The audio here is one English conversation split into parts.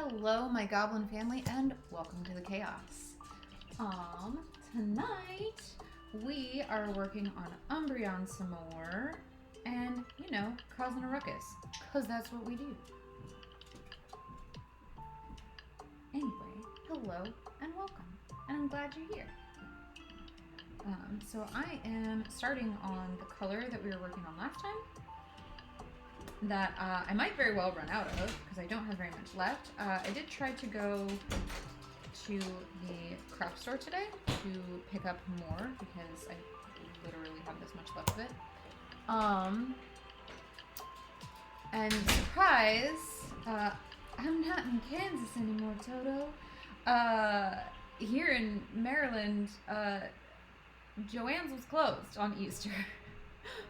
Hello, my goblin family, and welcome to the chaos. Tonight we are working on Umbreon some more, and causing a ruckus, cause that's what we do. Anyway, hello and welcome, and I'm glad you're here. So I am starting on the color that we were working on last time. That I might very well run out of because I don't have very much left. I did try to go to the craft store today to pick up more because I literally have this much left of it. And surprise, I'm not in Kansas anymore, Toto. Here in Maryland, Joann's was closed on Easter.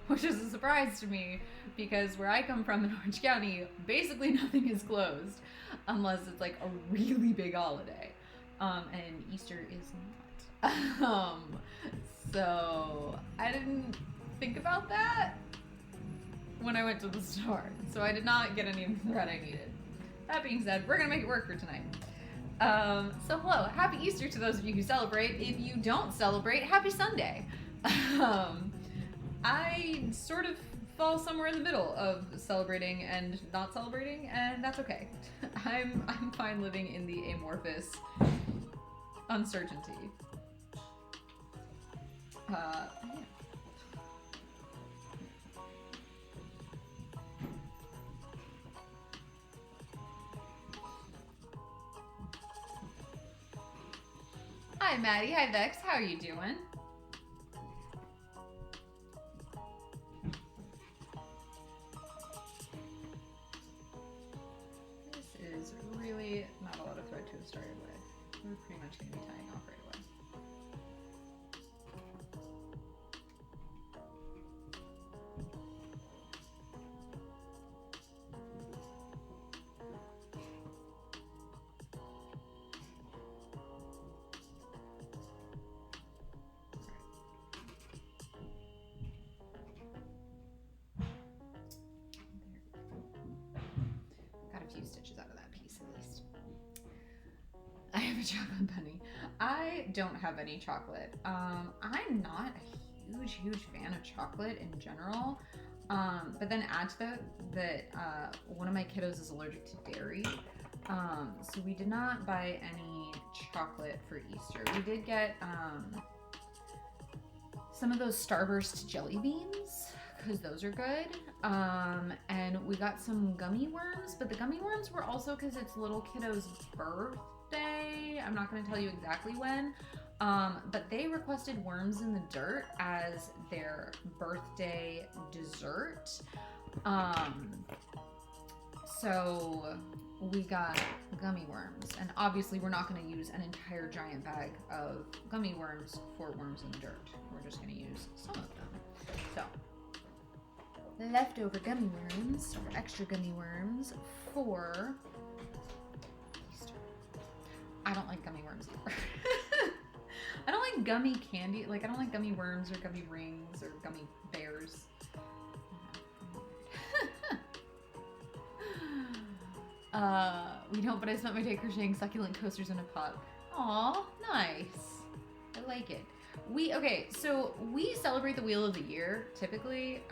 Which is a surprise to me because where I come from in Orange County, basically nothing is closed unless it's like a really big holiday. And Easter is not. So I didn't think about that when I went to the store. So I did not get any of the bread I needed. That being said, we're gonna make it work for tonight. So hello, happy Easter to those of you who celebrate. If you don't celebrate, happy Sunday. I sort of fall somewhere in the middle of celebrating and not celebrating, and that's okay. I'm fine living in the amorphous uncertainty. Yeah. Hi Maddie, hi Vex, how are you doing? Really not a lot of thread to have started with. We're pretty much going to be tying off right away. Got a few stitches out of that piece at least. I have a chocolate bunny. I don't have any chocolate. I'm not a huge fan of chocolate in general. But then add to that one of my kiddos is allergic to dairy. So we did not buy any chocolate for Easter. We did get some of those Starburst jelly beans, because those are good. And we got some gummy worms, but the gummy worms were also because it's little kiddo's birthday. I'm not going to tell you exactly when, but they requested worms in the dirt as their birthday dessert. So we got gummy worms, and obviously we're not going to use an entire giant bag of gummy worms for worms in the dirt. We're just going to use some of them. So leftover gummy worms, or extra gummy worms for Easter. I don't like gummy worms either. I don't like gummy candy. Like, I don't like gummy worms or gummy rings or gummy bears. We don't, but I spent my day crocheting succulent coasters in a pot. Aw, nice. I like it. So we celebrate the Wheel of the Year, typically.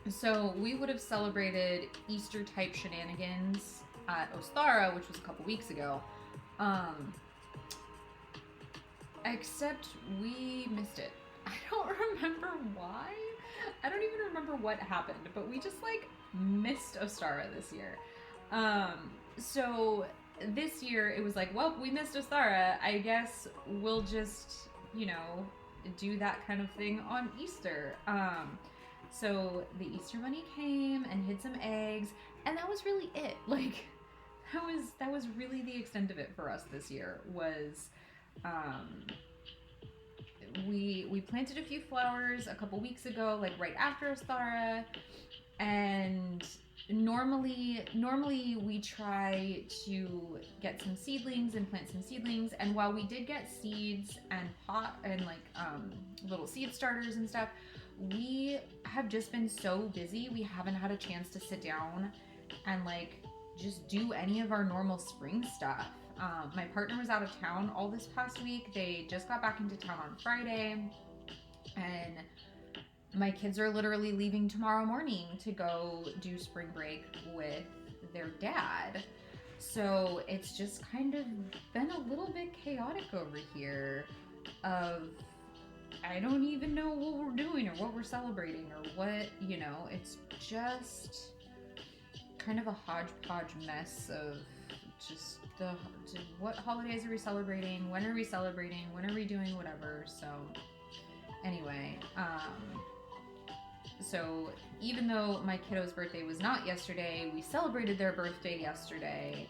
So we would have celebrated Easter type shenanigans at Ostara, which was a couple weeks ago. Except we missed it. I don't remember why. I don't even remember what happened, but we just missed Ostara this year. So this year it was like, well, we missed Ostara. I guess we'll just, do that kind of thing on Easter. So the Easter Bunny came and hid some eggs, and that was really it. That was really the extent of it for us this year. Was we planted a few flowers a couple weeks ago, right after Ostara, and normally we try to get some seedlings and plant some seedlings, and while we did get seeds and pot and little seed starters and stuff, we have just been so busy we haven't had a chance to sit down and just do any of our normal spring stuff. My partner was out of town all this past week. They just got back into town on Friday, and my kids are literally leaving tomorrow morning to go do spring break with their dad. So it's just kind of been a little bit chaotic over here of I don't even know what we're doing or what we're celebrating or what, you know, it's just kind of a hodgepodge mess of just what holidays are we celebrating, when are we celebrating, when are we doing whatever. So anyway, so even though my kiddo's birthday was not yesterday, we celebrated their birthday yesterday.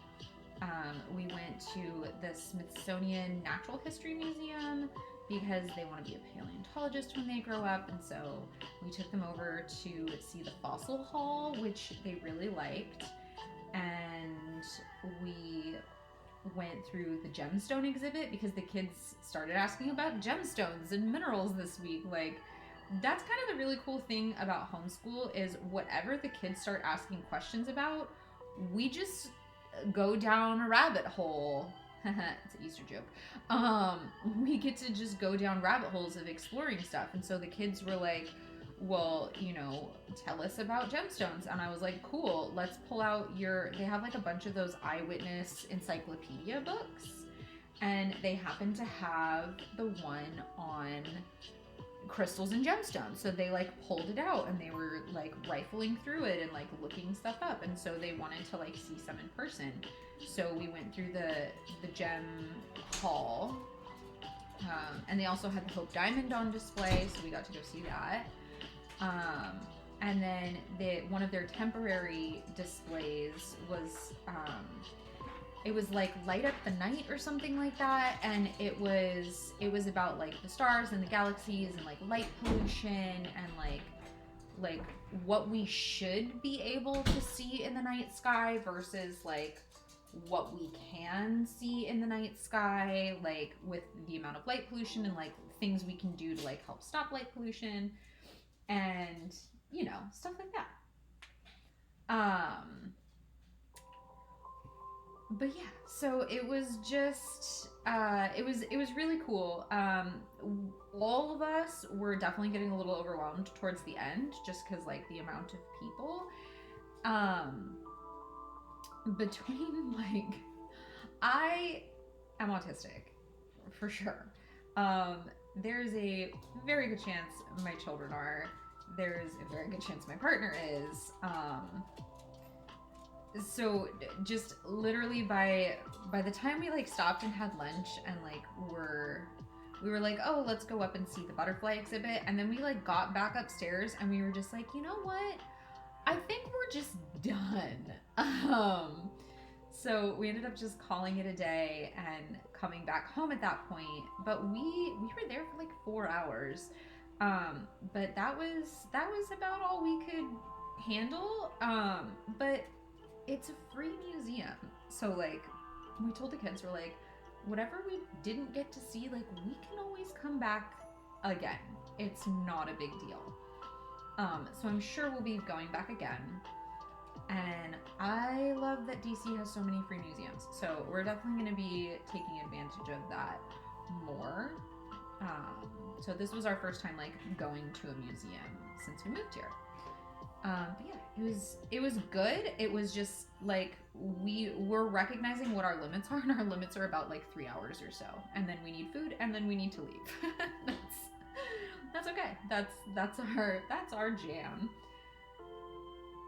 We went to the Smithsonian Natural History Museum because they want to be a paleontologist when they grow up, and so we took them over to see the fossil hall, which they really liked, and we went through the gemstone exhibit because the kids started asking about gemstones and minerals this week. Like, that's kind of the really cool thing about homeschool is whatever the kids start asking questions about, we just go down a rabbit hole. It's an Easter joke. We get to just go down rabbit holes of exploring stuff. And so the kids were like, well, you know, tell us about gemstones. And I was like, cool, let's pull out they have like a bunch of those eyewitness encyclopedia books. And they happen to have the one on crystals and gemstones. So they like pulled it out and they were like rifling through it and like looking stuff up. And so they wanted to like see some in person. So we went through the gem hall. And they also had the Hope Diamond on display, so we got to go see that. And then one of their temporary displays was it was like Light Up the Night or something like that, and it was about like the stars and the galaxies and like light pollution and like what we should be able to see in the night sky versus like what we can see in the night sky, like with the amount of light pollution and like things we can do to like help stop light pollution and, you know, stuff like that. But yeah, so it was just it was really cool. All of us were definitely getting a little overwhelmed towards the end just because like the amount of people. Between like I am autistic for sure. There's a very good chance my children are. There's a very good chance my partner is. So just literally by the time we like stopped and had lunch and like we were like, oh, let's go up and see the butterfly exhibit, and then we like got back upstairs and we were just like, you know what, I think we're just done. So we ended up just calling it a day and coming back home at that point, but we were there for like 4 hours. But that was about all we could handle. But it's a free museum, so like we told the kids, we're like, whatever we didn't get to see, like we can always come back again. It's not a big deal. So I'm sure we'll be going back again. And I love that DC has so many free museums, so we're definitely going to be taking advantage of that more. So this was our first time like going to a museum since we moved here. But yeah, it was good. It was just like we were recognizing what our limits are, and our limits are about like 3 hours or so, and then we need food, and then we need to leave. That's okay. That's our jam.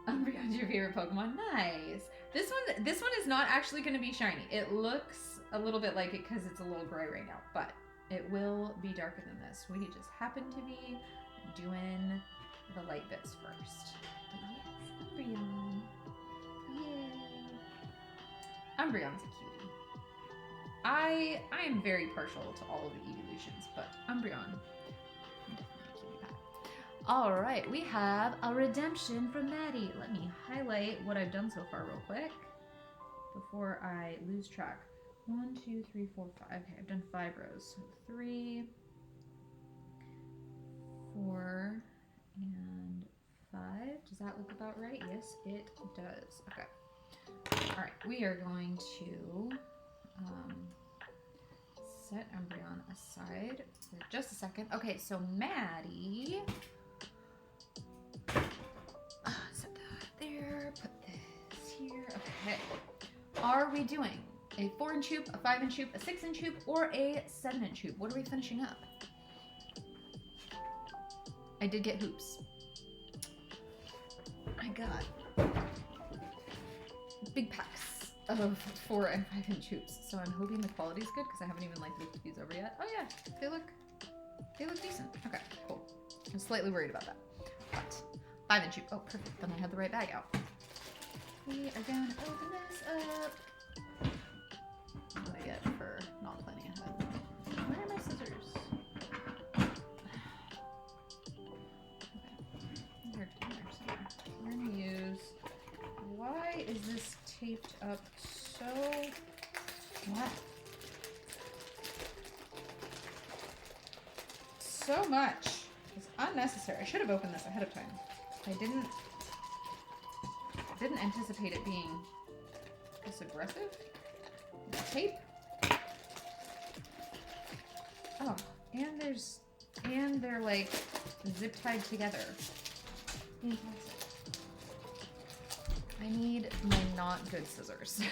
Umbreon's your favorite Pokemon. Nice. This one is not actually going to be shiny. It looks a little bit like it because it's a little gray right now, but it will be darker than this. We just happen to be doing the light bits first. But yes, Umbreon. Yay. Umbreon's a cutie. I am very partial to all of the evolutions, but Umbreon, definitely a cutie pie. All right, we have a redemption from Maddie. Let me highlight what I've done so far real quick before I lose track. 1, 2, 3, 4, 5. Okay, I've done 5 rows. So 3, 4, and 5. Does that look about right? Yes, it does. Okay. Alright, we are going to set Umbreon aside for just a second. Okay, so Maddie. Set that there, put this here. Okay. Are we doing a 4-inch hoop, a 5-inch hoop, a 6-inch hoop, or a 7-inch hoop? What are we finishing up? I did get hoops. I got big packs of 4 and 5-inch hoops, so I'm hoping the quality's good because I haven't even like looked these over yet. Oh yeah, they look decent. Okay, cool. I'm slightly worried about that. But 5-inch hoop. Oh, perfect. Then I had the right bag out. We are gonna open this up. What I get for not planning ahead. Where are my scissors? Okay. They're down there somewhere. We're gonna use. Why is this taped up so what? So much. It's unnecessary. I should have opened this ahead of time. I didn't anticipate it being this aggressive. Tape. Oh, and they're like zip tied together. Fantastic. I need my not good scissors.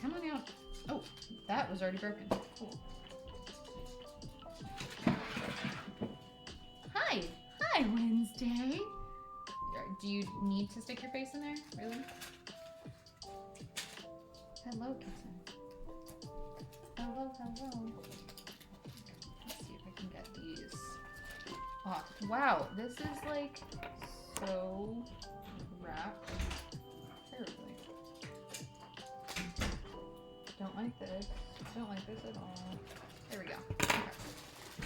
Come on out. Oh, that was already broken. Cool. Hi. Hi, Wednesday. Do you need to stick your face in there? Really? Hello, kitten. Hello, hello. Let's see if I can get these off. Wow, this is like so wrapped terribly. Don't like this. Don't like this at all. There we go. Okay.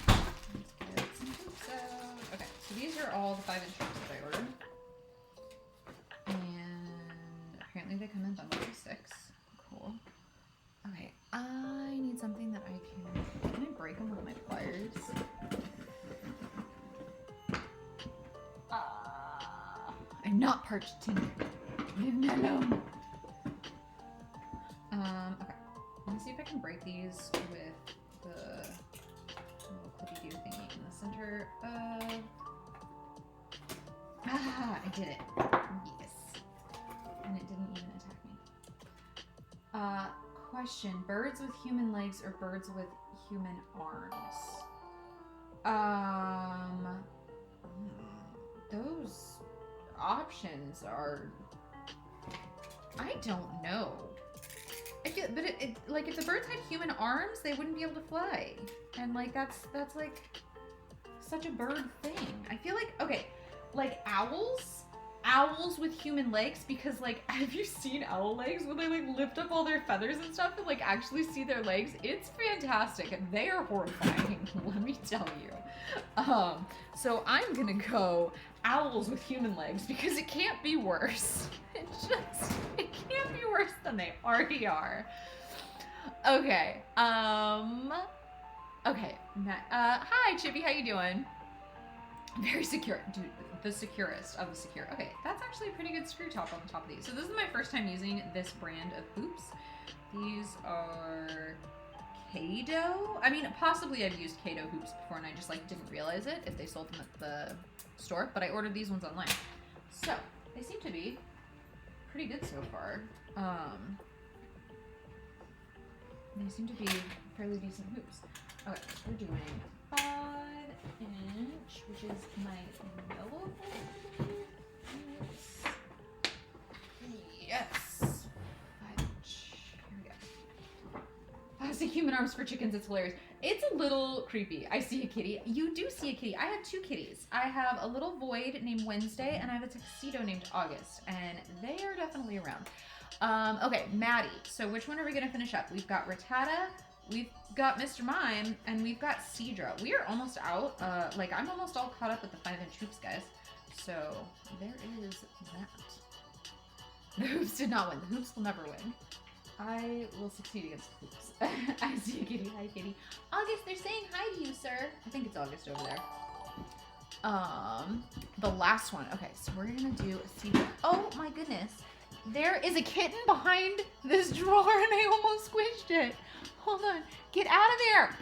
Let's get some hoops out. Okay, so these are all the 5-inch hoops that I ordered. And apparently they come in bundles of 6. Cool. Okay, I need something that I can I break them with my pliers? I'm not parched tinker. Leave me alone. Okay. Let me see if I can break these with the little clippy do thingy in the center of. Ah, I did it. Yes. And it didn't even attack me. Question. Birds with human legs or birds with human arms? Those options are... I don't know. I feel, but it like if the birds had human arms, they wouldn't be able to fly. And like that's like such a bird thing. I feel like, okay, like owls with human legs, because like, have you seen owl legs when they like lift up all their feathers and stuff and like actually see their legs? It's fantastic. They are horrifying, let me tell you. So I'm gonna go owls with human legs because it can't be worse. It can't be worse than they already are. Okay. Okay. Hi Chippy, how you doing? Very secure, dude. The securest of the secure. Okay, that's actually a pretty good screw top on the top of these. So this is my first time using this brand of hoops. These are Kato. I mean, possibly I've used Kato hoops before and I just like didn't realize it if they sold them at the store, but I ordered these ones online. So they seem to be pretty good so far. They seem to be fairly decent hoops. Okay, we're doing 5-inch, which is my yellow one. Yes. 5-inch. Here we go. I see human arms for chickens. It's hilarious. It's a little creepy. I see a kitty. You do see a kitty. I have 2 kitties. I have a little void named Wednesday, and I have a tuxedo named August, and they are definitely around. Okay, Maddie. So which one are we going to finish up? We've got Rattata, we've got Mr. Mime, and we've got Seadra. We are almost out. Like, I'm almost all caught up with the 5-inch hoops, guys. So there is that. The hoops did not win. The hoops will never win. I will succeed against the hoops. I see a kitty. Hi, kitty. August, they're saying hi to you, sir. I think it's August over there. The last one. Okay, so we're gonna do a Seadra. Oh my goodness. There is a kitten behind this drawer and I almost squished it. Hold on. Get out of there.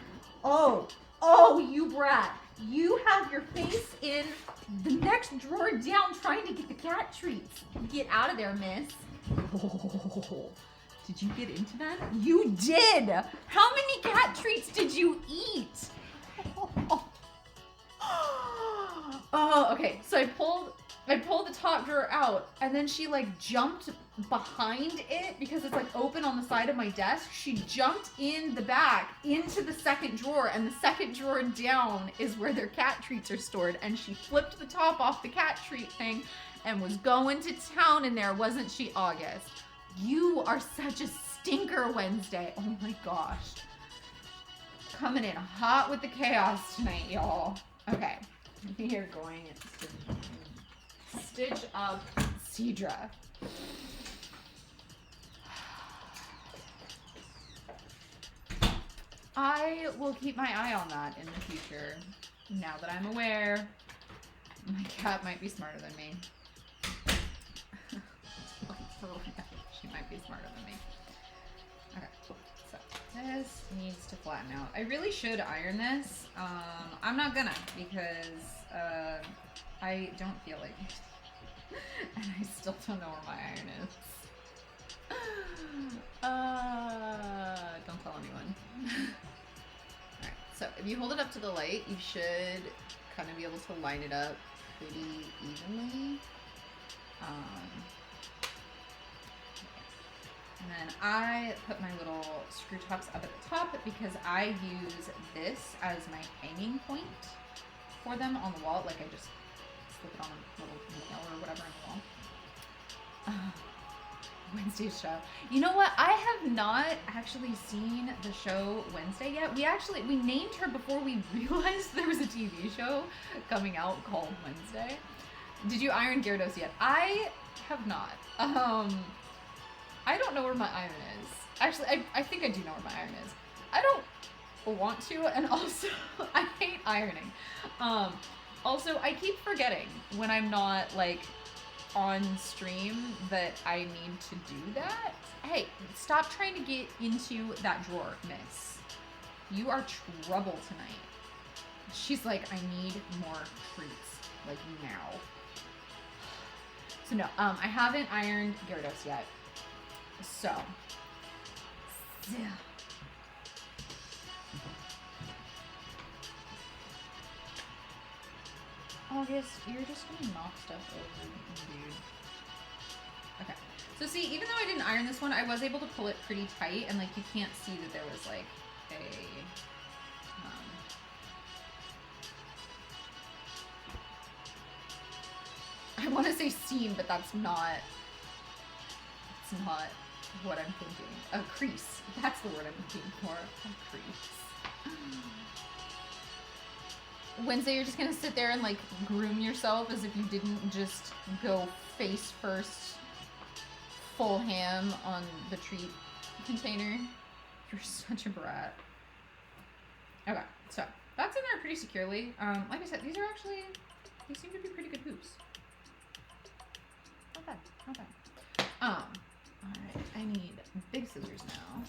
Oh, you brat. You have your face in the next drawer down trying to get the cat treats. Get out of there, miss. Oh, did you get into that? You did. How many cat treats did you eat? Oh, okay. So I pulled the top drawer out and then she like jumped behind it because it's like open on the side of my desk. She jumped in the back into the second drawer and the second drawer down is where their cat treats are stored. And she flipped the top off the cat treat thing and was going to town in there, wasn't she, August? You are such a stinker, Wednesday. Oh my gosh. Coming in hot with the chaos tonight, y'all. Okay. We are going to stitch up Seadra. I will keep my eye on that in the future. Now that I'm aware, my cat might be smarter than me. She might be smarter than me. Okay, so this needs to flatten out. I really should iron this. I'm not gonna because I don't feel like it. And I still don't know where my iron is. Don't tell anyone. Alright, so if you hold it up to the light, you should kind of be able to line it up pretty evenly. And then I put my little screw tops up at the top because I use this as my hanging point for them on the wall. Like I just slip it on a little nail or whatever on the wall. Wednesday's show. You know what? I have not actually seen the show Wednesday yet. We named her before we realized there was a TV show coming out called Wednesday. Did you iron Gyarados yet? I have not. I don't know where my iron is. Actually, I think I do know where my iron is. I don't want to, and also, I hate ironing. Also, I keep forgetting when I'm not, like, on stream that I need to do that. Hey, stop trying to get into that drawer, miss. You are trouble tonight. She's like, I need more treats, like, now. So, no, I haven't ironed Gyarados yet. So, yeah. August, you're just gonna knock stuff over, dude. Okay. So see, even though I didn't iron this one, I was able to pull it pretty tight, and like you can't see that there was like a I want to say seam, but that's not. It's not what I'm thinking. A crease. That's the word I'm looking for. A crease. Wednesday, you're just gonna sit there and like groom yourself as if you didn't just go face first, full ham on the treat container. You're such a brat. Okay, so that's in there pretty securely. Like I said, these seem to be pretty good hoops. Not bad, not bad. Alright, I need big scissors now.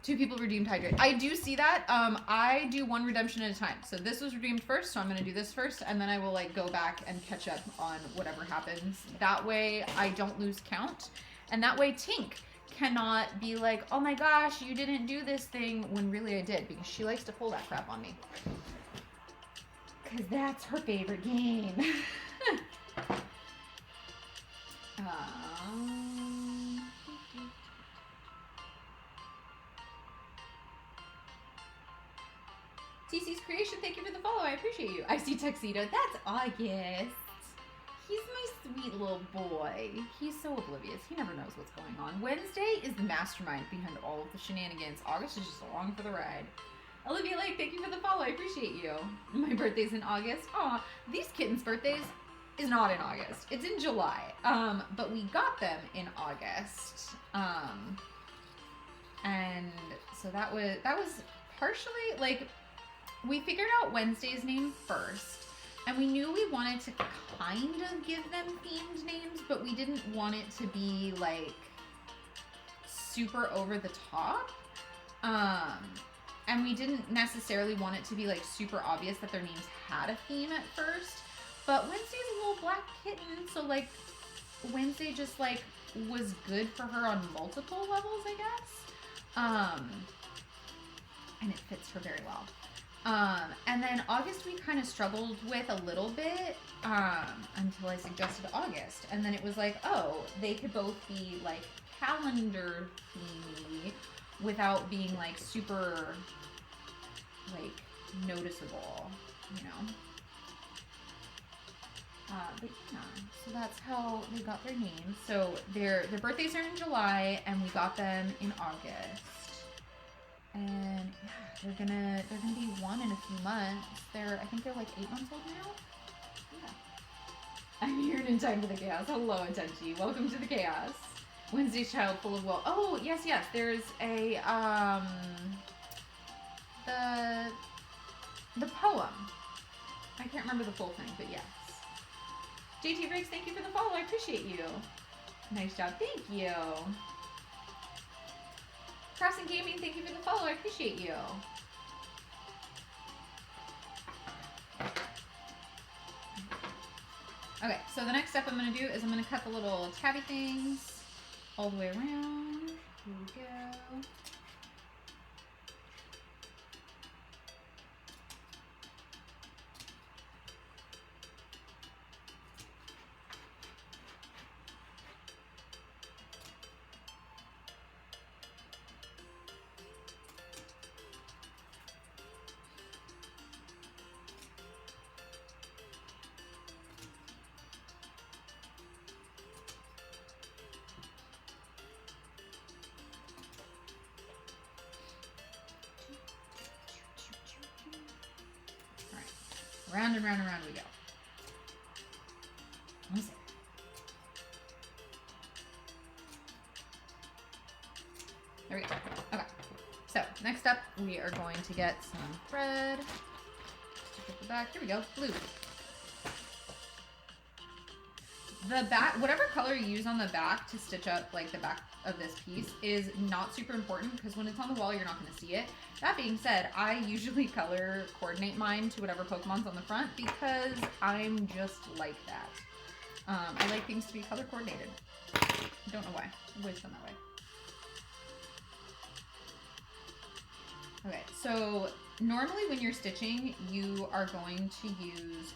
2 people redeemed hydrate. I do see that. I do one redemption at a time. So this was redeemed first, so I'm gonna do this first, and then I will like go back and catch up on whatever happens. That way I don't lose count. And that way Tink cannot be like, oh my gosh, you didn't do this thing, when really I did, because she likes to pull that crap on me. Cause that's her favorite game. TC's Creation, thank you for the follow. I appreciate you. I see Tuxedo. That's August. He's my sweet little boy. He's so oblivious. He never knows what's going on. Wednesday is the mastermind behind all of the shenanigans. August is just along for the ride. Olivia Lake, thank you for the follow. I appreciate you. My birthday's in August. Aw, these kittens' birthdays is not in August. It's in July. But we got them in August. And so that was partially like we figured out Wednesday's name first, and we knew we wanted to kind of give them themed names, but we didn't want it to be like super over the top. And we didn't necessarily want it to be like super obvious that their names had a theme at first. But Wednesday's a little black kitten, so like Wednesday just like was good for her on multiple levels, I guess. And it fits her very well. And then August we kind of struggled with a little bit until I suggested August. And then it was like, oh, they could both be like calendar themey without being like super like noticeable, you know. But yeah, so that's how they got their names. So their birthdays are in July, and we got them in August. And yeah, they're gonna be one in a few months. I think they're like 8 months old now. Yeah. I'm here in time for the chaos. Hello, Atenchi. Welcome to the chaos. Wednesday's child full of will. Oh yes. There's a the poem. I can't remember the full thing, but yes. JT Briggs, thank you for the follow. I appreciate you. Nice job. Thank you. Crossing Gaming, thank you for the follow. I appreciate you. Okay, so the next step I'm going to do is I'm going to cut the little tabby things all the way around. Here we go. Round and round and round we go. One second. There we go. Okay. So next up, we are going to get some thread. Stick at the back. Here we go. Blue. The back, whatever color you use on the back to stitch up like the back of this piece is not super important because when it's on the wall, you're not going to see it. That being said, I usually color coordinate mine to whatever Pokemon's on the front because I'm just like that. I like things to be color coordinated. Don't know why. I've always done that way. Okay, so normally when you're stitching, you are going to use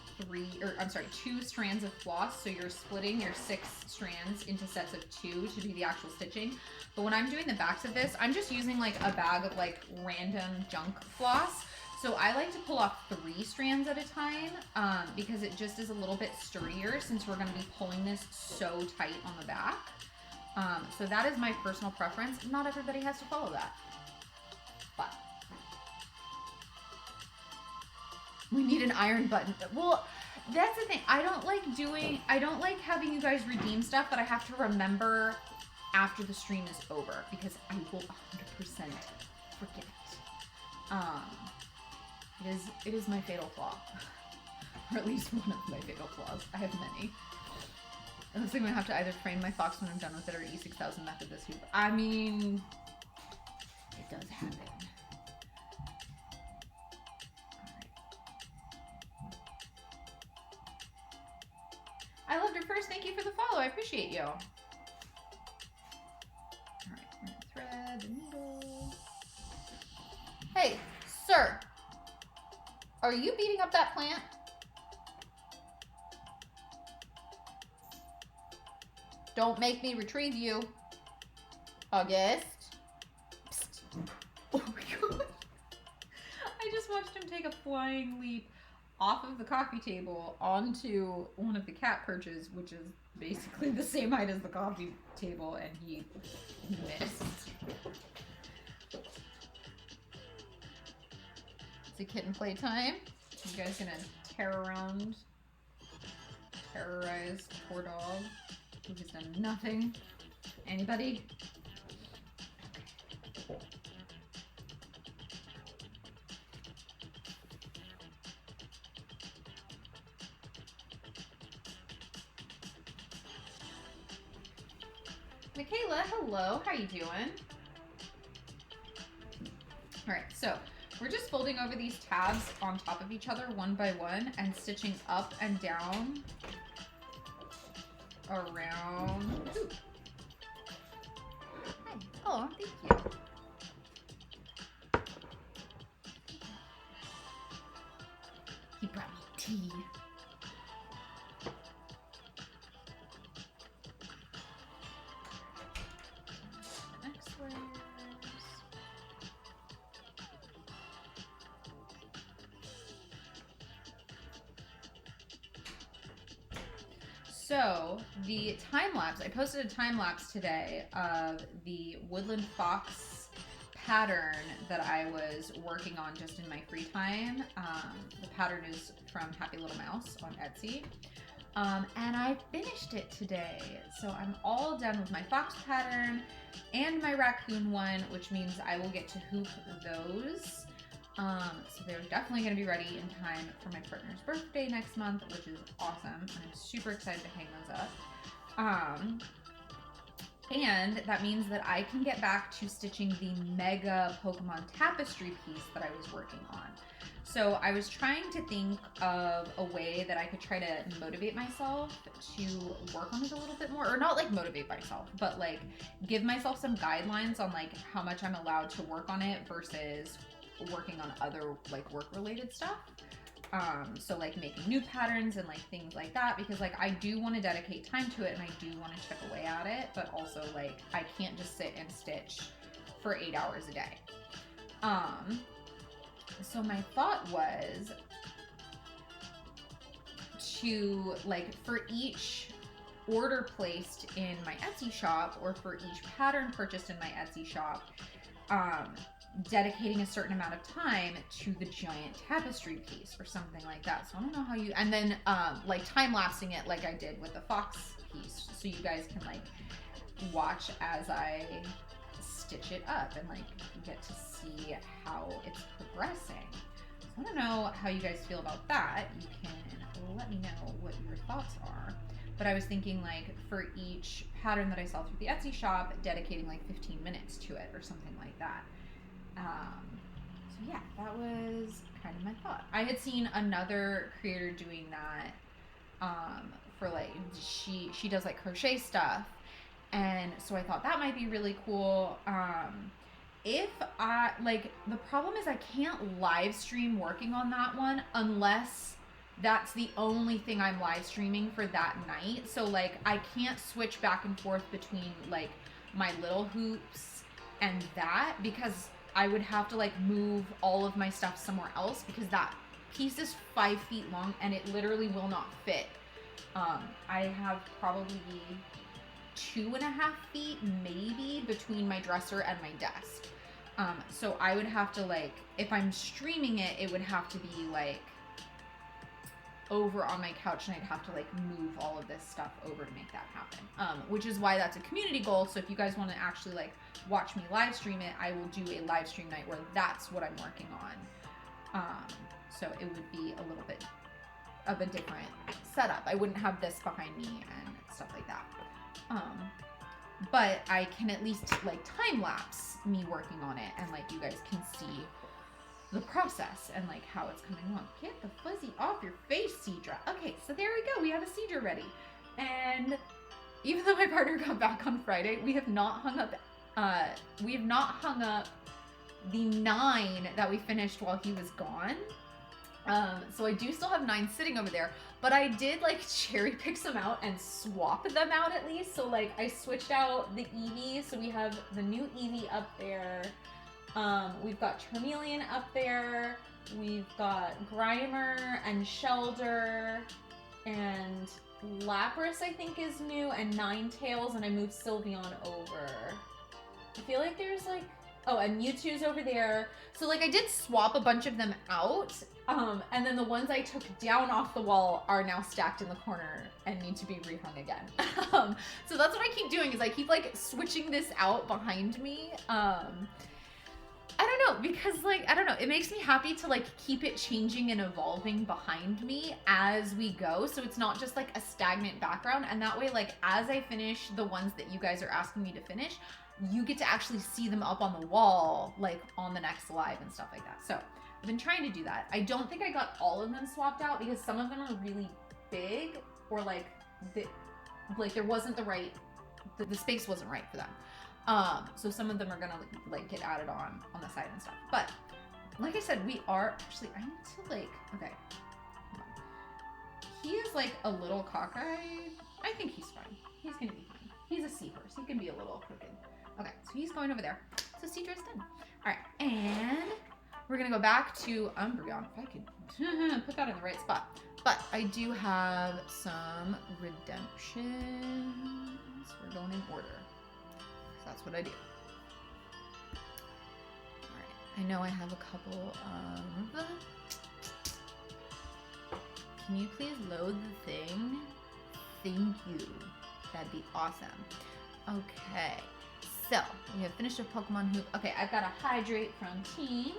2 strands of floss. So you're splitting your 6 strands into sets of 2 to do the actual stitching. But when I'm doing the backs of this, I'm just using like a bag of like random junk floss. So I like to pull off 3 strands at a time because it just is a little bit sturdier since we're going to be pulling this so tight on the back. So that is my personal preference. Not everybody has to follow that. But we need an iron button. Well, that's the thing. I don't like having you guys redeem stuff that I have to remember after the stream is over because I will 100% forget. It is my fatal flaw. Or at least one of my fatal flaws. I have many. It looks like I'm gonna have to either frame my fox when I'm done with it or E6000 method this hoop. I mean, it does happen. I loved her first. Thank you for the follow. I appreciate you. All right, I'm gonna thread the needle. Hey, sir, are you beating up that plant? Don't make me retrieve you, August. Psst. Oh my god! I just watched him take a flying leap off of the coffee table onto one of the cat perches, which is basically the same height as the coffee table, and he missed. It's a kitten playtime. You guys gonna terrorize the poor dog who has done nothing? Anybody? Michaela, hello. How you doing? All right, so we're just folding over these tabs on top of each other one by one and stitching up and down around. Ooh. Hi. Oh, thank you. He brought me tea. Next layers. So the time lapse, I posted a time lapse today of the Woodland Fox pattern that I was working on just in my free time. The pattern is from Happy Little Mouse on Etsy. And I finished it today. So I'm all done with my fox pattern and my raccoon one, which means I will get to hoop those. So they're definitely going to be ready in time for my partner's birthday next month, which is awesome. And I'm super excited to hang those up. And that means that I can get back to stitching the mega Pokemon tapestry piece that I was working on. So I was trying to think of a way that I could try to motivate myself to work on it a little bit more, or not like motivate myself, but like give myself some guidelines on like how much I'm allowed to work on it versus working on other like work related stuff. So like making new patterns and like things like that, because like I do want to dedicate time to it and I do want to chip away at it, but also like I can't just sit and stitch for 8 hours a day. So my thought was to like for each order placed in my Etsy shop or for each pattern purchased in my Etsy shop, dedicating a certain amount of time to the giant tapestry piece or something like that. So I don't know how you, and then like time lapsing it like I did with the fox piece, so you guys can like watch as I stitch it up and like get to see how it's progressing. So I don't know how you guys feel about that. You can let me know what your thoughts are. But I was thinking like for each pattern that I sell through the Etsy shop, dedicating like 15 minutes to it or something like that. So yeah, that was kind of my thought. I had seen another creator doing that for like, she does like crochet stuff. And so I thought that might be really cool. If I, like, the problem is I can't live stream working on that one unless that's the only thing I'm live streaming for that night. So like I can't switch back and forth between like my little hoops and that, because I would have to like move all of my stuff somewhere else, because that piece is 5 feet long and it literally will not fit. I have probably 2.5 feet maybe between my dresser and my desk. So I would have to like, if I'm streaming it, it would have to be like over on my couch, and I'd have to like move all of this stuff over to make that happen. Which is why that's a community goal. So if you guys want to actually like watch me live stream it, I will do a live stream night where that's what I'm working on. So it would be a little bit of a different setup. I wouldn't have this behind me and stuff like that. But I can at least like time lapse me working on it, and like you guys can see the process and like how it's coming along. Get the fuzzy off your face, Seadra. Okay, so there we go. We have a Seadra ready. And even though my partner got back on Friday, we have not hung up the 9 that we finished while he was gone. So I do still have 9 sitting over there, but I did like cherry pick some out and swap them out at least. So like I switched out the Eevee, so we have the new Eevee up there. We've got Charmeleon up there. We've got Grimer and Shelder, and Lapras I think is new, and Ninetales, and I moved Sylveon over. I feel like there's like, oh, and Mewtwo's over there. So like I did swap a bunch of them out, and then the ones I took down off the wall are now stacked in the corner and need to be rehung again. So that's what I keep doing, is I keep like switching this out behind me. I don't know, because like, I don't know, it makes me happy to like keep it changing and evolving behind me as we go. So it's not just like a stagnant background. And that way, like as I finish the ones that you guys are asking me to finish, you get to actually see them up on the wall, like on the next live and stuff like that. So I've been trying to do that. I don't think I got all of them swapped out because some of them are really big, or like there wasn't the right, the space wasn't right for them. So some of them are gonna like get added on the side and stuff. But like I said, we are actually, I need to like, okay. He is like a little cockeyed. I think he's fine. He's gonna be fine. He's a seahorse. He can be a little crooked. Okay, so he's going over there. So Seadra's done. All right, and we're gonna go back to Umbreon. If I could put that in the right spot. But I do have some redemptions. We're going in order. That's what I do. All right, I know I have a couple of... Can you please load the thing? Thank you. That'd be awesome. Okay, so we have finished a Pokemon Hoop. Okay, I've got a Hydrate from Tink.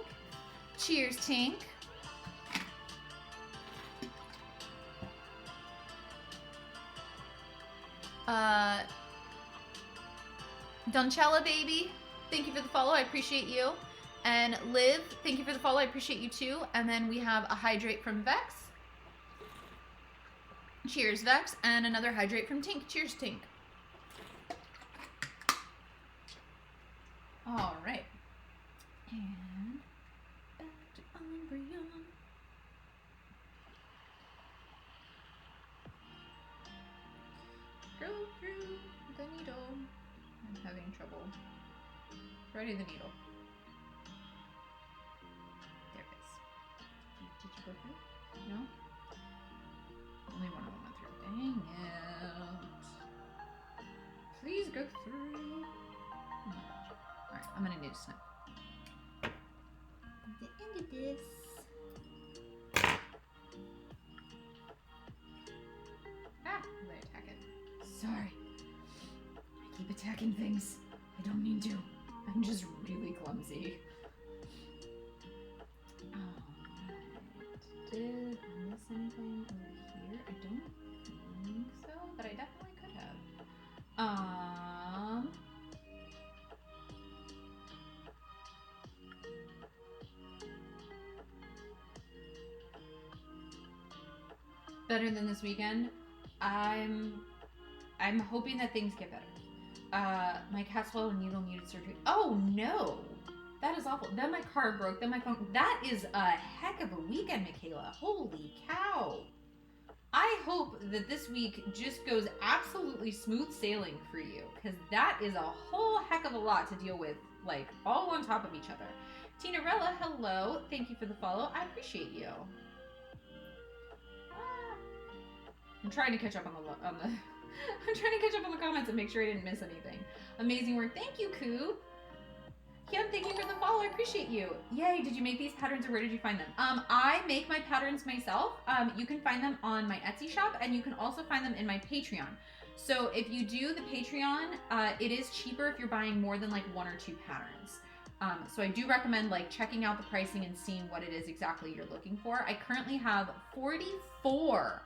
Cheers, Tink. Donchella baby, thank you for the follow. I appreciate you. And Liv, thank you for the follow. I appreciate you too. And then we have a Hydrate from Vex. Cheers, Vex. And another Hydrate from Tink. Cheers, Tink. All right. And back to Umbreon. Go through the needle. I'm having trouble threading the needle. There it is. Did you go through? No? Only one of them went through. Dang it. Please go through. Oh my gosh. Alright, I'm gonna need a snip. At the end of this. Ah, did I attack it? Sorry. I keep attacking things. I don't mean to. I'm just really clumsy. Alright. Did I miss anything over here? I don't think so, but I definitely could have. Better than this weekend. I'm hoping that things get better. My cat swallowed a needle, needed surgery. Oh no! That is awful. Then my car broke, then my phone. That is a heck of a weekend, Michaela. Holy cow. I hope that this week just goes absolutely smooth sailing for you, because that is a whole heck of a lot to deal with, like, all on top of each other. Tinarella, hello. Thank you for the follow. I appreciate you. I'm trying to catch up on the I'm trying to catch up on the comments and make sure I didn't miss anything. Amazing work. Thank you, Koo. Hyun, thank you for the follow. I appreciate you. Yay, did you make these patterns or where did you find them? I make my patterns myself. You can find them on my Etsy shop and you can also find them in my Patreon. So if you do the Patreon, it is cheaper if you're buying more than like 1 or 2 patterns. So I do recommend like checking out the pricing and seeing what it is exactly you're looking for. I currently have 44,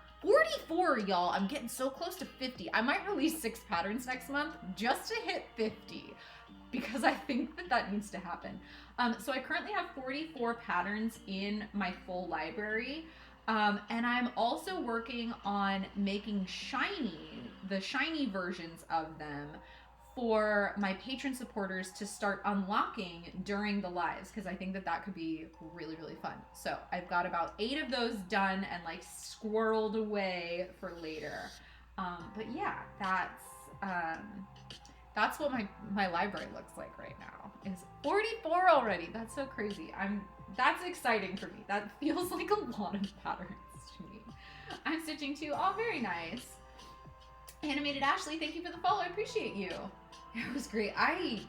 y'all. I'm getting so close to 50. I might release 6 patterns next month just to hit 50 because I think that that needs to happen. So I currently have 44 patterns in my full library. And I'm also working on making the shiny versions of them for my patron supporters to start unlocking during the lives, because I think that that could be really, really fun. So I've got about 8 of those done and like squirreled away for later. But yeah, that's what my library looks like right now. Is 44 already. That's so crazy. That's exciting for me. That feels like a lot of patterns to me. I'm stitching too. Oh, very nice. Animated Ashley, thank you for the follow. I appreciate you. It was great. That is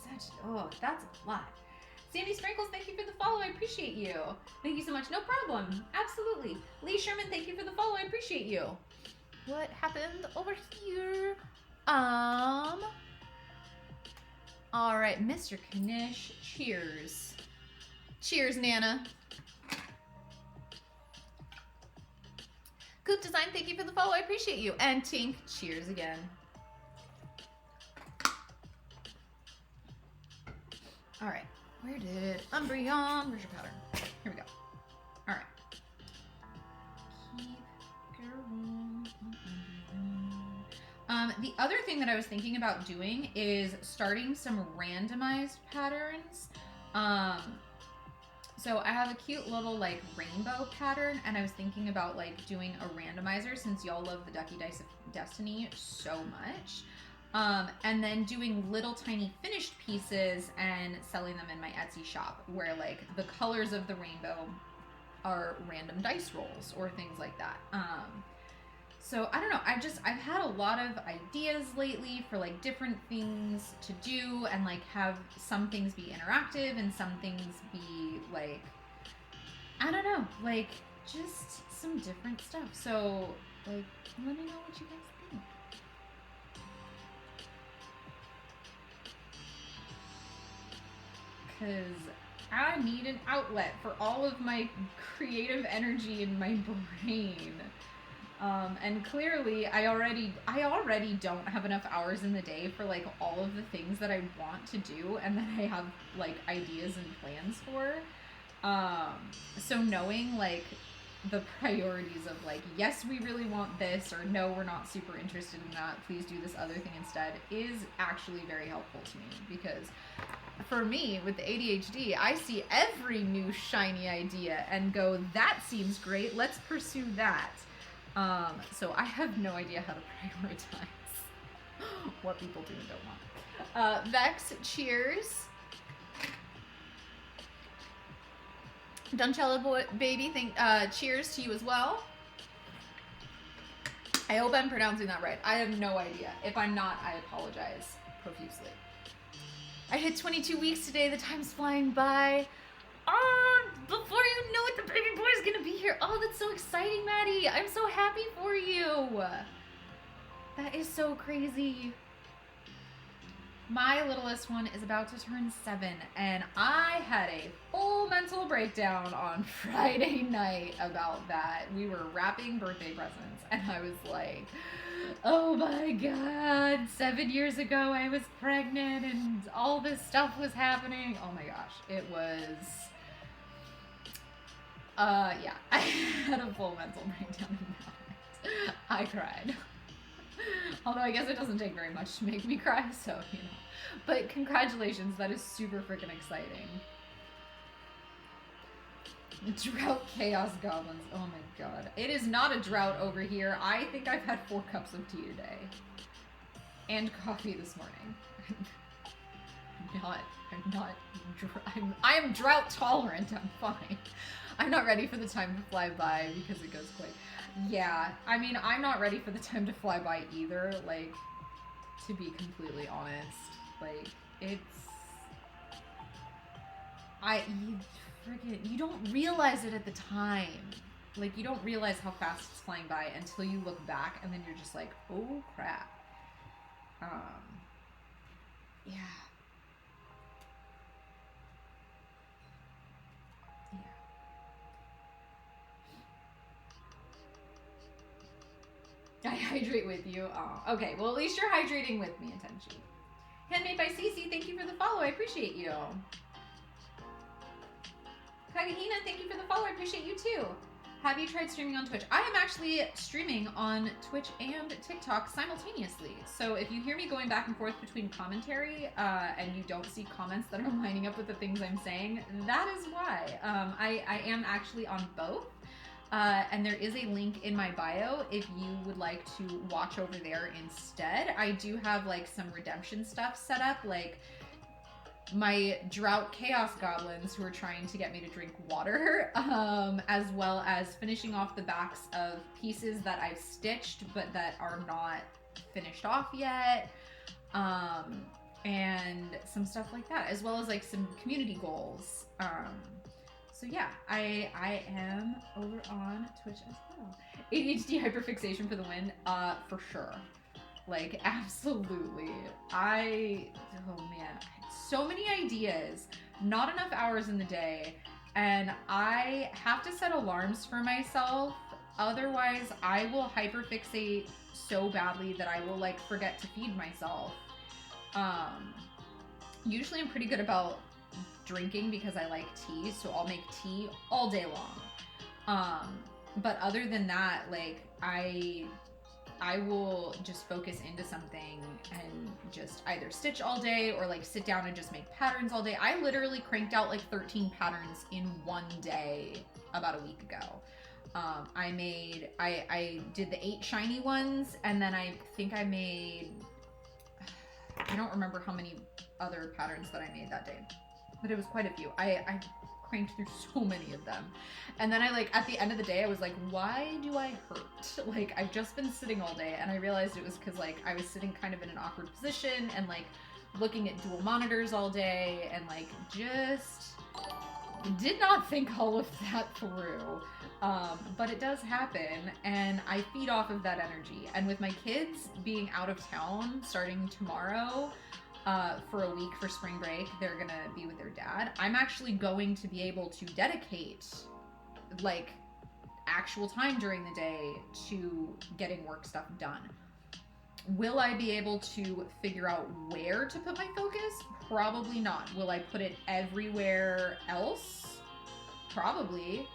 such, oh, that's a lot. Sandy Sprinkles, thank you for the follow. I appreciate you. Thank you so much. No problem. Absolutely. Lee Sherman, thank you for the follow. I appreciate you. What happened over here? All right, Mr. Knish, cheers. Cheers, Nana. Coop Design, thank you for the follow. I appreciate you. And Tink, cheers again. All right, where did Umbreon? Where's your powder? Here we go. All right. Keep going. The other thing that I was thinking about doing is starting some randomized patterns. So I have a cute little like rainbow pattern, and I was thinking about like doing a randomizer since y'all love the Ducky Dice of Destiny so much. And then doing little tiny finished pieces and selling them in my Etsy shop where like the colors of the rainbow are random dice rolls or things like that. So I don't know, I've had a lot of ideas lately for like different things to do and like have some things be interactive and some things be like, I don't know, like just some different stuff. So like, let me know what you guys think. Because I need an outlet for all of my creative energy in my brain. And clearly I already don't have enough hours in the day for like all of the things that I want to do and that I have like ideas and plans for. So knowing like the priorities of like, yes, we really want this, or no, we're not super interested in that, please do this other thing instead, is actually very helpful to me. Because for me, with the ADHD, I see every new shiny idea and go, that seems great, let's pursue that. So I have no idea how to prioritize what people do and don't want. Vex, cheers. Dunchella boy, baby, cheers to you as well. I hope I'm pronouncing that right. I have no idea. If I'm not, I apologize profusely. I hit 22 weeks today. The time's flying by. Oh, before you know it, the baby boy's gonna be here. Oh, that's so exciting, Maddie. I'm so happy for you. That is so crazy. My littlest one is about to turn 7, and I had a full mental breakdown on Friday night about that. We were wrapping birthday presents, and I was like, oh my God, 7 years ago I was pregnant, and all this stuff was happening. Oh my gosh, it was... yeah, I had a full mental breakdown about it. I cried. Although I guess it doesn't take very much to make me cry, so, you know. But congratulations, that is super freaking exciting. Drought Chaos Goblins, oh my God. It is not a drought over here. I think I've had 4 cups of tea today. And coffee this morning. I am drought tolerant, I'm fine. I'm not ready for the time to fly by because it goes quick. Yeah, I mean, I'm not ready for the time to fly by either, like, to be completely honest. Like, it's... you don't realize it at the time. Like, you don't realize how fast it's flying by until you look back, and then you're just like, oh crap. Yeah. I hydrate with you. Oh, okay. Well, at least you're hydrating with me, Intenchi. Handmade by Cece, thank you for the follow. I appreciate you. Kagahina, thank you for the follow. I appreciate you too. Have you tried streaming on Twitch? I am actually streaming on Twitch and TikTok simultaneously. So if you hear me going back and forth between commentary and you don't see comments that are lining up with the things I'm saying, that is why. I am actually on both. And there is a link in my bio if you would like to watch over there instead. I do have like some redemption stuff set up, like my Drought Chaos Goblins who are trying to get me to drink water, as well as finishing off the backs of pieces that I've stitched but that are not finished off yet, and some stuff like that, as well as like some community goals. So yeah, I am over on Twitch as well. ADHD hyperfixation for the win, for sure. Like, absolutely. Oh man, so many ideas, not enough hours in the day, and I have to set alarms for myself. Otherwise, I will hyperfixate so badly that I will like forget to feed myself. Um, Usually I'm pretty good about drinking because I like tea, so I'll make tea all day long. Um, but other than that, like I will just focus into something and just either stitch all day or like sit down and just make patterns all day. I literally cranked out like 13 patterns in one day about a week ago. I did the 8 shiny ones, and then I think I made, I don't remember how many other patterns that I made that day, but it was quite a few. I cranked through so many of them. And then I like, at the end of the day, I was like, why do I hurt? Like, I've just been sitting all day, and I realized it was because like I was sitting kind of in an awkward position and like looking at dual monitors all day, and like just did not think all of that through. But it does happen, and I feed off of that energy. And with my kids being out of town starting tomorrow, for a week for spring break, they're gonna be with their dad. I'm actually going to be able to dedicate like actual time during the day to getting work stuff done. Will I be able to figure out where to put my focus? Probably not. Will I put it everywhere else? Probably.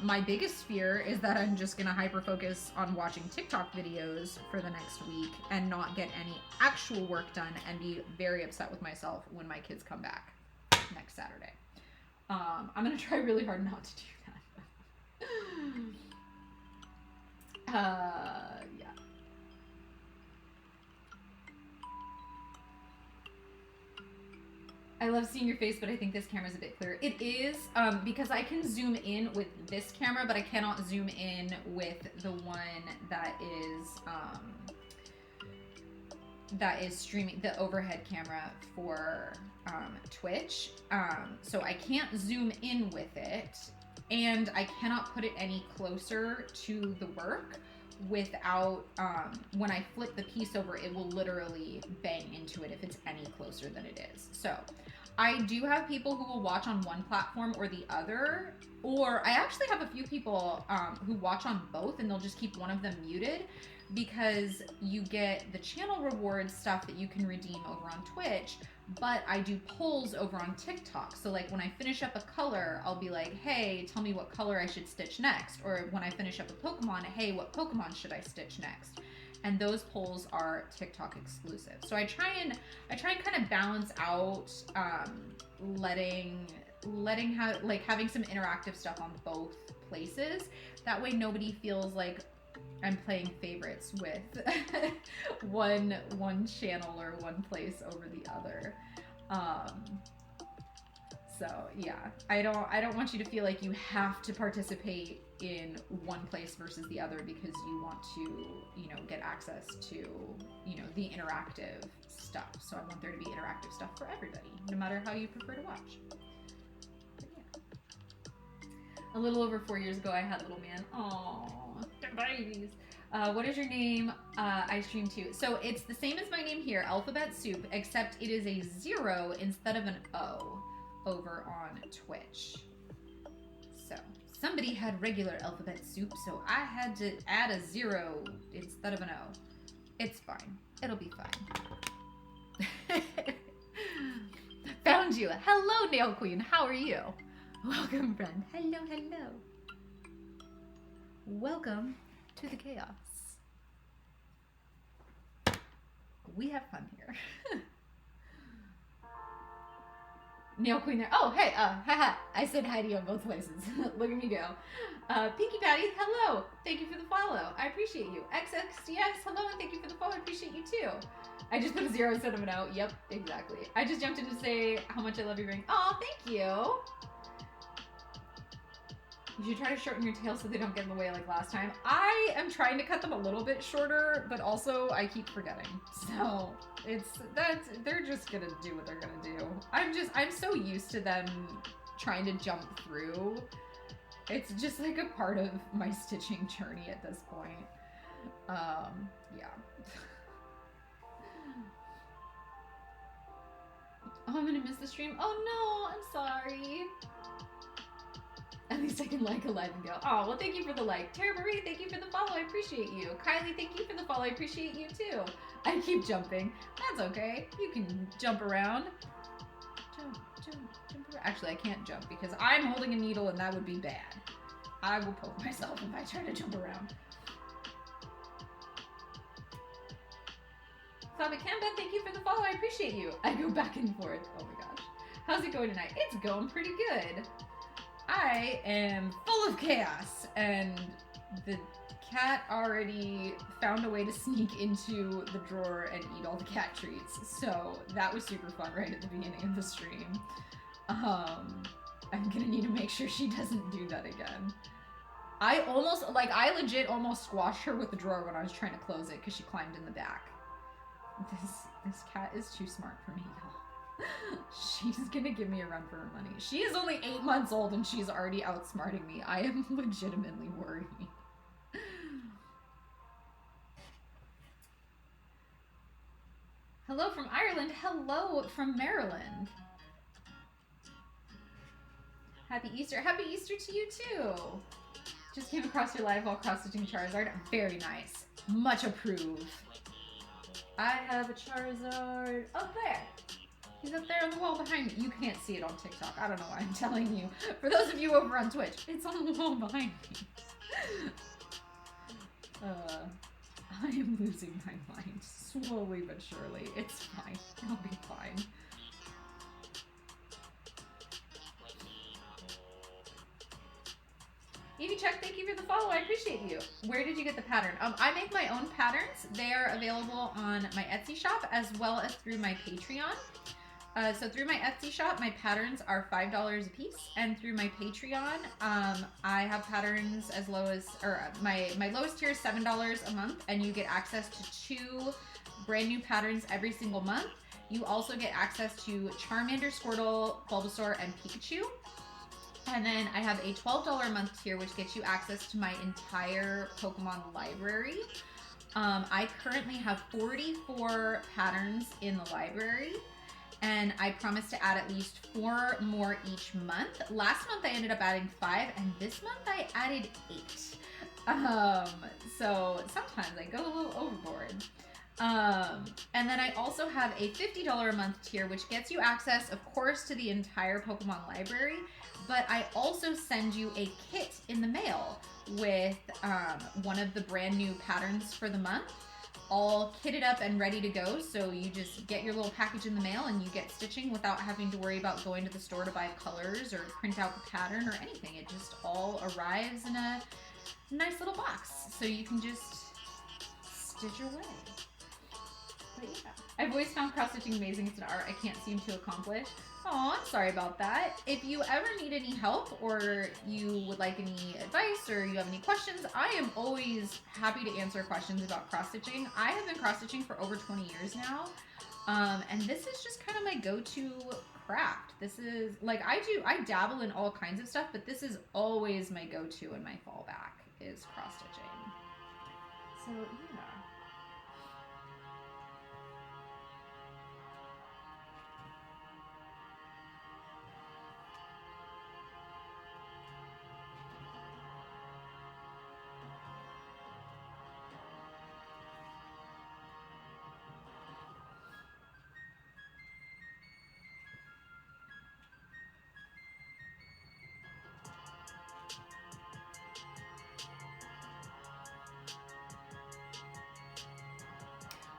My biggest fear is that I'm just gonna hyper focus on watching TikTok videos for the next week and not get any actual work done and be very upset with myself when my kids come back next Saturday. I'm gonna try really hard not to do that. Yeah. I love seeing your face, but I think this camera's a bit clearer. It is, because I can zoom in with this camera, but I cannot zoom in with the one that is streaming, the overhead camera for Twitch. So I can't zoom in with it, and I cannot put it any closer to the work without, when I flip the piece over, it will literally bang into it if it's any closer than it is. So I do have people who will watch on one platform or the other, or I actually have a few people who watch on both, and they'll just keep one of them muted, because you get the channel rewards stuff that you can redeem over on Twitch, but I do polls over on TikTok. So like when I finish up a color, I'll be like, hey, tell me what color I should stitch next. Or when I finish up a Pokemon, hey, what Pokemon should I stitch next? And those polls are TikTok exclusive. So I try and kind of balance out letting having some interactive stuff on both places. That way nobody feels like I'm playing favorites with one channel or one place over the other. So yeah, I don't want you to feel like you have to participate in one place versus the other because you want to, get access to, the interactive stuff. So I want there to be interactive stuff for everybody, no matter how you prefer to watch. But yeah. A little over 4 years ago, I had a little man. Aww, they're babies. What is your name? I stream too. So it's the same as my name here, Alphabet Soup, except it is a 0 instead of an O over on Twitch. So somebody had regular Alphabet Soup, so I had to add a 0 instead of an O. It's fine. It'll be fine. Found you. Hello, Nail Queen. How are you? Welcome, friend. Hello, hello. Welcome to the chaos. We have fun here. Nail Queen there. Oh, hey, haha. I said hi to you on both places. Look at me go. Pinky Patty, hello. Thank you for the follow. I appreciate you. XXDX, hello, and thank you for the follow. I appreciate you too. I just put a 0 instead of an O. Yep, exactly. I just jumped in to say how much I love your ring. Oh, thank you. You should try to shorten your tails so they don't get in the way like last time. I am trying to cut them a little bit shorter, but also I keep forgetting. So they're just gonna do what they're gonna do. I'm so used to them trying to jump through. It's just like a part of my stitching journey at this point. Yeah. I'm gonna miss the stream. Oh no, I'm sorry. At least I can like a live and go, oh, well, thank you for the like. Tara Marie, thank you for the follow. I appreciate you. Kylie, thank you for the follow. I appreciate you too. I keep jumping. That's okay. You can jump around. Jump around. Actually, I can't jump because I'm holding a needle and that would be bad. I will poke myself if I try to jump around. Sabi Kamba, thank you for the follow. I appreciate you. I go back and forth. Oh my gosh. How's it going tonight? It's going pretty good. I am full of chaos, and the cat already found a way to sneak into the drawer and eat all the cat treats. So that was super fun right at the beginning of the stream. I'm gonna need to make sure she doesn't do that again. I legit almost squashed her with the drawer when I was trying to close it because she climbed in the back. This cat is too smart for me, y'all. She's gonna give me a run for her money. She is only 8 months old and she's already outsmarting me. I am legitimately worried. Hello from Ireland. Hello from Maryland. Happy Easter. Happy Easter to you too. Just came across your live while cross-stitching Charizard. Very nice. Much approve. I have a Charizard up there. He's up there on the wall behind me. You can't see it on TikTok. I don't know why I'm telling you. For those of you over on Twitch, it's on the wall behind me. I am losing my mind. Slowly but surely. It's fine. I'll be fine. Evie Chuck, thank you for the follow. I appreciate you. Where did you get the pattern? I make my own patterns. They are available on my Etsy shop as well as through my Patreon. So through my Etsy shop, my patterns are $5 a piece, and through my Patreon, I have patterns as low as, my lowest tier is $7 a month, and you get access to 2 brand new patterns every single month. You also get access to Charmander, Squirtle, Bulbasaur, and Pikachu. And then I have a $12 a month tier, which gets you access to my entire Pokemon library. I currently have 44 patterns in the library, and I promise to add at least 4 more each month. Last month I ended up adding 5, and this month I added 8. So sometimes I go a little overboard. And then I also have a $50 a month tier, which gets you access, of course, to the entire Pokemon library, but I also send you a kit in the mail with one of the brand new patterns for the month, all kitted up and ready to go. So you just get your little package in the mail and you get stitching without having to worry about going to the store to buy colors or print out the pattern or anything. It just all arrives in a nice little box, so you can just stitch away. But yeah, I've always found cross-stitching amazing. It's an art I can't seem to accomplish. Oh, I'm sorry about that. If you ever need any help or you would like any advice or you have any questions, I am always happy to answer questions about cross-stitching. I have been cross-stitching for over 20 years now, and this is just kind of my go-to craft. This is, like, I dabble in all kinds of stuff, but this is always my go-to and my fallback is cross-stitching. So, yeah.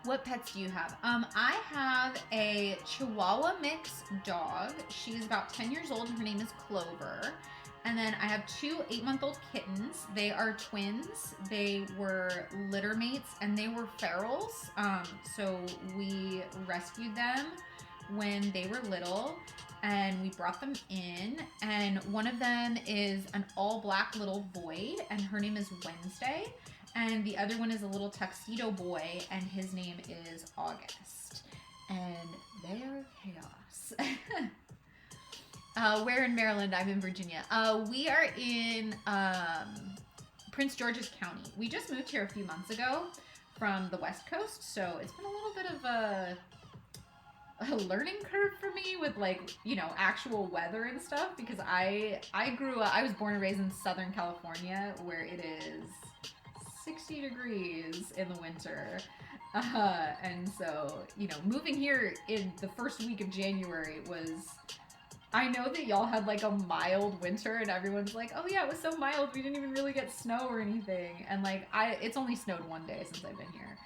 What pets do you have? I have a Chihuahua mix dog. She's about 10 years old and her name is Clover. And then I have 2 8-month-old kittens. They are twins. They were litter mates and they were ferals. So we rescued them when they were little and we brought them in. And one of them is an all black little void and her name is Wednesday. And the other one is a little tuxedo boy, and his name is August. And they are chaos. We're in Maryland. I'm in Virginia. We are in Prince George's County. We just moved here a few months ago from the West Coast, so it's been a little bit of a learning curve for me with like, you know, actual weather and stuff, because I was born and raised in Southern California where it is 60 degrees in the winter. And so, you know, moving here in the first week of January was, I know that y'all had like a mild winter and everyone's like, oh yeah, it was so mild, we didn't even really get snow or anything. And like, it's only snowed one day since I've been here.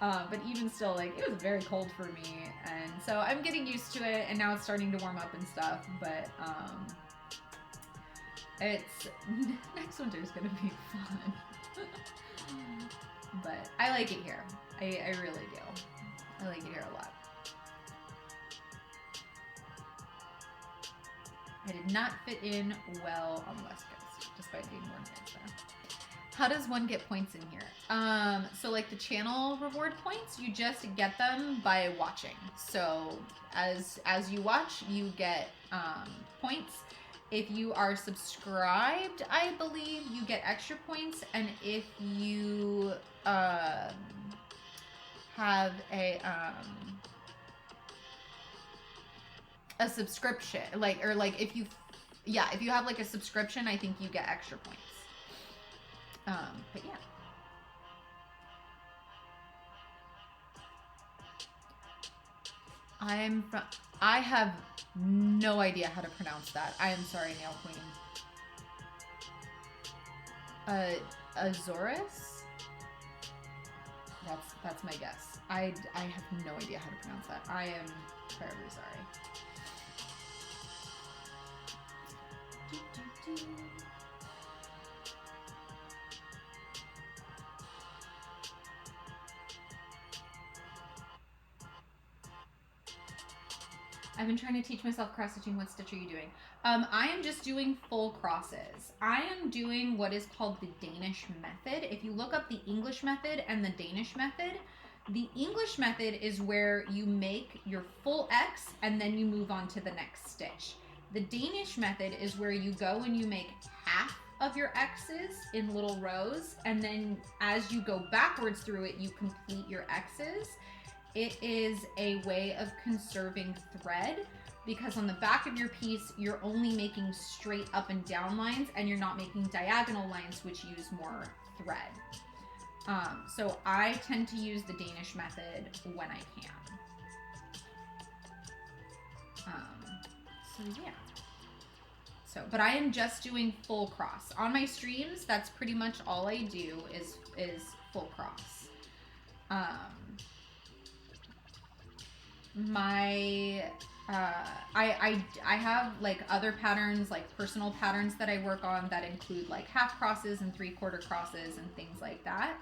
But even still, like, it was very cold for me. And so I'm getting used to it, and now it's starting to warm up and stuff. But it's, next winter is going to be fun. But I like it here. I really do. I like it here a lot. I did not fit in well on the West Coast, despite being born and raised there. How does one get points in here? So like the channel reward points, you just get them by watching. So as you watch, you get points. If you are subscribed, I believe you get extra points. And if you have a subscription, if you have like a subscription, I think you get extra points. But yeah. I have no idea how to pronounce that. I am sorry, Nail Queen. Azorus? That's my guess. I have no idea how to pronounce that. I am terribly sorry. I've been trying to teach myself cross stitching. What stitch are you doing? I am just doing full crosses. I am doing what is called the Danish method. If you look up the English method and the Danish method, the English method is where you make your full X and then you move on to the next stitch. The Danish method is where you go and you make half of your X's in little rows, and then as you go backwards through it, you complete your X's. It is a way of conserving thread, because on the back of your piece, you're only making straight up and down lines, and you're not making diagonal lines, which use more thread. So I tend to use the Danish method when I can. So yeah. But I am just doing full cross. On my streams, that's pretty much all I do is full cross. I have like other patterns, like personal patterns that I work on that include like half crosses and 3/4 crosses and things like that.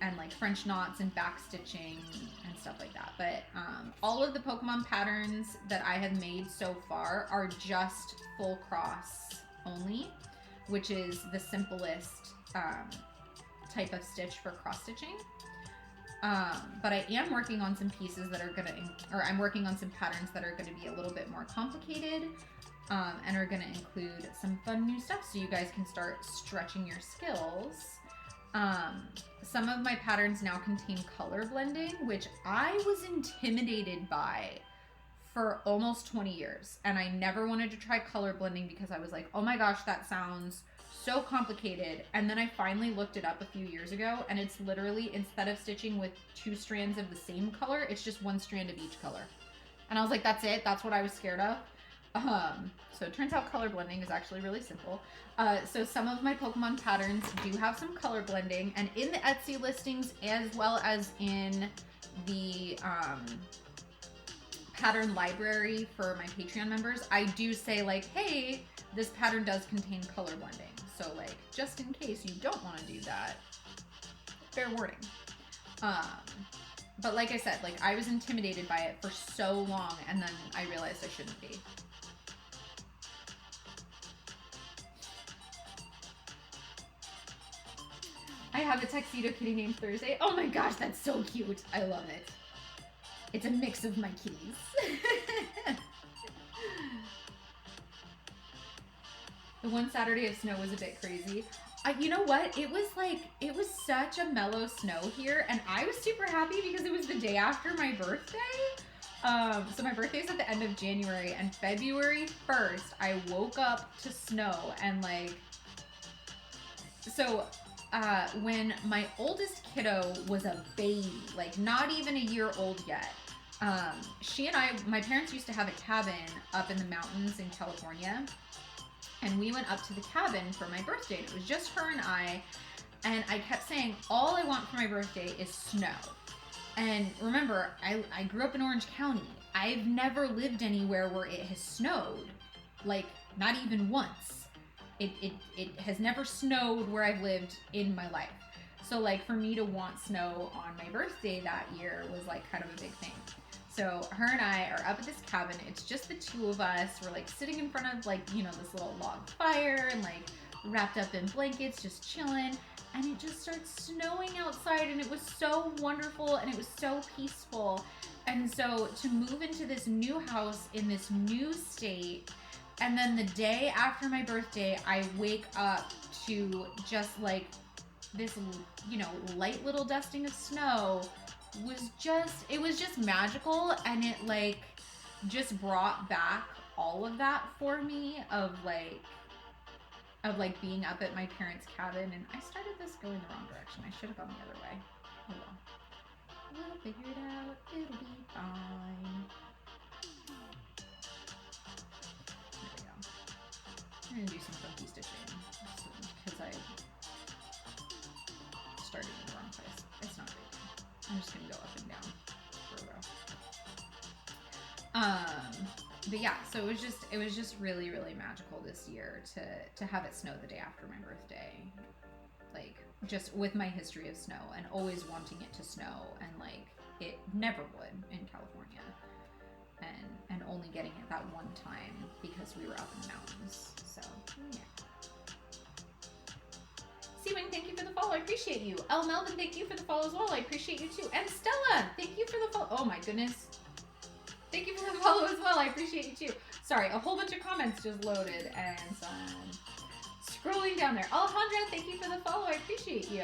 And like French knots and back stitching and stuff like that. But all of the Pokemon patterns that I have made so far are just full cross only, which is the simplest type of stitch for cross stitching. But I am working on some pieces that are I'm working on some patterns that are gonna be a little bit more complicated, and are gonna include some fun new stuff so you guys can start stretching your skills. Some of my patterns now contain color blending, which I was intimidated by for almost 20 years. And I never wanted to try color blending because I was like, oh my gosh, that sounds so complicated. And then I finally looked it up a few years ago, and it's literally, instead of stitching with 2 strands of the same color, it's just 1 strand of each color. And I was like, that's it? That's what I was scared of? So it turns out color blending is actually really simple. So some of my Pokemon patterns do have some color blending, and in the Etsy listings, as well as in the pattern library for my Patreon members, I do say like, hey, this pattern does contain color blending. So like, just in case you don't want to do that, fair warning. But like I said, like I was intimidated by it for so long, and then I realized I shouldn't be. I have a tuxedo kitty named Thursday. Oh my gosh, that's so cute. I love it. It's a mix of my kitties. The one Saturday of snow was a bit crazy. You know what? It was such a mellow snow here, and I was super happy because it was the day after my birthday. So my birthday's at the end of January, and February 1st, I woke up to snow, and like, so when my oldest kiddo was a baby, like not even a year old yet, she and my parents used to have a cabin up in the mountains in California. And we went up to the cabin for my birthday. And it was just her and I. And I kept saying, all I want for my birthday is snow. And remember, I grew up in Orange County. I've never lived anywhere where it has snowed. Like, not even once. It has never snowed where I've lived in my life. So, like, for me to want snow on my birthday that year was, like, kind of a big thing. So her and I are up at this cabin. It's just the two of us. We're like sitting in front of like, you know, this little log fire and like wrapped up in blankets, just chilling. And it just starts snowing outside, and it was so wonderful and it was so peaceful. And so to move into this new house in this new state, and then the day after my birthday, I wake up to just like this, you know, light little dusting of snow it was just magical, and it like just brought back all of that for me of like being up at my parents' cabin. And I started this going the wrong direction. I should have gone the other way. Oh well. We'll figure it out. It'll be fine. There we go. I'm gonna do some funky stitching because I started in the wrong place. It's not great. I'm just gonna go up and down for a row. But yeah, so it was just really, really magical this year to have it snow the day after my birthday. Like, just with my history of snow and always wanting it to snow, and like it never would in California, and only getting it that one time because we were up in the mountains. So yeah. Seawing, thank you for the follow. I appreciate you. El Melvin, thank you for the follow as well. I appreciate you too. And Stella, thank you for the follow. Oh my goodness. Thank you for the follow as well. I appreciate you too. Sorry, a whole bunch of comments just loaded, and scrolling down there. Alejandra, thank you for the follow. I appreciate you.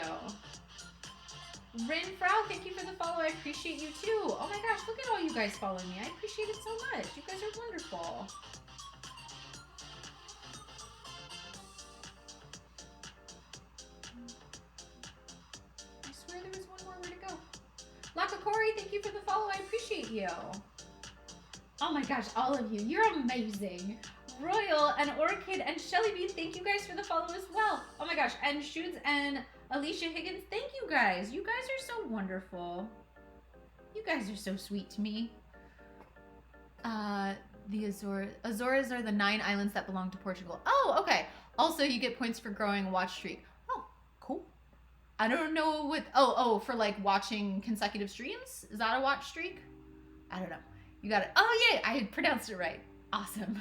Rin Frau, thank you for the follow. I appreciate you too. Oh my gosh, look at all you guys following me. I appreciate it so much. You guys are wonderful. There was one more. Where to go? Lakakori, thank you for the follow. I appreciate you. Oh my gosh, all of you. You're amazing. Royal and Orchid and Shelly B, thank you guys for the follow as well. Oh my gosh. And Shoots and Alicia Higgins, thank you guys. You guys are so wonderful. You guys are so sweet to me. The Azores are the 9 islands that belong to Portugal. Oh, okay. Also, you get points for growing a watch streak. Oh, cool. I don't know what, for like watching consecutive streams? Is that a watch streak? I don't know. You got it. Oh, yay, I pronounced it right. Awesome.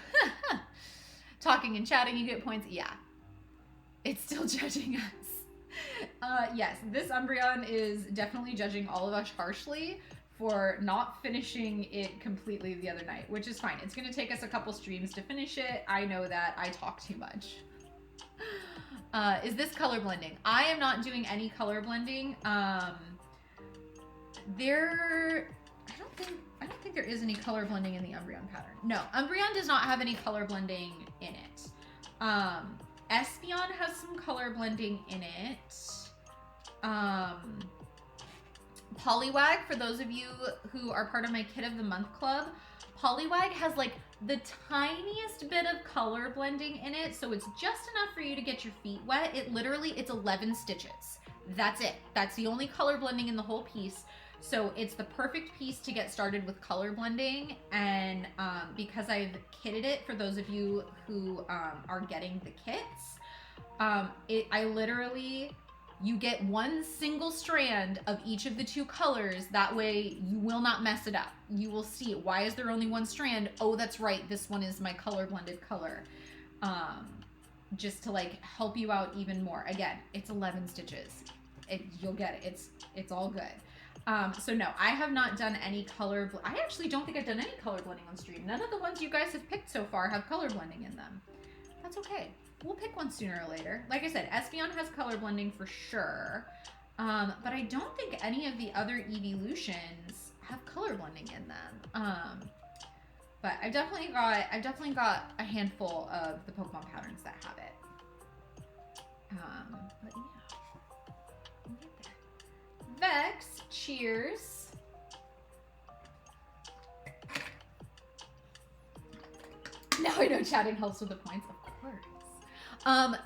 Talking and chatting, you get points. Yeah. It's still judging us. Yes, this Umbreon is definitely judging all of us harshly for not finishing it completely the other night, which is fine. It's going to take us a couple streams to finish it. I know that. I talk too much. Is this color blending? I am not doing any color blending. I don't think there is any color blending in the Umbreon pattern. No, Umbreon does not have any color blending in it. Espeon has some color blending in it. Poliwag, for those of you who are part of my Kid of the Month club, Poliwag has like the tiniest bit of color blending in it, so it's just enough for you to get your feet wet. It's 11 stitches. That's it. That's the only color blending in the whole piece. So it's the perfect piece to get started with color blending. And because I've kitted it, for those of you who are getting the kits, you get one single strand of each of the 2 colors. That way you will not mess it up. You will see, why is there only one strand? Oh, that's right, this one is my color blended color. Just to like help you out even more. Again, it's 11 stitches. You'll get it. It's all good. So no, I have not done any color. I actually don't think I've done any color blending on stream. None of the ones you guys have picked so far have color blending in them. That's okay. We'll pick one sooner or later. Like I said, Espeon has color blending for sure. But I don't think any of the other evolutions have color blending in them. But I've definitely got a handful of the Pokemon patterns that have it. But yeah, we'll get there. Vex, cheers. Now I know chatting helps with the points, of course.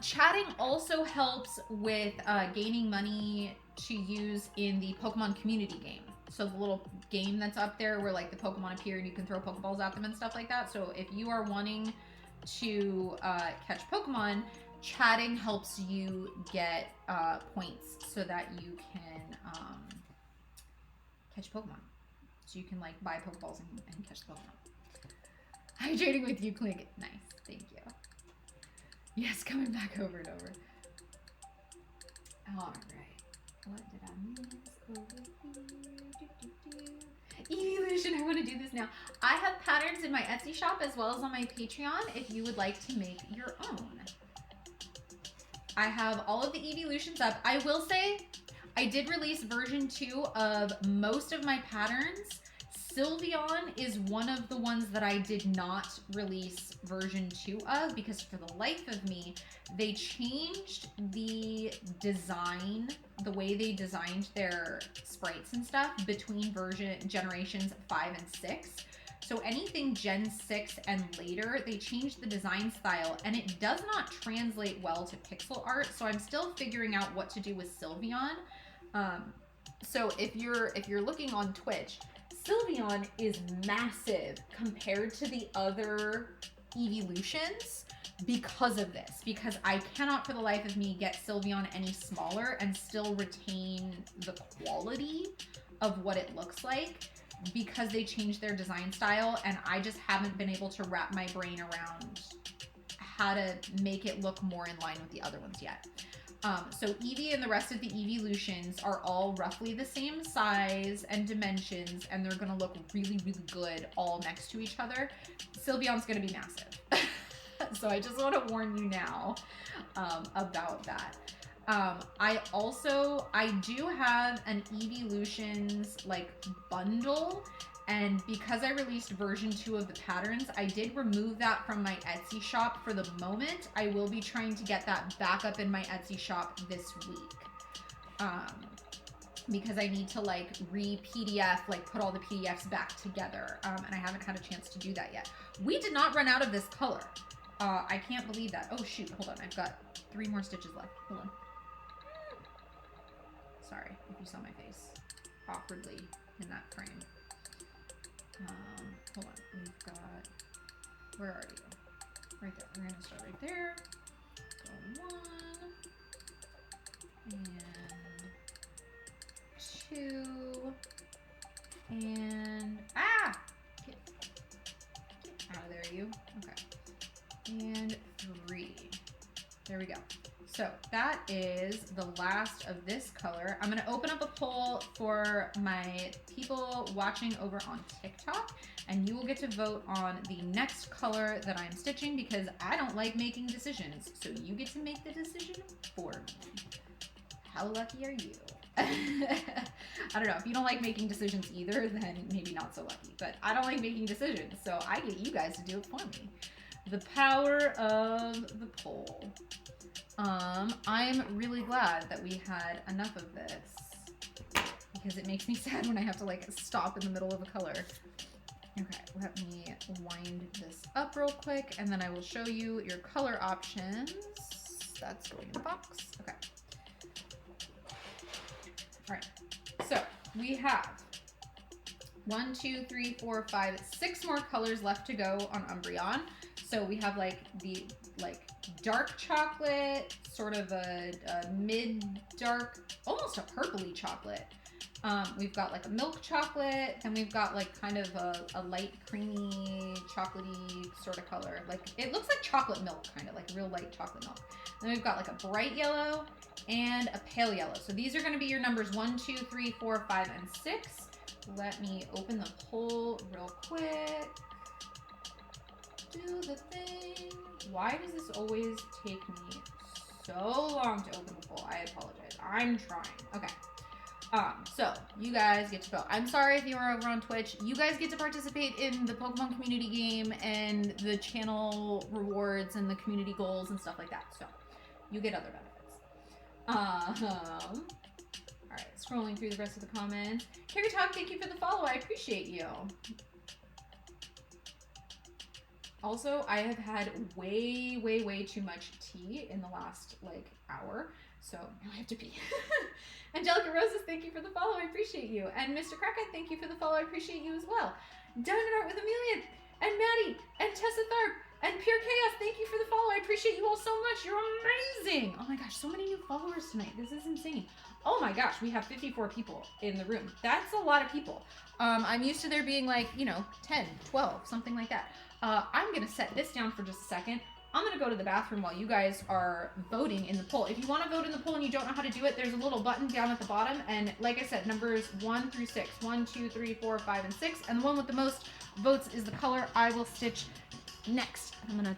Chatting also helps with gaining money to use in the Pokemon community game. So the little game that's up there where like the Pokemon appear and you can throw Pokeballs at them and stuff like that. So if you are wanting to catch Pokemon, chatting helps you get points so that you can catch Pokemon. So you can like buy Pokeballs and catch the Pokemon. Hydrating with you, Clink. Nice, thank you. Yes, coming back over and over. All right, what did I miss over here? Evolution, I want to do this now. I have patterns in my Etsy shop as well as on my Patreon if you would like to make your own. I have all of the evolutions up. I will say I did release version 2 of most of my patterns. Sylveon is one of the ones that I did not release version 2 of because for the life of me, they changed the design, the way they designed their sprites and stuff between generations 5 and 6. So anything Gen 6 and later, they changed the design style and it does not translate well to pixel art. So I'm still figuring out what to do with Sylveon. So if you're looking on Twitch, Sylveon is massive compared to the other evolutions because of this, because I cannot for the life of me get Sylveon any smaller and still retain the quality of what it looks like because they changed their design style and I just haven't been able to wrap my brain around how to make it look more in line with the other ones yet. So Eevee and the rest of the evolutions are all roughly the same size and dimensions, and they're going to look really, really good all next to each other. Sylveon's going to be massive. So I just want to warn you now about that. I do have an evolutions like bundle, and because I released version 2 of the patterns, I did remove that from my Etsy shop for the moment. I will be trying to get that back up in my Etsy shop this week. Because I need to like re-PDF, like put all the PDFs back together. And I haven't had a chance to do that yet. We did not run out of this color. I can't believe that. Oh shoot, hold on. I've got 3 more stitches left. Hold on. Sorry if you saw my face awkwardly in that frame. Hold on, we've got, where are you? Right there, we're gonna start right there. Go 1, and 2, and, get out of there, you. Okay, and 3. There we go. So that is the last of this color. I'm gonna open up a poll for my people watching over on TikTok, and you will get to vote on the next color that I'm stitching because I don't like making decisions. So you get to make the decision for me. How lucky are you? I don't know. If you don't like making decisions either, then maybe not so lucky. But I don't like making decisions, so I get you guys to do it for me. The power of the poll. I'm really glad that we had enough of this because it makes me sad when I have to like stop in the middle of a color. Okay, let me wind this up real quick and then I will show you your color options. That's going in the box. Okay. All right, so we have 1, 2, 3, 4, 5, 6 more colors left to go on Umbreon. So we have like the dark chocolate, sort of a mid-dark, almost a purpley chocolate. We've got like a milk chocolate, and we've got like kind of a light creamy, chocolatey sort of color. Like it looks like chocolate milk, kind of like real light chocolate milk. Then we've got like a bright yellow and a pale yellow. So these are going to be your numbers 1, 2, 3, 4, 5, and 6. Let me open the poll real quick. do the thing. Why does this always take me so long to open the poll? I apologize. I'm trying. Okay. So you guys get to vote. I'm sorry if you are over on Twitch. You guys get to participate in the Pokemon community game and the channel rewards and the community goals and stuff like that. So you get other benefits. All right, scrolling through the rest of the comments. Carrie Talk, thank you for the follow. I appreciate you. Also, I have had way too much tea in the last like hour, so now I have to pee. Angelica Roses, thank you for the follow. I appreciate you. And Mr. Crackhead, thank you for the follow. I appreciate you as well. Diamond Art with Amelia, and Maddie, and Tessa Tharp, and Pure Chaos, thank you for the follow. I appreciate you all so much. You're amazing. Oh my gosh, so many new followers tonight. This is insane. Oh my gosh, we have 54 people in the room. That's a lot of people. I'm used to there being like, 10, 12, something like that. I'm gonna set this down for just a second. I'm gonna go to the bathroom while you guys are voting in the poll. If you wanna vote in the poll and you don't know how to do it, there's a little button down at the bottom. And like I said, numbers 1 through 6. 1, 2, 3, 4, 5, and 6. And the one with the most votes is the color I will stitch next. I'm gonna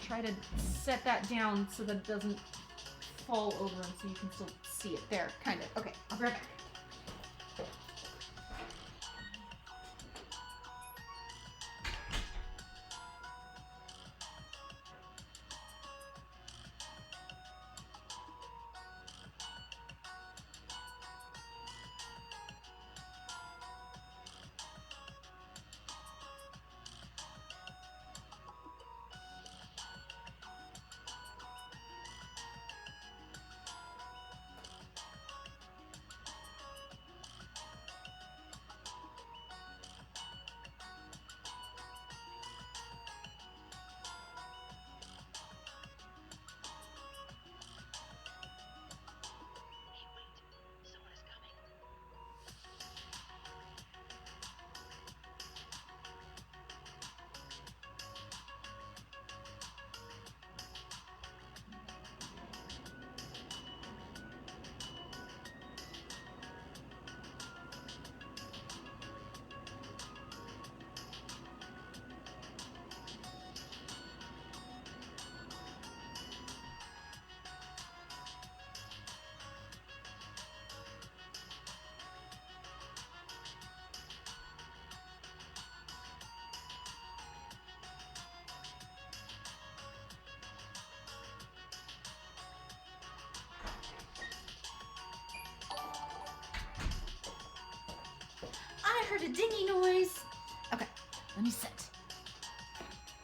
try to set that down so that it doesn't fall over and so you can still see it there, kind of. Okay, I'll be right back. I heard a dingy noise. Okay, let me sit.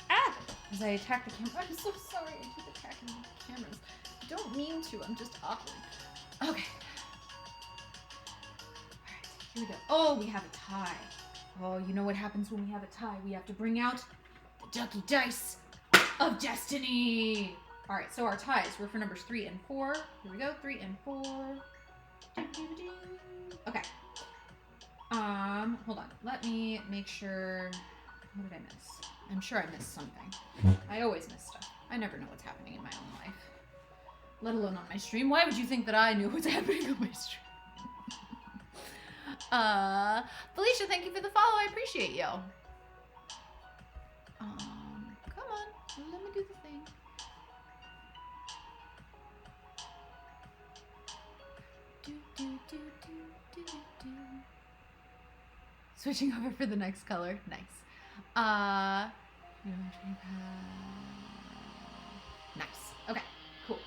Ah! As I attack the camera. I'm so sorry I keep attacking the cameras. I don't mean to, I'm just awkward. Okay. Alright, here we go. Oh, we have a tie. Oh, you know what happens when we have a tie? We have to bring out the ducky dice of destiny. Alright, so our ties were for numbers 3 and 4. Here we go, 3 and 4. Okay. Hold on. Let me make sure. What did I miss? I'm sure I missed something. I always miss stuff. I never know what's happening in my own life. Let alone on my stream. Why would you think that I knew what's happening on my stream? Felicia, thank you for the follow. I appreciate you. Come on. Let me do the thing. Switching over for the next color. Nice. Nice. Okay, cool.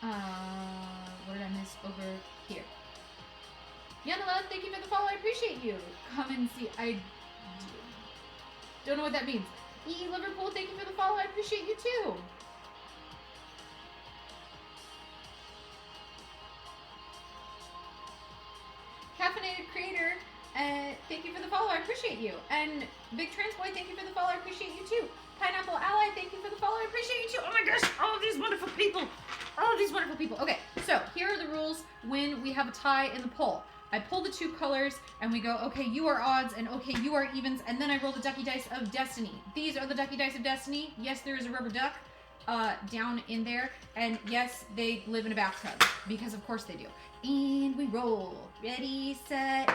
What did I miss over here? Yanela, thank you for the follow. I appreciate you. Come and see. I don't know what that means. E. Liverpool, thank you for the follow. I appreciate you too. Caffeinated Creator, thank you for the follow. I appreciate you. And Big Trans Boy, thank you for the follow. I appreciate you too. Pineapple Ally, thank you for the follow. I appreciate you too. Oh my gosh, all of these wonderful people. All of these wonderful people. Okay, so here are the rules when we have a tie in the poll. I pull the two colors and we go, okay, you are odds and okay, you are evens, and then I roll the ducky dice of destiny. These are the ducky dice of destiny. Yes, there is a rubber duck down in there, and yes, they live in a bathtub, because of course they do. And we roll. Ready, set.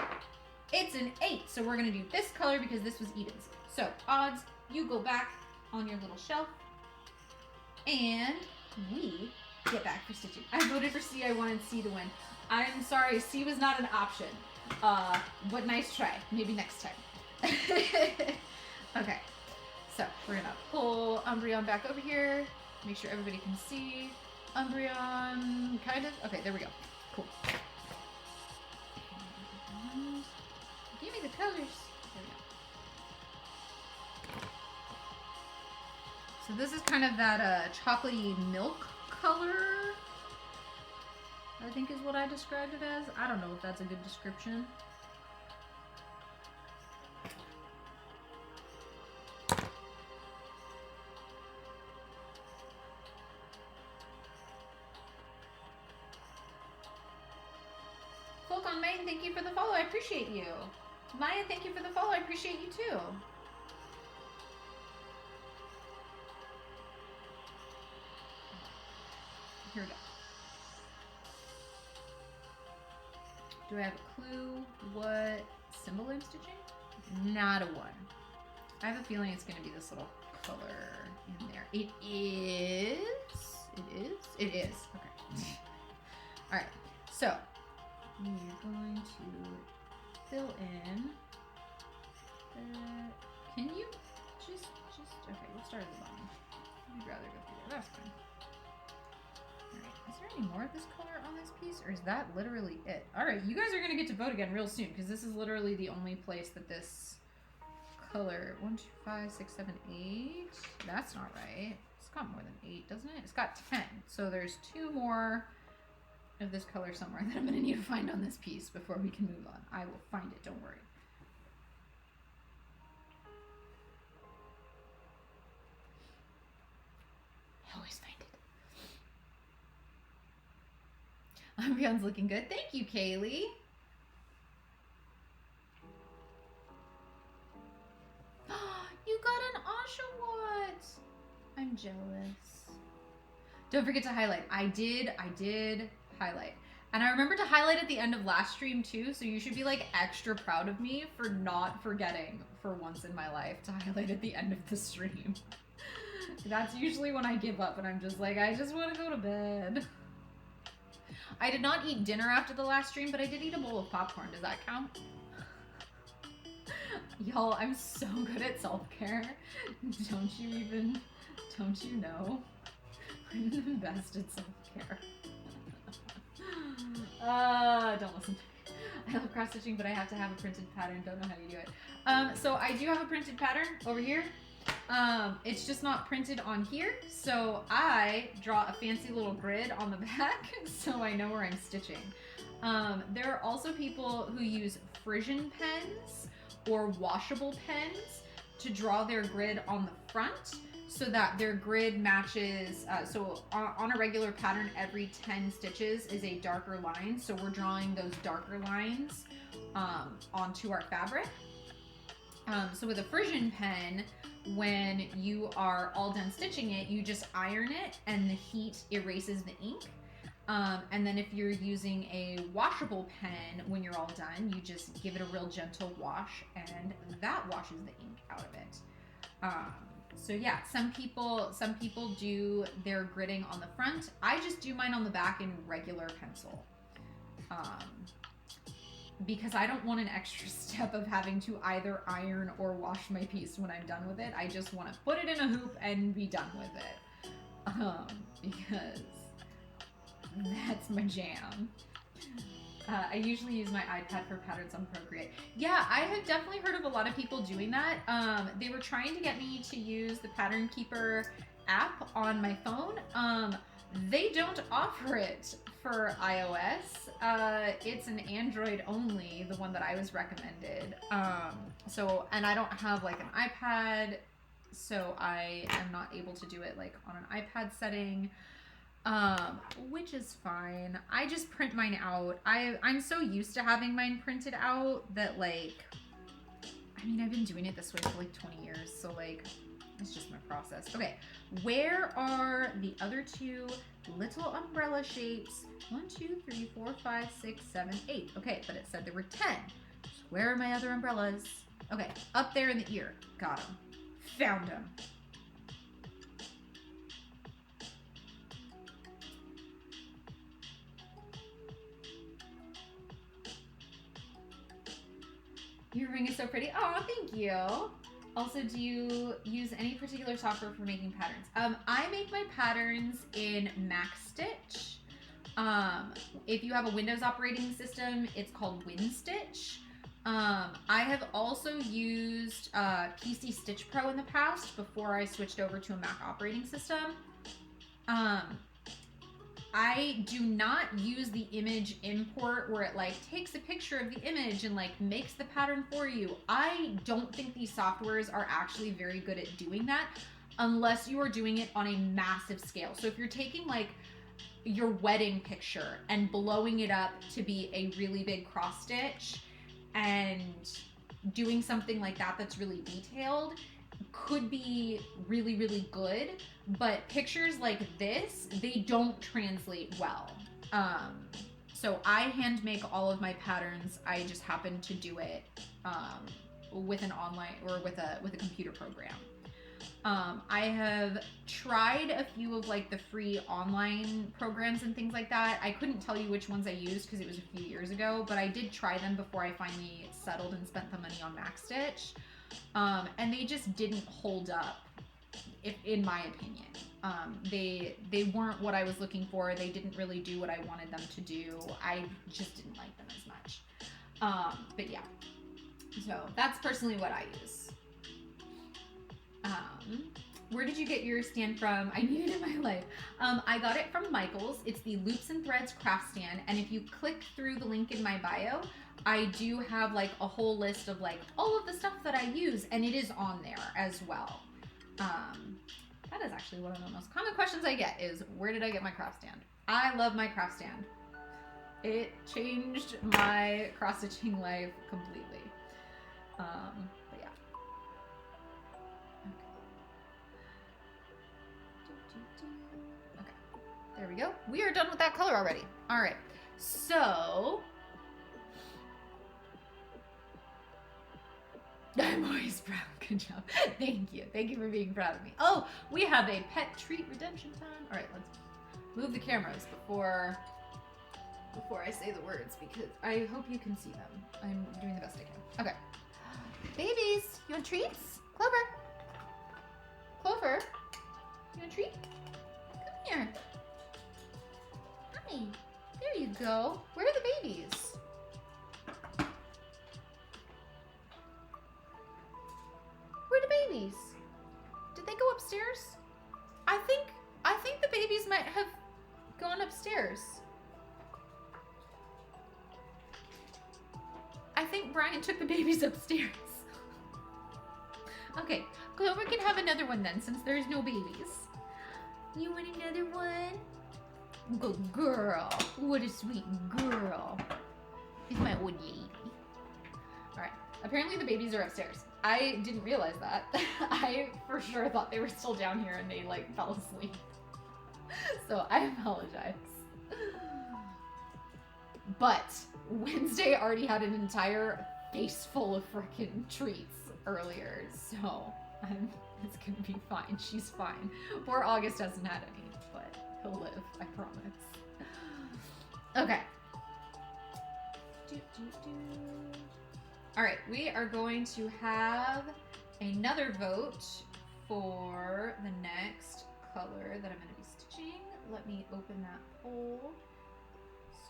It's an 8, so we're gonna do this color because this was evens. So odds you go back on your little shelf, and we get back for stitching. I voted for C. I wanted C to win. I'm sorry, C was not an option. But nice try. Maybe next time. Okay, so we're gonna pull Umbreon back over here. Make sure everybody can see. Umbreon, kind of. Okay, there we go. Cool. Give me the colors. There we go. So this is kind of that chocolatey milk color, I think is what I described it as. I don't know if that's a good description. Folk on Maine, thank you for the follow. I appreciate you. Maya, thank you for the follow. I appreciate you too. Here we go. Do I have a clue what symbol I'm stitching? Not a one. I have a feeling it's going to be this little color in there. It is. It is. It is. Okay. All right. So we're going to fill in. Can you just okay? We'll start at the bottom. I'd rather go through there. That's fine. Alright, is there any more of this color on this piece, or is that literally it? Alright, you guys are going to get to vote again real soon, because this is literally the only place that this color, 1, 2, 5, 6, 7, 8, that's not right. It's got more than 8, doesn't it? It's got 10, so there's 2 more of this color somewhere that I'm going to need to find on this piece before we can move on. I will find it, don't worry. I always find it. Umbreon's looking good. Thank you, Kaley. You got an Oshawott. I'm jealous. Don't forget to highlight. I did highlight. And I remember to highlight at the end of last stream too, so you should be like extra proud of me for not forgetting for once in my life to highlight at the end of the stream. That's usually when I give up and I'm just like, I just want to go to bed. I did not eat dinner after the last stream, but I did eat a bowl of popcorn. Does that count? Y'all, I'm so good at self-care. Don't you know? I'm the best at self-care. Don't listen to me. I love cross-stitching, but I have to have a printed pattern. Don't know how you do it. So I do have a printed pattern over here. It's just not printed on here, so I draw a fancy little grid on the back so I know where I'm stitching. There are also people who use Frisian pens or washable pens to draw their grid on the front so that their grid matches. So on a regular pattern, every 10 stitches is a darker line, so we're drawing those darker lines onto our fabric. So with a Frisian pen, when you are all done stitching it, you just iron it and the heat erases the ink. And then if you're using a washable pen, when you're all done, you just give it a real gentle wash and that washes the ink out of it. So yeah, some people do their gridding on the front. I just do mine on the back in regular pencil. Because I don't want an extra step of having to either iron or wash my piece when I'm done with it. I just want to put it in a hoop and be done with it. Because that's my jam. I usually use my iPad for patterns on Procreate. Yeah, I have definitely heard of a lot of people doing that. They were trying to get me to use the Pattern Keeper app on my phone. They don't offer it for iOS. It's an Android only, the one that I was recommended. And I don't have like an iPad, so I am not able to do it like on an iPad setting, which is fine. I just print mine out. I'm so used to having mine printed out that like, I mean, I've been doing it this way for like 20 years, so like, it's just my process. Okay, where are the other 2 little umbrella shapes? 1, 2, 3, 4, 5, 6, 7, 8. Okay, but it said there were 10. Where are my other umbrellas? Okay, up there in the ear. Got them. Found him. Your ring is so pretty. Oh, thank you. Also, do you use any particular software for making patterns? I make my patterns in MaxStitch. If you have a Windows operating system, it's called WinStitch. I have also used PC Stitch Pro in the past before I switched over to a Mac operating system. I do not use the image import where it like takes a picture of the image and like makes the pattern for you. I don't think these softwares are actually very good at doing that unless you are doing it on a massive scale. So if you're taking like your wedding picture and blowing it up to be a really big cross stitch and doing something like that that's really detailed, could be really, really good, but pictures like this, they don't translate well. So I hand make all of my patterns. I just happen to do it with an online or with a computer program. I have tried a few of like the free online programs and things like that. I couldn't tell you which ones I used because it was a few years ago, but I did try them before I finally settled and spent the money on MaxStitch. And they just didn't hold up, in my opinion. They weren't what I was looking for. They didn't really do what I wanted them to do. I just didn't like them as much. But yeah, so that's personally what I use. Where did you get your stand from? I need it in my life. I got it from Michael's. It's the Loops and Threads craft stand. And if you click through the link in my bio, I do have like a whole list of like all of the stuff that I use, and it is on there as well. That is actually one of the most common questions I get is, where did I get my craft stand? I love my craft stand. It changed my cross-stitching life completely. But yeah. Okay. There we go. We are done with that color already. All right. So I'm always proud. Good job. Thank you. Thank you for being proud of me. Oh, we have a pet treat redemption time. All right, let's move the cameras before I say the words because I hope you can see them. I'm doing the best I can. Okay. Babies, you want treats? Clover. Clover, you want a treat? Come here. Hi. There you go. Where are the babies? Where are the babies? Did they go upstairs? I think the babies might have gone upstairs. I think Brian took the babies upstairs. Okay, Clover can have another one then, since there's no babies. You want another one? Good girl. What a sweet girl. It's my old lady. Alright, apparently the babies are upstairs. I didn't realize that. I for sure thought they were still down here and they like fell asleep. So I apologize. But Wednesday already had an entire face full of freaking treats earlier, so it's gonna be fine. She's fine. Poor August hasn't had any, but he'll live, I promise. Okay. All right, we are going to have another vote for the next color that I'm going to be stitching. Let me open that poll.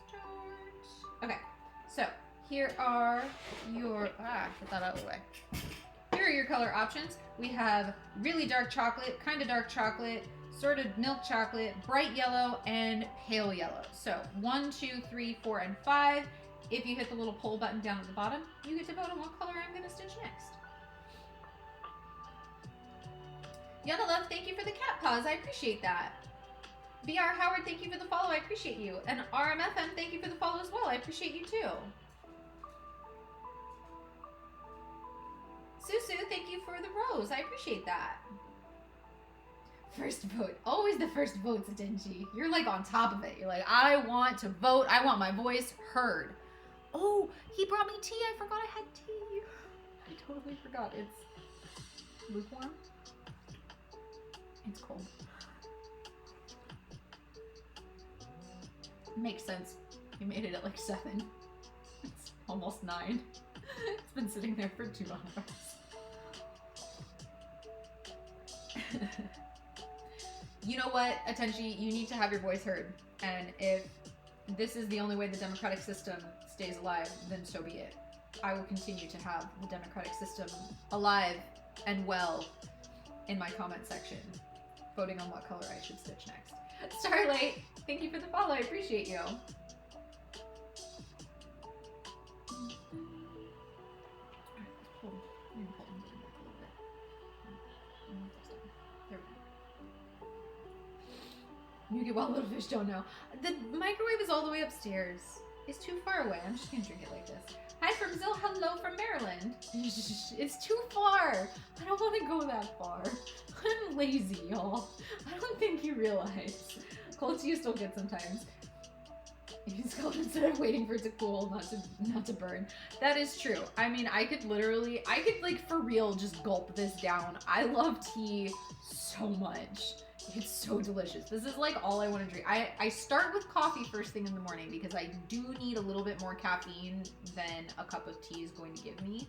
Start. Okay, so here are your, get that out of the way. Here are your color options. We have really dark chocolate, kind of dark chocolate, sort of milk chocolate, bright yellow, and pale yellow. So 1, 2, 3, 4, and 5. If you hit the little poll button down at the bottom, you get to vote on what color I'm going to stitch next. Yana Love, thank you for the cat paws. I appreciate that. BR Howard, thank you for the follow. I appreciate you. And RMFM, thank you for the follow as well. I appreciate you too. Susu, thank you for the rose. I appreciate that. First vote. Always the first vote, Satenchi. You're like on top of it. You're like, I want to vote. I want my voice heard. Oh, he brought me tea. I forgot I had tea. I totally forgot. Lukewarm? It's cold. Makes sense. You made it at like 7. It's almost 9. It's been sitting there for 2 hours. You know what, Atenshi? You need to have your voice heard. And if this is the only way the democratic system stays alive, then so be it. I will continue to have the democratic system alive and well in my comment section, voting on what color I should stitch next. Starlight, thank you for the follow. I appreciate you. You get wild little fish don't know. The microwave is all the way upstairs. It's too far away. I'm just gonna drink it like this. Hi from Zill, hello from Maryland. It's too far. I don't want to go that far. I'm lazy, y'all. I don't think you realize. Cold tea is still good sometimes. You use cold instead of waiting for it to cool, not to burn. That is true. I mean, I could like for real just gulp this down. I love tea so much. It's so delicious. This is like all I want to drink. I start with coffee first thing in the morning because I do need a little bit more caffeine than a cup of tea is going to give me.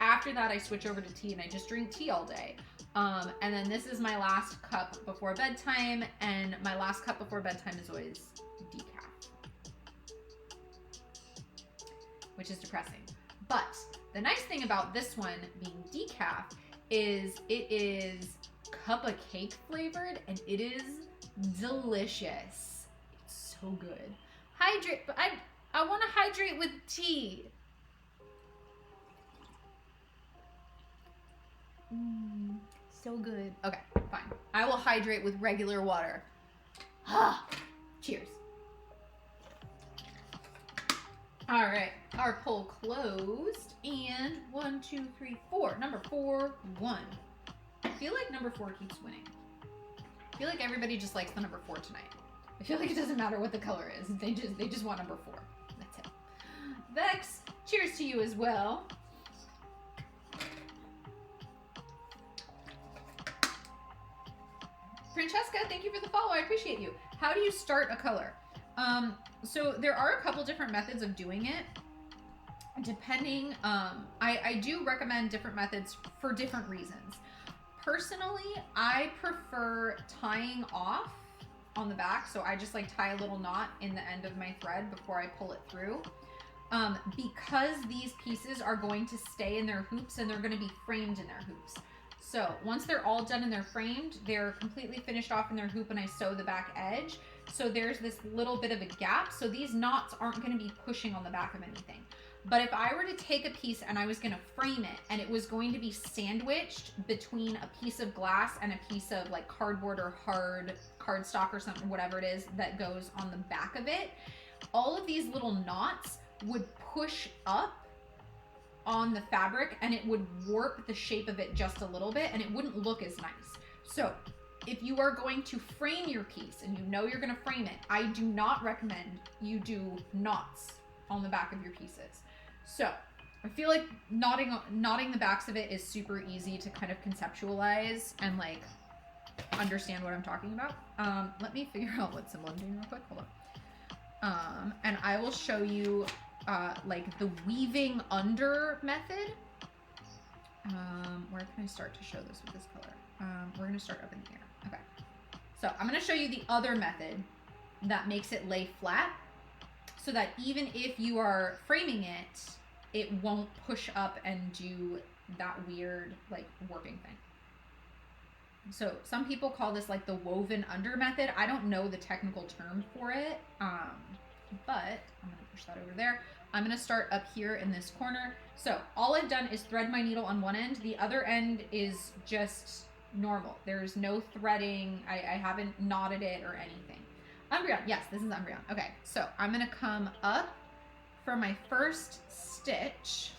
After that, I switch over to tea and I just drink tea all day. And then this is my last cup before bedtime, and my last cup before bedtime is always decaf, which is depressing. But the nice thing about this one being decaf is it is cup of cake flavored and it is delicious. It's so good. Hydrate, but I want to hydrate with tea. So good. Okay, fine. I will hydrate with regular water. Cheers. All right, our poll closed, and 1, 2, 3, 4. Number 4 won. I feel like number 4 keeps winning. I feel like everybody just likes the number 4 tonight. I feel like it doesn't matter what the color is. They just want number 4. That's it. Vex, cheers to you as well. Francesca, thank you for the follow. I appreciate you. How do you start a color? So there are a couple different methods of doing it. Depending, I do recommend different methods for different reasons. Personally, I prefer tying off on the back. So I just like tie a little knot in the end of my thread before I pull it through. Because these pieces are going to stay in their hoops and they're going to be framed in their hoops. So once they're all done and they're framed, they're completely finished off in their hoop and I sew the back edge. So there's this little bit of a gap. So these knots aren't going to be pushing on the back of anything. But if I were to take a piece and I was going to frame it and it was going to be sandwiched between a piece of glass and a piece of like cardboard or hard cardstock or something, whatever it is that goes on the back of it, all of these little knots would push up on the fabric and it would warp the shape of it just a little bit and it wouldn't look as nice. So if you are going to frame your piece and you know you're going to frame it, I do not recommend you do knots on the back of your pieces. So I feel like knotting the backs of it is super easy to kind of conceptualize and like understand what I'm talking about. Let me figure out what symbol I'm doing real quick. Hold on. And I will show you like the weaving under method. Where can I start to show this with this color? We're gonna start up in here. Okay. So I'm gonna show you the other method that makes it lay flat so that even if you are framing it, it won't push up and do that weird like warping thing. So some people call this like the woven under method. I don't know the technical term for it, but I'm gonna push that over there. I'm gonna start up here in this corner. So all I've done is thread my needle on one end. The other end is just normal. There's no threading. I haven't knotted it or anything. Umbreon, yes, this is Umbreon. Okay, so I'm gonna come up for my first stitch,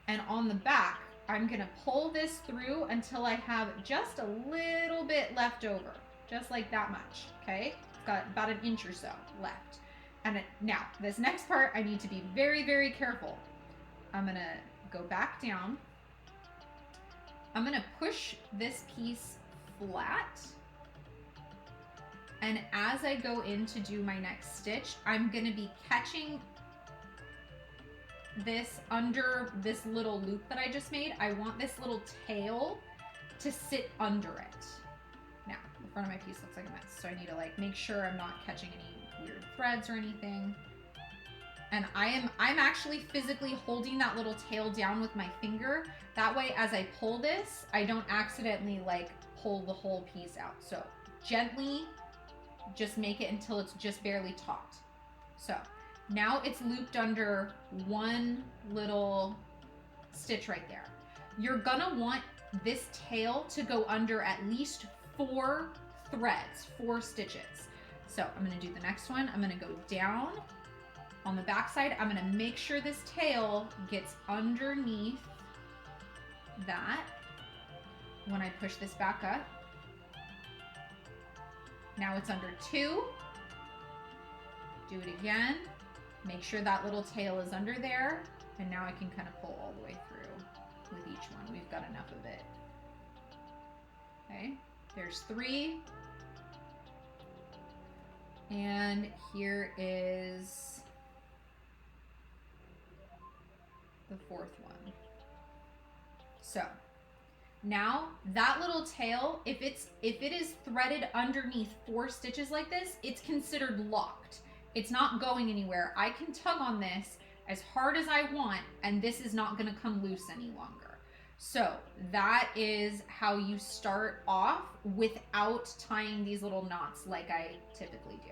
and on the back, I'm gonna pull this through until I have just a little bit left over, just like that much, okay? It's got about an inch or so left. And now, this next part, I need to be very, very careful. I'm gonna go back down, I'm gonna push this piece flat. And as I go in to do my next stitch, I'm gonna be catching this under this little loop that I just made. I want this little tail to sit under it. Now, the front of my piece looks like a mess, so I need to like make sure I'm not catching any weird threads or anything. And I'm actually physically holding that little tail down with my finger. That way, as I pull this, I don't accidentally like pull the whole piece out. So gently, just make it until it's just barely taut. So now it's looped under one little stitch right there. You're gonna want this tail to go under at least 4 threads, 4 stitches. So I'm gonna do the next one. I'm gonna go down on the back side. I'm gonna make sure this tail gets underneath that when I push this back up. Now it's under 2. Do it again. Make sure that little tail is under there. And now I can kind of pull all the way through with each one. We've got enough of it. Okay, there's 3. And here is the 4th one. So now that little tail, if it is threaded underneath 4 stitches like this, it's considered locked. It's not going anywhere. I can tug on this as hard as I want, and this is not gonna come loose any longer. So that is how you start off without tying these little knots like I typically do.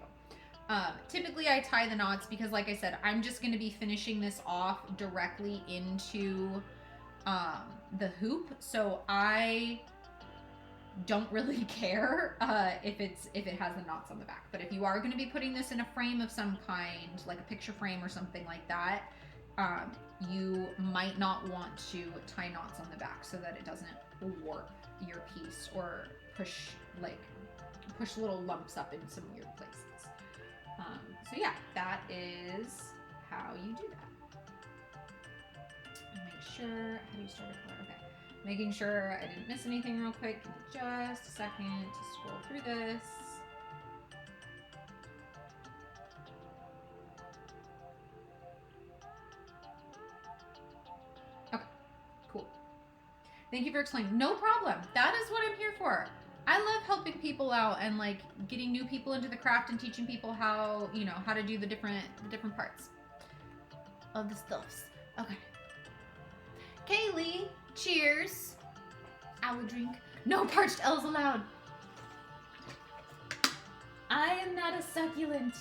Typically I tie the knots because, like I said, I'm just gonna be finishing this off directly into the hoop. So I don't really care if it has the knots on the back. But if you are going to be putting this in a frame of some kind, like a picture frame or something like that, you might not want to tie knots on the back so that it doesn't warp your piece or push little lumps up in some weird places. So yeah, that is how you do that. Make sure, how do you start a color? Okay. Making sure I didn't miss anything real quick. Give me just a second to scroll through this. Okay, cool. Thank you for explaining. No problem. That is what I'm here for. I love helping people out and like getting new people into the craft and teaching people how, you know, how to do the different parts of the stuffs. Okay. Kaley, cheers. I will drink. No parched L's allowed. I am not a succulent,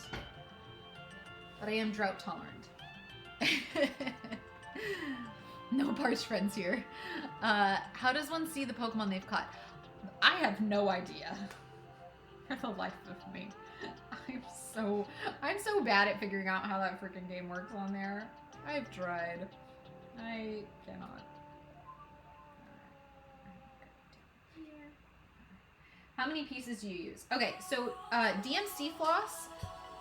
but I am drought tolerant. No parched friends here. How does one see the Pokemon they've caught? I have no idea. For the life of me. I'm so bad at figuring out how that freaking game works on there. I've tried. I cannot. How many pieces do you use? Okay, so DMC floss,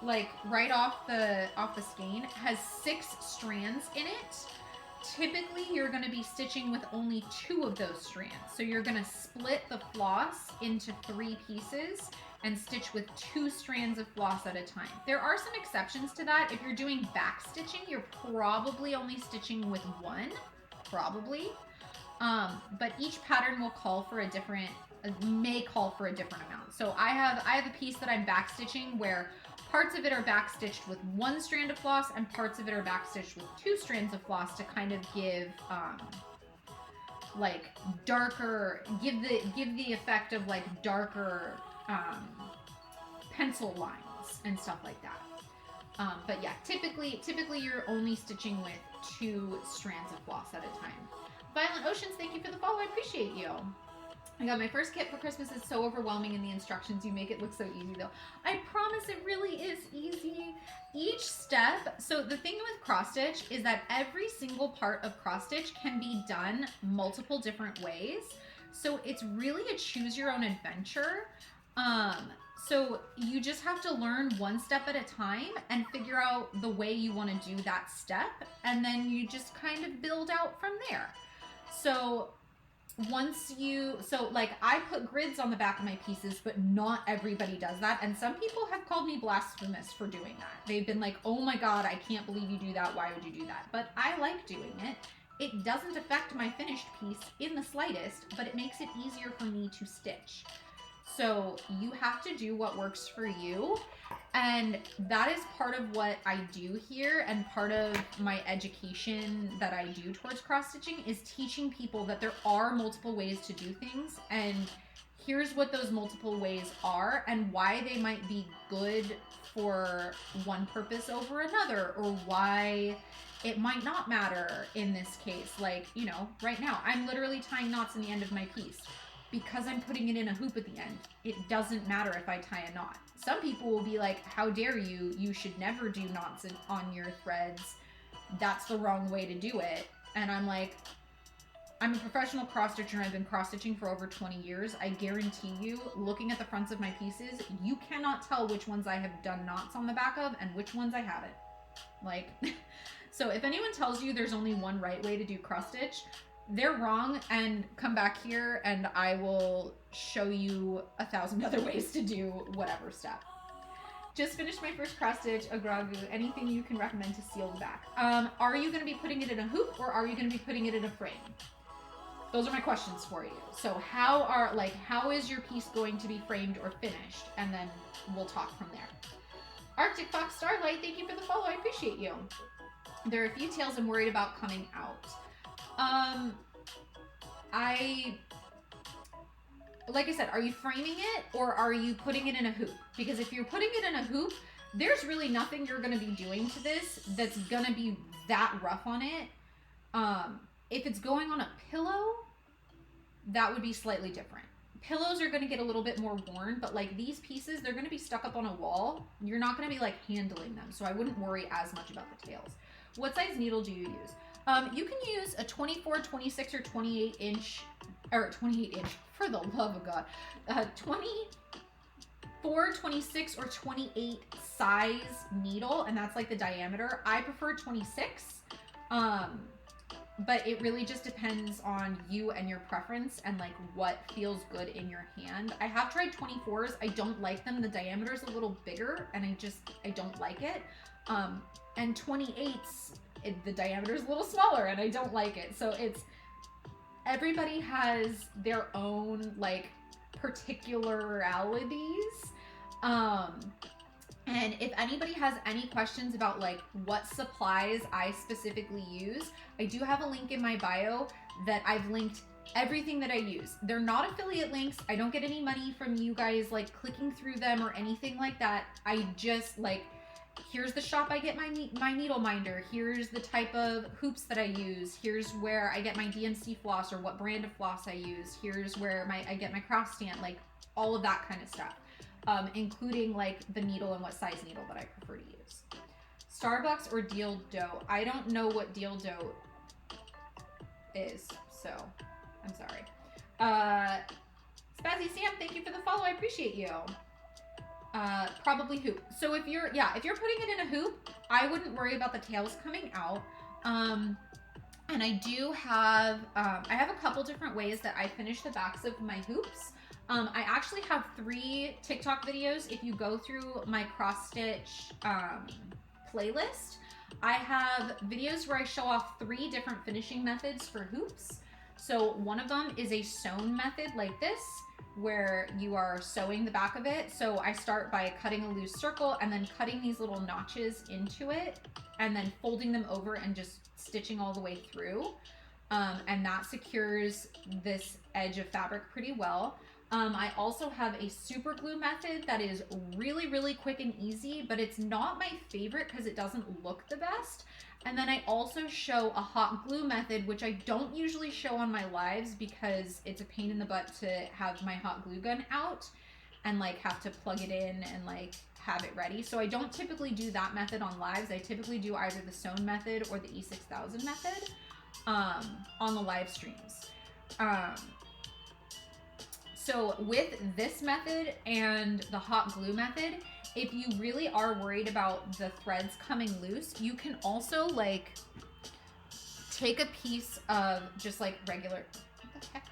like right off the skein, has 6 strands in it. Typically, you're going to be stitching with only 2 of those strands. So you're going to split the floss into 3 pieces and stitch with 2 strands of floss at a time. There are some exceptions to that. If you're doing back stitching, you're probably only stitching with 1, probably. But each pattern will call for a different, may call for a different amount. So I have a piece that I'm back stitching where parts of it are back stitched with 1 strand of floss and parts of it are back stitched with 2 strands of floss to kind of give like darker, give the effect of like darker pencil lines and stuff like that. But yeah, typically you're only stitching with 2 strands of floss at a time. Violent Oceans, thank you for the follow. I appreciate you. I got my first kit for Christmas. It's so overwhelming in the instructions. You make it look so easy though. I promise it really is easy. Each step, so the thing with cross stitch is that every single part of cross stitch can be done multiple different ways. So it's really a choose your own adventure. So you just have to learn one step at a time and figure out the way you want to do that step. And then you just kind of build out from there. So once you, so like I put grids on the back of my pieces, but not everybody does that. And some people have called me blasphemous for doing that. They've been like, oh my God, I can't believe you do that. Why would you do that? But I like doing it. It doesn't affect my finished piece in the slightest, but it makes it easier for me to stitch. So you have to do what works for you. And that is part of what I do here, and part of my education that I do towards cross-stitching is teaching people that there are multiple ways to do things, and here's what those multiple ways are and why they might be good for one purpose over another, or why it might not matter in this case. Like, you know, right now I'm literally tying knots in the end of my piece. Because I'm putting it in a hoop at the end, it doesn't matter if I tie a knot. Some people will be like, how dare you? You should never do knots on your threads. That's the wrong way to do it. And I'm like, I'm a professional cross-stitcher and I've been cross-stitching for over 20 years. I guarantee you, looking at the fronts of my pieces, you cannot tell which ones I have done knots on the back of and which ones I haven't. Like, so if anyone tells you there's only one right way to do cross-stitch, they're wrong, and come back here and I will show you 1,000 other ways to do whatever step. Just finished my first cross stitch, a gragu. Anything you can recommend to seal the back? Are you going to be putting it in a hoop, or are you going to be putting it in a frame? Those are my questions for you. So how is your piece going to be framed or finished? And then we'll talk from there. Arctic Fox Starlight, thank you for the follow. I appreciate you. There are a few tails I'm worried about coming out. Like I said, are you framing it or are you putting it in a hoop? Because if you're putting it in a hoop, there's really nothing you're going to be doing to this that's going to be that rough on it. If it's going on a pillow, that would be slightly different. Pillows are going to get a little bit more worn, but like these pieces, they're going to be stuck up on a wall. You're not going to be like handling them, so I wouldn't worry as much about the tails. What size needle do you use? You can use a 24, 26, or 28 inch, or 28 inch, for the love of God, 24, 26, or 28 size needle, and that's like the diameter. I prefer 26, but it really just depends on you and your preference and like what feels good in your hand. I have tried 24s. I don't like them. The diameter is a little bigger, and I don't like it. And 28s, the diameter is a little smaller, and I don't like it. So everybody has their own like particularities. And if anybody has any questions about like what supplies I specifically use, I do have a link in my bio that I've linked everything that I use. They're not affiliate links. I don't get any money from you guys like clicking through them or anything like that. I just like, here's the shop I get my needle minder. Here's the type of hoops that I use. Here's where I get my DMC floss or what brand of floss I use. Here's where I get my cross stand, like all of that kind of stuff, including like the needle and what size needle that I prefer to use. Starbucks or Deal Dough? I don't know what Deal Dough is, so I'm sorry. Spazzy Sam, thank you for the follow. I appreciate you. Probably hoop. So if you're putting it in a hoop, I wouldn't worry about the tails coming out. And I do have, I have a couple different ways that I finish the backs of my hoops. I actually have 3 TikTok videos. If you go through my cross stitch, playlist, I have videos where I show off 3 different finishing methods for hoops. So one of them is a sewn method like this, where you are sewing the back of it. So I start by cutting a loose circle and then cutting these little notches into it and then folding them over and just stitching all the way through. And that secures this edge of fabric pretty well. I also have a super glue method that is really, really quick and easy, but it's not my favorite because it doesn't look the best. And then I also show a hot glue method, which I don't usually show on my lives because it's a pain in the butt to have my hot glue gun out and like have to plug it in and like have it ready. So I don't typically do that method on lives. I typically do either the sewn method or the E6000 method on the live streams. So with this method and the hot glue method, if you really are worried about the threads coming loose, you can also like take a piece of just like regular, what the heck?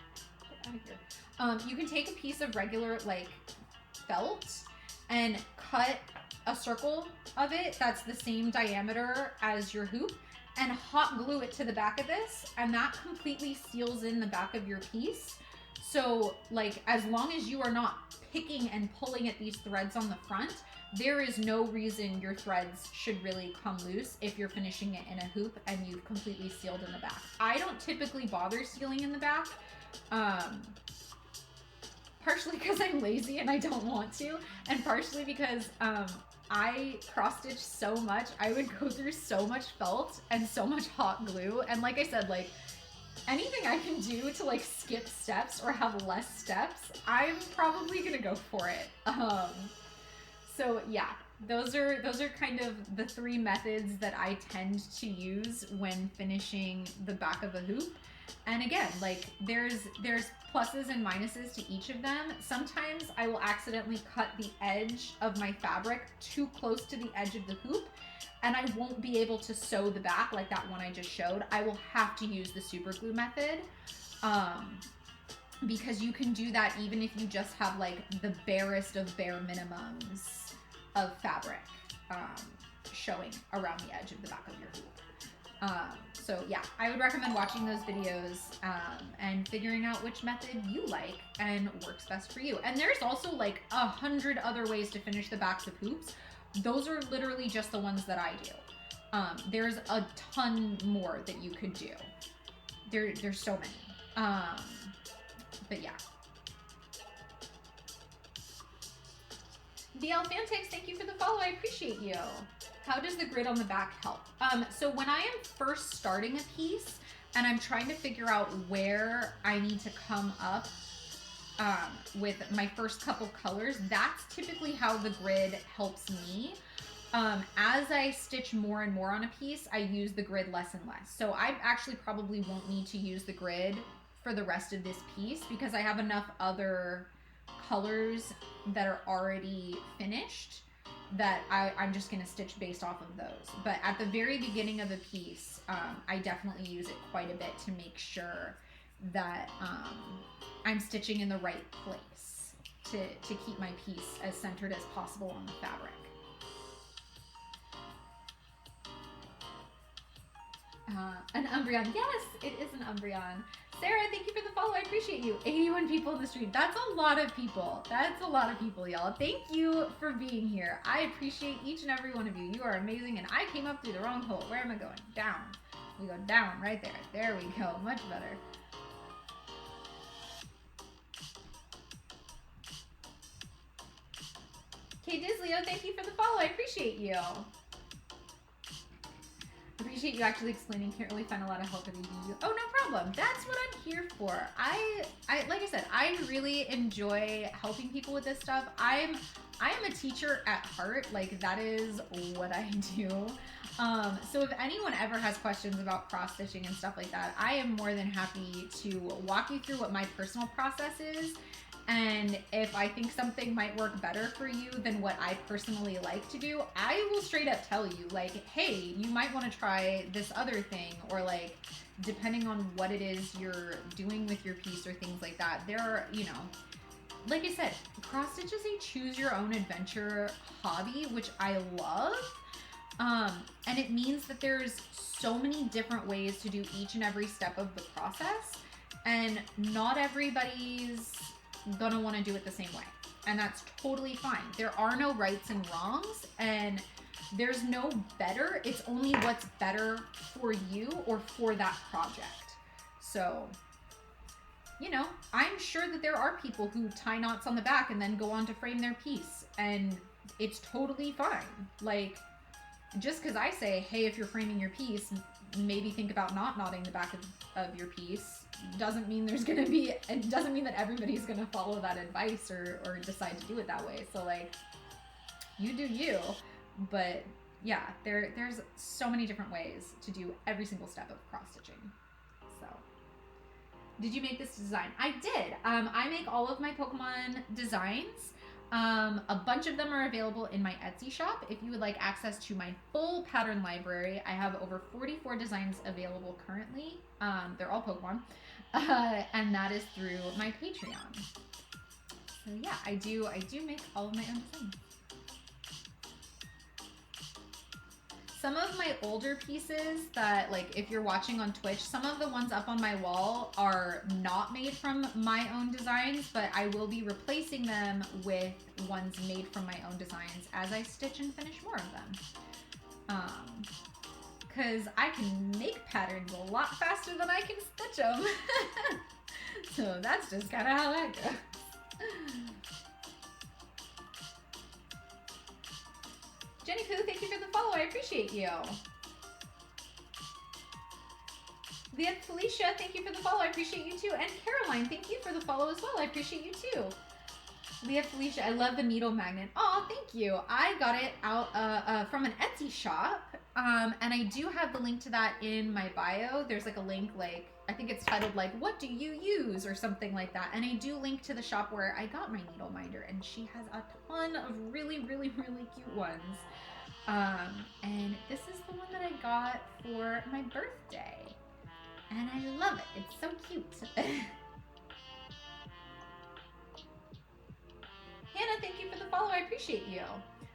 out of here. You can take a piece of regular like felt and cut a circle of it that's the same diameter as your hoop and hot glue it to the back of this, and that completely seals in the back of your piece. So like as long as you are not picking and pulling at these threads on the front, there is no reason your threads should really come loose if you're finishing it in a hoop and you've completely sealed in the back. I don't typically bother sealing in the back, partially because I'm lazy and I don't want to, and partially because I cross stitch so much. I would go through so much felt and so much hot glue, and like I said, like anything I can do to like skip steps or have less steps, I'm probably gonna go for it. So yeah, those are kind of the three methods that I tend to use when finishing the back of a hoop. And again, like there's pluses and minuses to each of them. Sometimes I will accidentally cut the edge of my fabric too close to the edge of the hoop, and I won't be able to sew the back like that one I just showed. I will have to use the super glue method, because you can do that even if you just have like the barest of bare minimums of fabric showing around the edge of the back of your hoop. So yeah, I would recommend watching those videos and figuring out which method you like and works best for you. And there's also like 100 other ways to finish the backs of hoops. Those are literally just the ones that I do. There's a ton more that you could do. There's so many. But yeah. The Alphantix, thank you for the follow. I appreciate you. How does the grid on the back help? So when I am first starting a piece and I'm trying to figure out where I need to come up with my first couple colors, that's typically how the grid helps me. As I stitch more and more on a piece, I use the grid less and less. So I actually probably won't need to use the grid for the rest of this piece because I have enough other colors that are already finished that I'm just going to stitch based off of those. But at the very beginning of a piece, I definitely use it quite a bit to make sure that I'm stitching in the right place to keep my piece as centered as possible on the fabric. An Umbreon. Yes, it is an Umbreon. Sarah, thank you for the follow. I appreciate you. 81 people in the stream. That's a lot of people. That's a lot of people, y'all. Thank you for being here. I appreciate each and every one of you. You are amazing, and I came up through the wrong hole. Where am I going? Down. We go down right there. There we go. Much better. Kay Disleo, thank you for the follow. I appreciate you. Appreciate you actually explaining. Can't really find a lot of help with you. Oh, no problem. That's what I'm here for. I like I said, I really enjoy helping people with this stuff. I am a teacher at heart. Like that is what I do. So if anyone ever has questions about cross stitching and stuff like that, I am more than happy to walk you through what my personal process is. And if I think something might work better for you than what I personally like to do, I will straight up tell you, like, hey, you might want to try this other thing, or like, depending on what it is you're doing with your piece or things like that. There are, you know, like I said, cross stitch is a choose your own adventure hobby, which I love. And it means that there's so many different ways to do each and every step of the process, and not everybody's gonna want to do it the same way, and that's totally fine. There are no rights and wrongs, and there's no better. It's only what's better for you or for that project. So, you know, I'm sure that there are people who tie knots on the back and then go on to frame their piece, and it's totally fine. Like, just because I say, hey, if you're framing your piece, maybe think about not knotting the back of your piece, doesn't mean there's gonna be, it doesn't mean that everybody's gonna follow that advice or decide to do it that way. So like, you do you. But yeah, there's so many different ways to do every single step of cross stitching. So, did you make this design? I did. I make all of my Pokemon designs. A bunch of them are available in my Etsy shop. If you would like access to my full pattern library, I have over 44 designs available currently. They're all Pokemon. And that is through my Patreon. So yeah, I do make all of my own designs. Some of my older pieces that, like, if you're watching on Twitch, some of the ones up on my wall are not made from my own designs, but I will be replacing them with ones made from my own designs as I stitch and finish more of them. Because I can make patterns a lot faster than I can stitch them. So that's just kind of how that goes. Jenny Poo, thank you for the follow. I appreciate you. Leah Felicia, thank you for the follow. I appreciate you too. And Caroline, thank you for the follow as well. I appreciate you too. Leah Felicia, I love the needle magnet. Oh, thank you. I got it out from an Etsy shop. And I do have the link to that in my bio. There's like a link, like, I think it's titled like, what do you use? Or something like that. And I do link to the shop where I got my needle minder. And she has a ton of really, really, really cute ones. And this is the one that I got for my birthday. And I love it. It's so cute. Hannah, thank you for the follow. I appreciate you.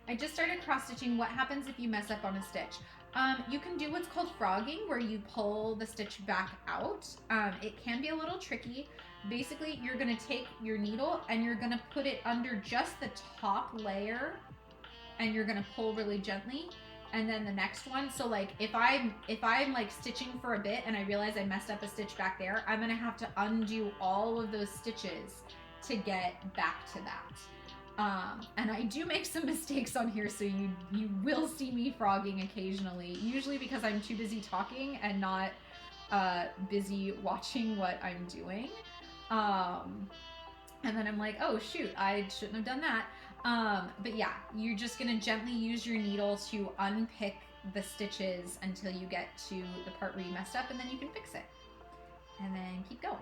I just started cross-stitching. What happens if you mess up on a stitch? You can do what's called frogging, where you pull the stitch back out. It can be a little tricky. Basically, you're going to take your needle and you're going to put it under just the top layer, and you're going to pull really gently. And then the next one, so like if I'm like stitching for a bit and I realize I messed up a stitch back there, I'm going to have to undo all of those stitches to get back to that. And I do make some mistakes on here, so you will see me frogging occasionally, usually because I'm too busy talking and not busy watching what I'm doing. And then I'm like, oh shoot, I shouldn't have done that. But yeah, you're just gonna gently use your needle to unpick the stitches until you get to the part where you messed up, and then you can fix it. And then keep going.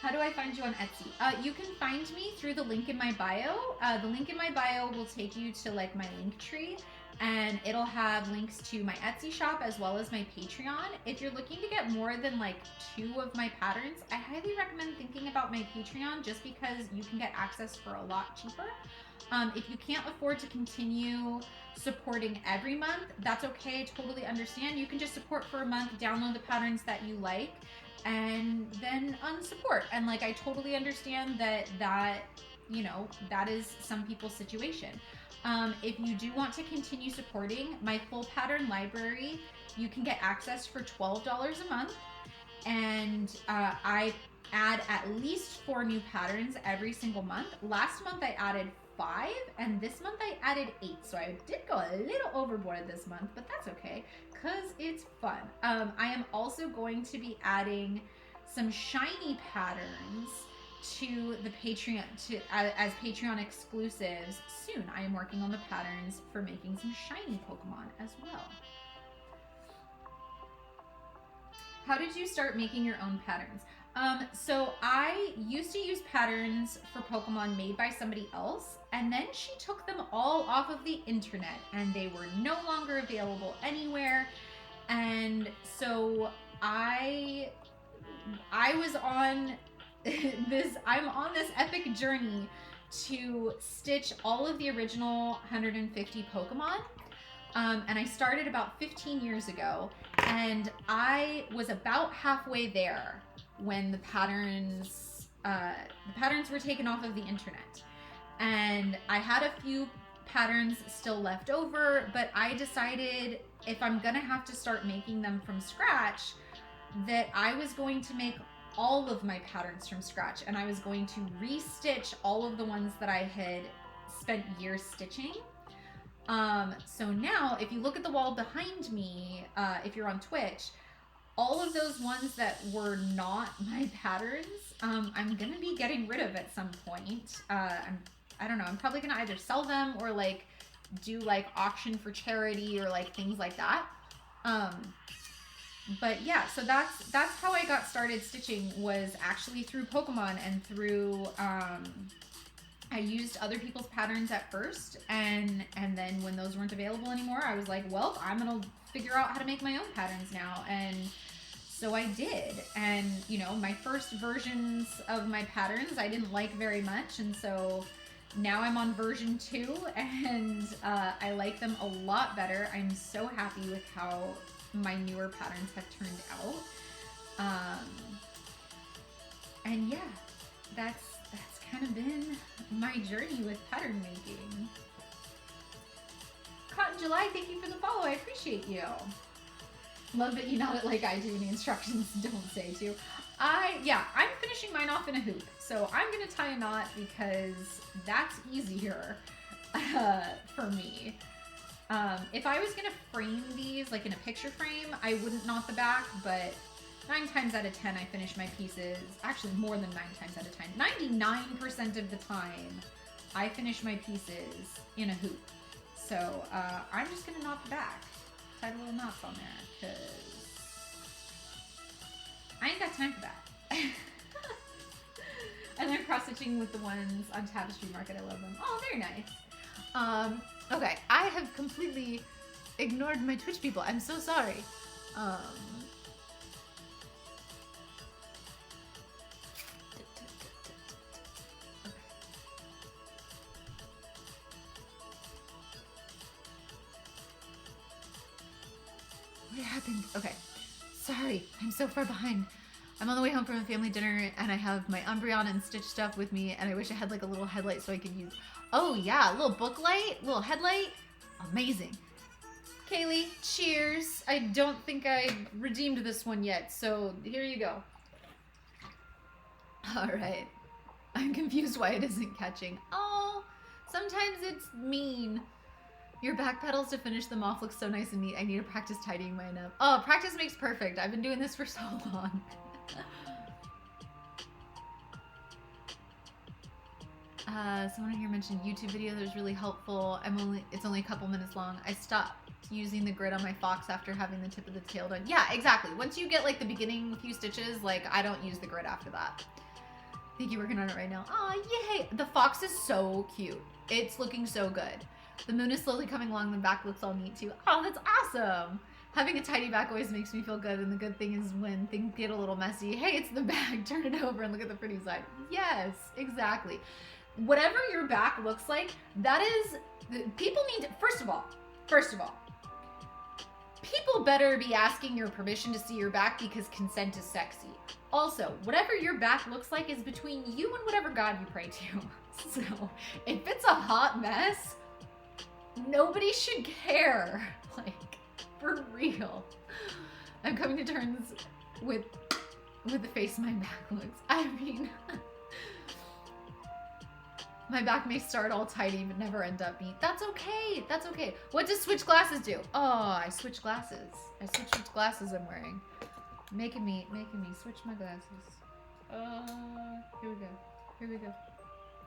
How do I find you on Etsy? You can find me through the link in my bio. The link in my bio will take you to like my link tree, and it'll have links to my Etsy shop as well as my Patreon. If you're looking to get more than like 2 of my patterns, I highly recommend thinking about my Patreon, just because you can get access for a lot cheaper. If you can't afford to continue supporting every month, that's okay. I totally understand. You can just support for a month, download the patterns that you like, and then unsupport. And like, I totally understand that, you know, that is some people's situation. If you do want to continue supporting my full pattern library, you can get access for $12 a month. And I add at least 4 new patterns every single month. Last month I added 5, and this month I added 8. So I did go a little overboard this month, but that's okay, because it's fun. I am also going to be adding some shiny patterns to the Patreon, as Patreon exclusives soon. I am working on the patterns for making some shiny Pokemon as well. How did you start making your own patterns? So I used to use patterns for Pokemon made by somebody else, and then she took them all off of the internet and they were no longer available anywhere. And so I was on I'm on this epic journey to stitch all of the original 150 Pokemon. And I started about 15 years ago, and I was about halfway there when the patterns were taken off of the internet. And I had a few patterns still left over, but I decided if I'm gonna have to start making them from scratch, that I was going to make all of my patterns from scratch, and I was going to restitch all of the ones that I had spent years stitching. So now if you look at the wall behind me, if you're on Twitch, all of those ones that were not my patterns, I'm gonna be getting rid of at some point. I don't know, I'm probably gonna either sell them or like do like auction for charity or like things like that. But yeah, so that's how I got started stitching, was actually through Pokemon and through I used other people's patterns at first, and then when those weren't available anymore, I was like, well, I'm gonna figure out how to make my own patterns now. And so I did. And you know, my first versions of my patterns I didn't like very much, and so now I'm on version 2, and I like them a lot better. I'm so happy with how my newer patterns have turned out. And yeah, that's kind of been my journey with pattern making. Cotton July, thank you for the follow. I appreciate you. Love that you nod it like I do and the instructions don't say to. I'm finishing mine off in a hoop. So I'm going to tie a knot because that's easier for me. If I was going to frame these like in a picture frame, I wouldn't knot the back, but 9 times out of 10, I finish my pieces, actually more than 9 times out of 10, 99% of the time, I finish my pieces in a hoop. So I'm just gonna knot the back, tie the little knots on there, because I ain't got time for that. And they're cross-stitching with the ones on Tapestry Market. I love them. Oh, very nice. Okay, I have completely ignored my Twitch people. I'm so sorry. What happened? Okay. Sorry, I'm so far behind. I'm on the way home from a family dinner and I have my Umbreon and Stitch stuff with me, and I wish I had like a little headlight so I could use... Oh yeah, a little book light, little headlight. Amazing. Kaley, cheers. I don't think I redeemed this one yet, so here you go. All right. I'm confused why it isn't catching. Oh, sometimes it's mean. Your back pedals to finish them off look so nice and neat. I need to practice tidying mine up. Oh, practice makes perfect. I've been doing this for so long. Someone here mentioned YouTube video that was really helpful. It's only a couple minutes long. I stopped using the grid on my fox after having the tip of the tail done. Yeah, exactly. Once you get like the beginning few stitches, like I don't use the grid after that. I think you're working on it right now. Oh, yay. The fox is so cute. It's looking so good. The moon is slowly coming along. The back looks all neat too. Oh, that's awesome. Having a tidy back always makes me feel good. And the good thing is when things get a little messy, hey, it's the back. Turn it over and look at the pretty side. Yes, exactly. Whatever your back looks like, that is, people need to, first of all, people better be asking your permission to see your back because consent is sexy. Also, whatever your back looks like is between you and whatever God you pray to. So, if it's a hot mess, nobody should care. Like, for real. I'm coming to terms with the face my back looks. I mean, my back may start all tidy but never end up neat. That's okay. That's okay. What does switch glasses do? Oh, I switch glasses. I switch which glasses I'm wearing. Making me switch my glasses. Here we go. Here we go.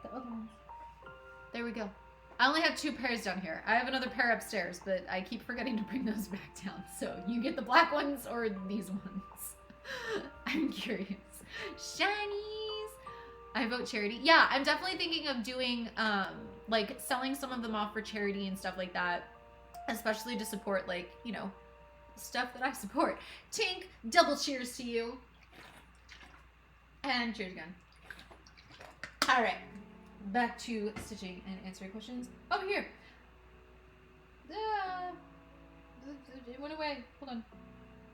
The other ones. There we go. I only have 2 pairs down here. I have another pair upstairs, but I keep forgetting to bring those back down. So you get the black ones or these ones. I'm curious. Shinies. I vote charity. Yeah, I'm definitely thinking of doing, like selling some of them off for charity and stuff like that. Especially to support, like, you know, stuff that I support. Tink, double cheers to you. And cheers again. All right. Back to stitching and answering questions. Over here. It went away. Hold on.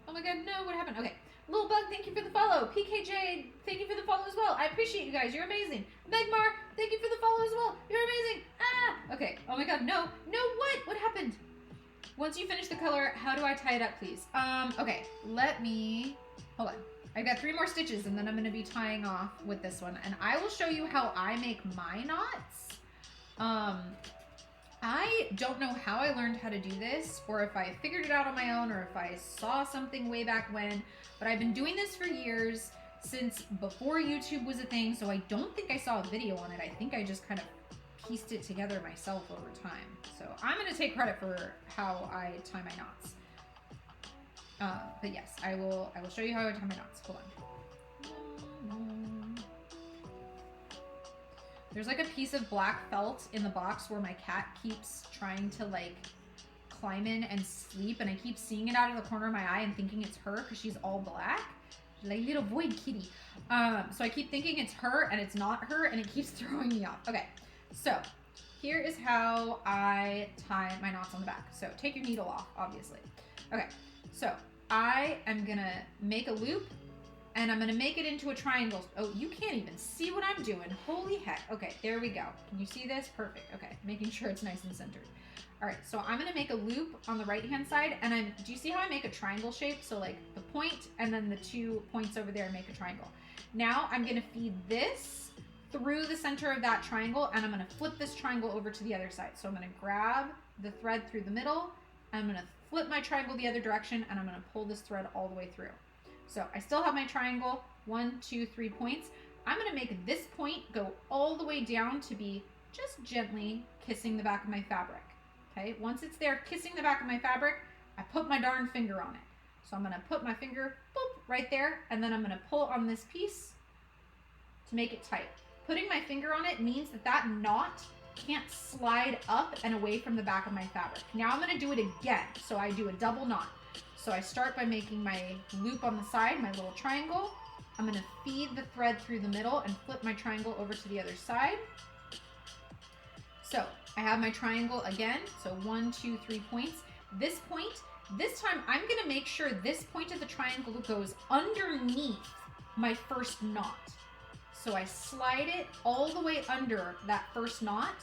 Oh my god, no, what happened? Okay. Little Bug, thank you for the follow. PKJ, thank you for the follow as well. I appreciate you guys. You're amazing. Megmar, thank you for the follow as well. You're amazing. Ah! Okay. Oh my god, no. No, what? What happened? Once you finish the color, how do I tie it up, please? Okay. Let me... Hold on. I've got 3 more stitches and then I'm going to be tying off with this one. And I will show you how I make my knots. I don't know how I learned how to do this or if I figured it out on my own or if I saw something way back when. But I've been doing this for years, since before YouTube was a thing. So I don't think I saw a video on it. I think I just kind of pieced it together myself over time. So I'm going to take credit for how I tie my knots. But yes, I will show you how I tie my knots. Hold on. There's like a piece of black felt in the box where my cat keeps trying to like climb in and sleep, and I keep seeing it out of the corner of my eye and thinking it's her because she's all black. Like little void kitty. So I keep thinking it's her and it's not her, and it keeps throwing me off. Okay, so here is how I tie my knots on the back. So take your needle off, obviously. Okay, so I am gonna make a loop and I'm gonna make it into a triangle. Oh, you can't even see what I'm doing. Holy heck. Okay, there we go. Can you see this? Perfect. Okay, making sure it's nice and centered. All right, so I'm gonna make a loop on the right-hand side, and do you see how I make a triangle shape? So like the point and then the 2 points over there make a triangle. Now I'm gonna feed this through the center of that triangle, and I'm gonna flip this triangle over to the other side. So I'm gonna grab the thread through the middle, I'm gonna flip my triangle the other direction, and I'm gonna pull this thread all the way through. So I still have my triangle, 1, 2, 3 points. I'm gonna make this point go all the way down to be just gently kissing the back of my fabric. Okay, once it's there kissing the back of my fabric, I put my darn finger on it. So I'm gonna put my finger, boop, right there, and then I'm gonna pull on this piece to make it tight. Putting my finger on it means that that knot can't slide up and away from the back of my fabric. Now I'm gonna do it again. So I do a double knot. So I start by making my loop on the side, my little triangle. I'm gonna feed the thread through the middle and flip my triangle over to the other side. So I have my triangle again. So 1, 2, 3 points. This point, this time I'm gonna make sure this point of the triangle goes underneath my first knot. So I slide it all the way under that first knot.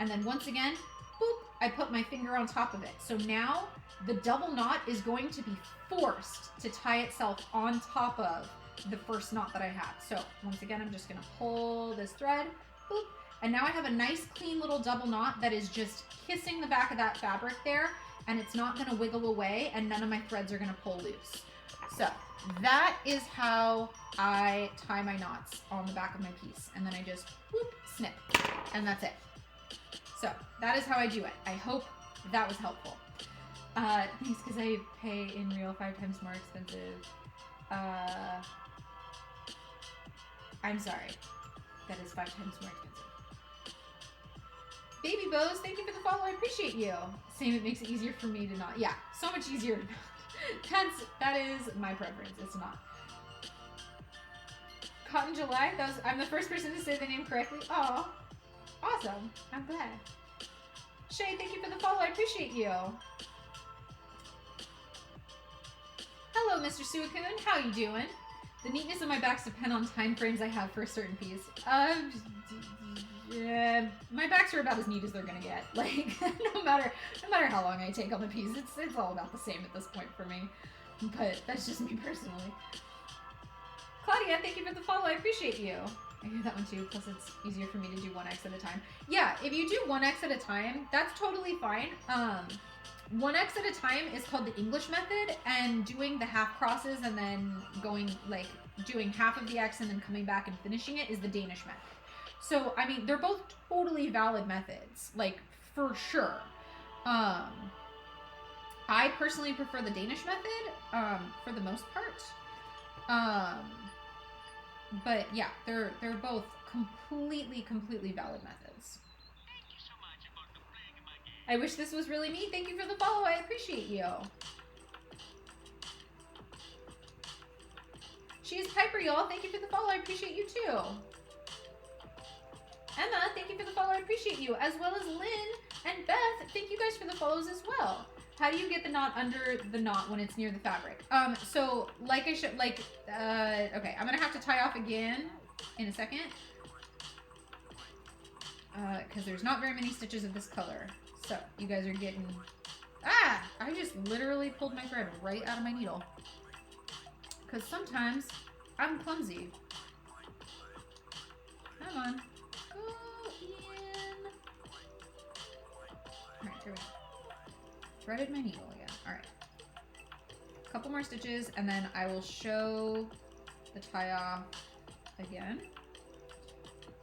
And then once again, boop, I put my finger on top of it. So now the double knot is going to be forced to tie itself on top of the first knot that I had. So once again, I'm just gonna pull this thread, boop, and now I have a nice clean little double knot that is just kissing the back of that fabric there, and it's not gonna wiggle away, and none of my threads are gonna pull loose. So that is how I tie my knots on the back of my piece. And then I just whoop, snip, and that's it. So that is how I do it. I hope that was helpful. Thanks, because I pay in real 5 times more expensive. I'm sorry. That is 5 times more expensive. Baby Bows, thank you for the follow. I appreciate you. Same, it makes it easier for me to not. Yeah, so much easier to not. That is my preference. It's not. Cotton July. I'm the first person to say the name correctly. Oh, awesome. I'm glad. Shay, thank you for the follow. I appreciate you. Hello, Mr. Suicune. How you doing? The neatness of my backs depend on time frames I have for a certain piece. Yeah, my backs are about as neat as they're gonna get. Like, no matter how long I take on the piece, it's all about the same at this point for me. But that's just me personally. Claudia, thank you for the follow. I appreciate you. I hear that one too. Plus, it's easier for me to do 1x at a time. Yeah, if you do 1x at a time, that's totally fine. 1x at a time is called the English method, and doing the half crosses and then going like doing half of the X and then coming back and finishing it is the Danish method. So, I mean, they're both totally valid methods, like for sure. I personally prefer the Danish method, for the most part. But yeah, they're both completely valid methods. I wish this was really me. Thank you for the follow. I appreciate you. She is Piper, y'all. Thank you for the follow. I appreciate you too. Emma, thank you for the follow. I appreciate you. As well as Lynn and Beth. Thank you guys for the follows as well. How do you get the knot under the knot when it's near the fabric? So like I should, okay, I'm gonna have to tie off again in a second. Because there's not very many stitches of this color. So you guys are getting, I just literally pulled my thread right out of my needle. Because sometimes I'm clumsy. Come on. Go in. Alright, here we go. Threaded my needle again. Alright. A couple more stitches and then I will show the tie off again.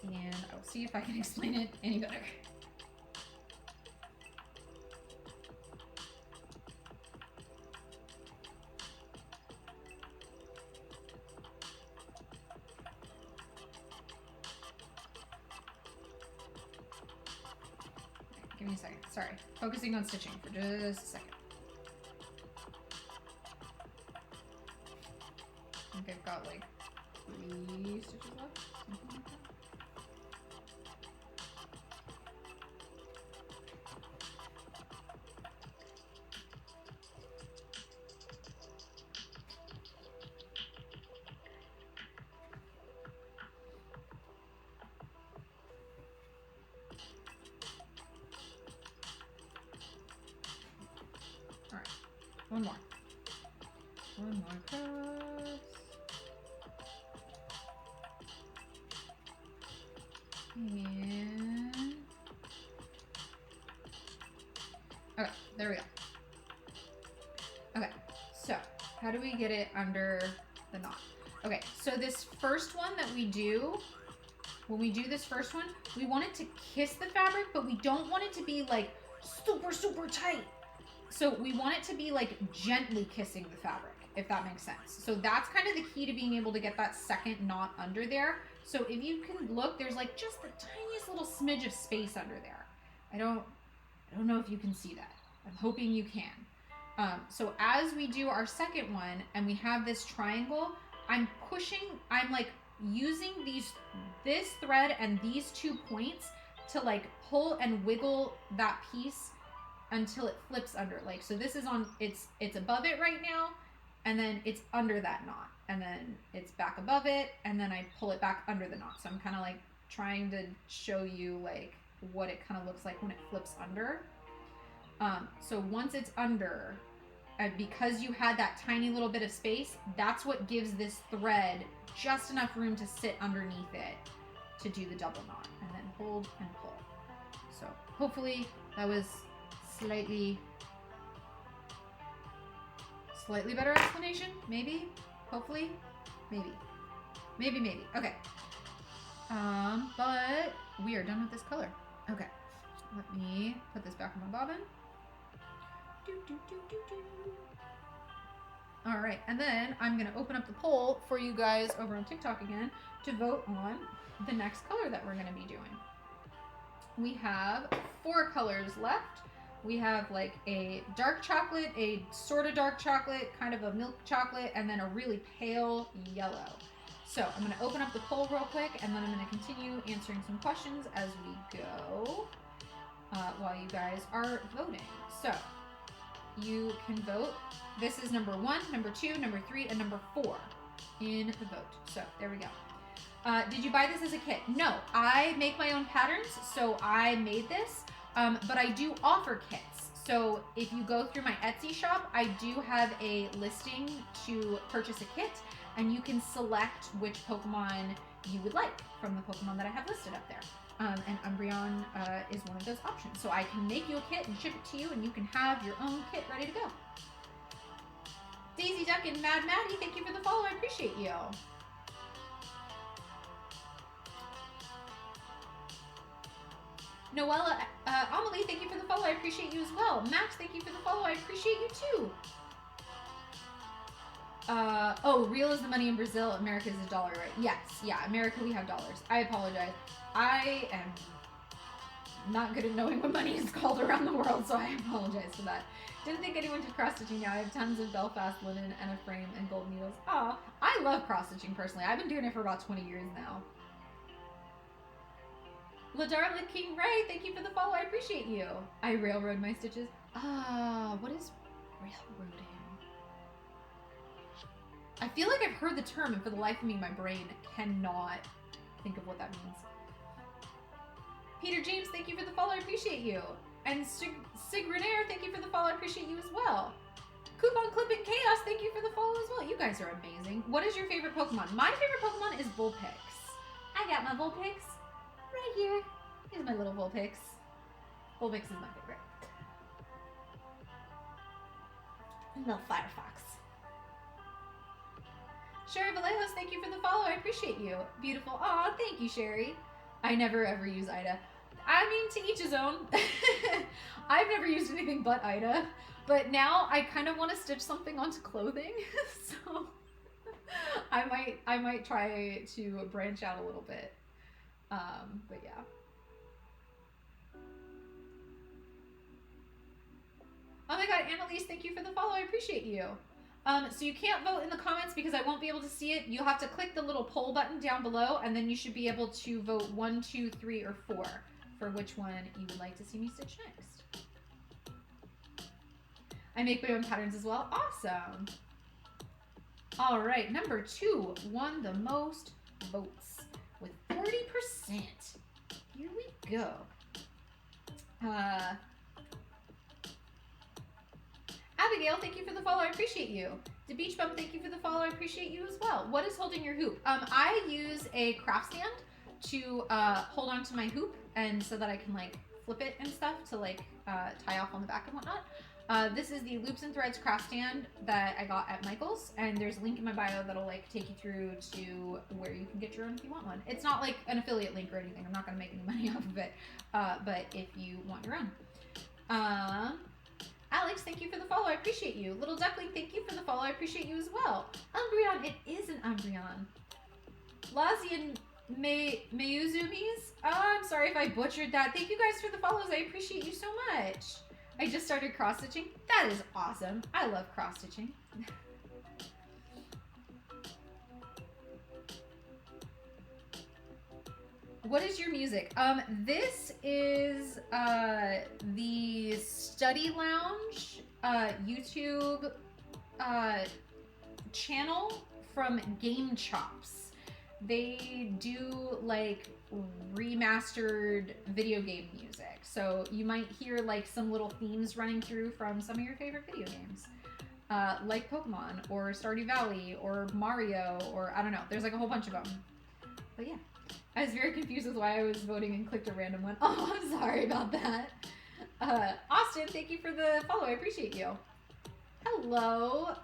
And I'll see if I can explain it any better. Give me a second. Sorry. Focusing on stitching for just a second. I think I've got like 3 stitches left. Something like that. One more. One more cross. And... okay, there we go. Okay, so how do we get it under the knot? Okay, so this first one that we do, when we do this first one, we want it to kiss the fabric, but we don't want it to be like super, super tight. So we want it to be like gently kissing the fabric, if that makes sense. So that's kind of the key to being able to get that second knot under there. So if you can look, there's like just the tiniest little smidge of space under there. I don't know if you can see that. I'm hoping you can. So as we do our second one and we have this triangle, I'm like using this thread and these 2 points to like pull and wiggle that piece until it flips under. Like, so this is on, it's above it right now, and then it's under that knot, and then it's back above it, and then I pull it back under the knot. So I'm kind of like trying to show you like what it kind of looks like when it flips under. So once it's under, because you had that tiny little bit of space, that's what gives this thread just enough room to sit underneath it to do the double knot, and then hold and pull. So hopefully that was slightly better explanation, maybe, hopefully, maybe. Okay. But we are done with this color. Okay, let me put this back on my bobbin. All right, and then I'm gonna open up the poll for you guys over on TikTok again to vote on the next color that we're gonna be doing. We have 4 colors left. We have like a dark chocolate, a sort of dark chocolate, kind of a milk chocolate, and then a really pale yellow. So I'm gonna open up the poll real quick, and then I'm gonna continue answering some questions as we go while you guys are voting. So you can vote. This is number 1, number 2, number 3, and number 4 in the vote. So there we go. Did you buy this as a kit? No, I make my own patterns, so I made this. But I do offer kits. So if you go through my Etsy shop, I do have a listing to purchase a kit, and you can select which Pokemon you would like from the Pokemon that I have listed up there. And Umbreon is one of those options. So I can make you a kit and ship it to you, and you can have your own kit ready to go. Daisy Duck and Mad Maddie, thank you for the follow. I appreciate you. Noella, Amelie, thank you for the follow. I appreciate you as well. Max, thank you for the follow. I appreciate you too. Oh, real is the money in Brazil. America is a dollar, right? Yes, yeah, America, we have dollars. I apologize. I am not good at knowing what money is called around the world, so I apologize for that. Didn't think anyone did cross-stitching now. I have tons of Belfast linen and a frame and gold needles. Aw, I love cross-stitching personally. I've been doing it for about 20 years now. Ladarla King Ray, thank you for the follow. I appreciate you. I railroad my stitches. What is railroading? I feel like I've heard the term, and for the life of me, my brain cannot think of what that means. Peter James, thank you for the follow. I appreciate you. And Sigranair, thank you for the follow. I appreciate you as well. Coupon Clipping Chaos, thank you for the follow as well. You guys are amazing. What is your favorite Pokemon? My favorite Pokemon is Vulpix. I got my Vulpix right here. Here's my little Vulpix. Vulpix is my favorite. Little Firefox. Sherry Vallejos, thank you for the follow. I appreciate you. Beautiful. Aw, thank you, Sherry. I never ever use Ida. I mean, to each his own. I've never used anything but Ida, but now I kind of want to stitch something onto clothing, so I might try to branch out a little bit. But yeah. Oh my god, Annalise, thank you for the follow. I appreciate you. So you can't vote in the comments because I won't be able to see it. You'll have to click the little poll button down below, and then you should be able to vote 1, 2, 3, or 4 for which one you would like to see me stitch next. I make my own patterns as well. Awesome. All right, number 2 won the most votes with 40%. Here we go. Abigail, thank you for the follow. I appreciate you. The Beach Bum, thank you for the follow. I appreciate you as well. What is holding your hoop? I use a craft stand to hold on to my hoop, and so that I can like flip it and stuff to like tie off on the back and whatnot. This is the Loops and Threads craft stand that I got at Michael's, and there's a link in my bio that'll like take you through to where you can get your own if you want one. It's not like an affiliate link or anything. I'm not gonna make any money off of it, but if you want your own. Alex, thank you for the follow. I appreciate you. Little Duckling, thank you for the follow. I appreciate you as well. Umbreon, it is an Umbreon. Lazian Mayuzumis. Oh, I'm sorry if I butchered that. Thank you guys for the follows. I appreciate you so much. I just started cross stitching. That is awesome. I love cross stitching. What is your music? This is the Study Lounge YouTube channel from Game Chops. They do like remastered video game music. So you might hear like some little themes running through from some of your favorite video games. Like Pokemon or Stardew Valley or Mario or I don't know. There's like a whole bunch of them. But yeah. I was very confused with why I was voting and clicked a random one. Oh, I'm sorry about that. Austin, thank you for the follow. I appreciate you. Hello,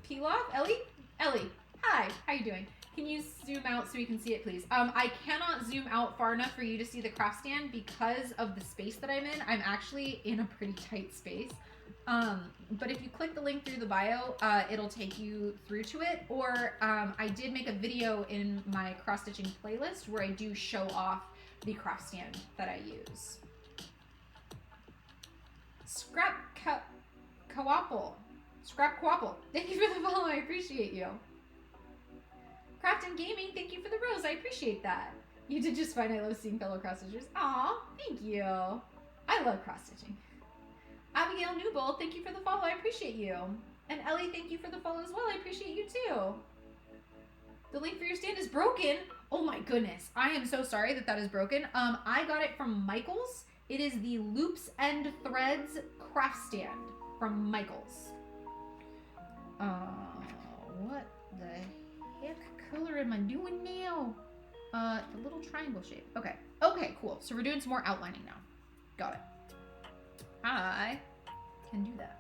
Pilaf, Ellie? Ellie, hi, how you doing? Can you zoom out so we can see it, please? I cannot zoom out far enough for you to see the craft stand because of the space that I'm in. I'm actually in a pretty tight space. But if you click the link through the bio, it'll take you through to it. Or I did make a video in my cross-stitching playlist where I do show off the craft stand that I use. Scrap Coapple. Scrap Coapple. Thank you for the follow. I appreciate you. Craft and Gaming, thank you for the rose. I appreciate that. You did just fine. I love seeing fellow cross-stitchers. Aw, thank you. I love cross-stitching. Abigail Newbold, thank you for the follow. I appreciate you. And Ellie, thank you for the follow as well. I appreciate you too. The link for your stand is broken. Oh my goodness. I am so sorry that that is broken. I got it from Michael's. It is the Loops and Threads craft stand from Michael's. What the heck color am I doing now? The little triangle shape. Okay. Okay, cool. So we're doing some more outlining now. Got it. I can do that.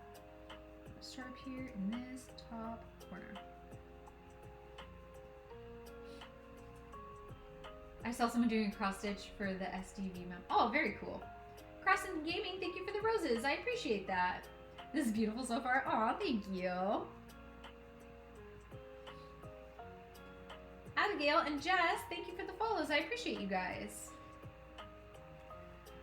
Start up here in this top corner. I saw someone doing a cross stitch for the SDV map. Oh, very cool. Cross and Gaming, thank you for the roses. I appreciate that. This is beautiful so far. Aw, thank you. Abigail and Jess, thank you for the follows. I appreciate you guys.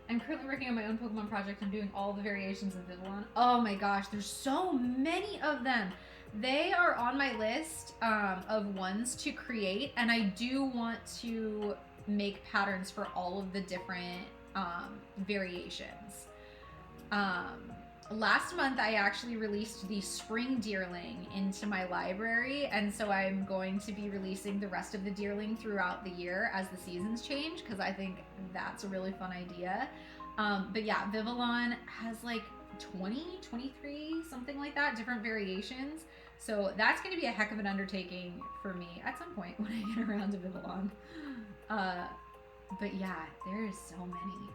I'm currently working on my own Pokemon project. I'm doing all the variations of Vivillon. Oh my gosh, there's so many of them. They are on my list of ones to create, and I do want to make patterns for all of the different variations. Last month, I actually released the Spring Deerling into my library, and so I'm going to be releasing the rest of the Deerling throughout the year as the seasons change, because I think that's a really fun idea. But yeah, Vivillon has like 20, 23, something like that, different variations. So that's going to be a heck of an undertaking for me at some point when I get around to Vivillon. But yeah, there's so many.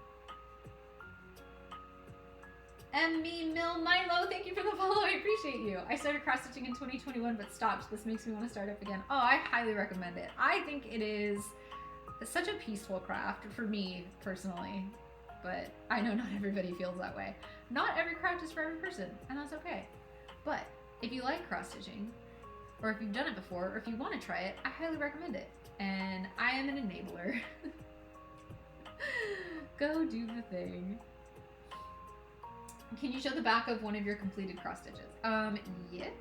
Emmy Mill Milo, thank you for the follow. I appreciate you. I started cross-stitching in 2021 but stopped. This makes me want to start up again. Oh, I highly recommend it. I think it is such a peaceful craft for me personally, but I know not everybody feels that way. Not every craft is for every person, and that's okay. But if you like cross-stitching, or if you've done it before, or if you want to try it, I highly recommend it. And I am an enabler. Go do the thing. Can you show the back of one of your completed cross stitches? Yes.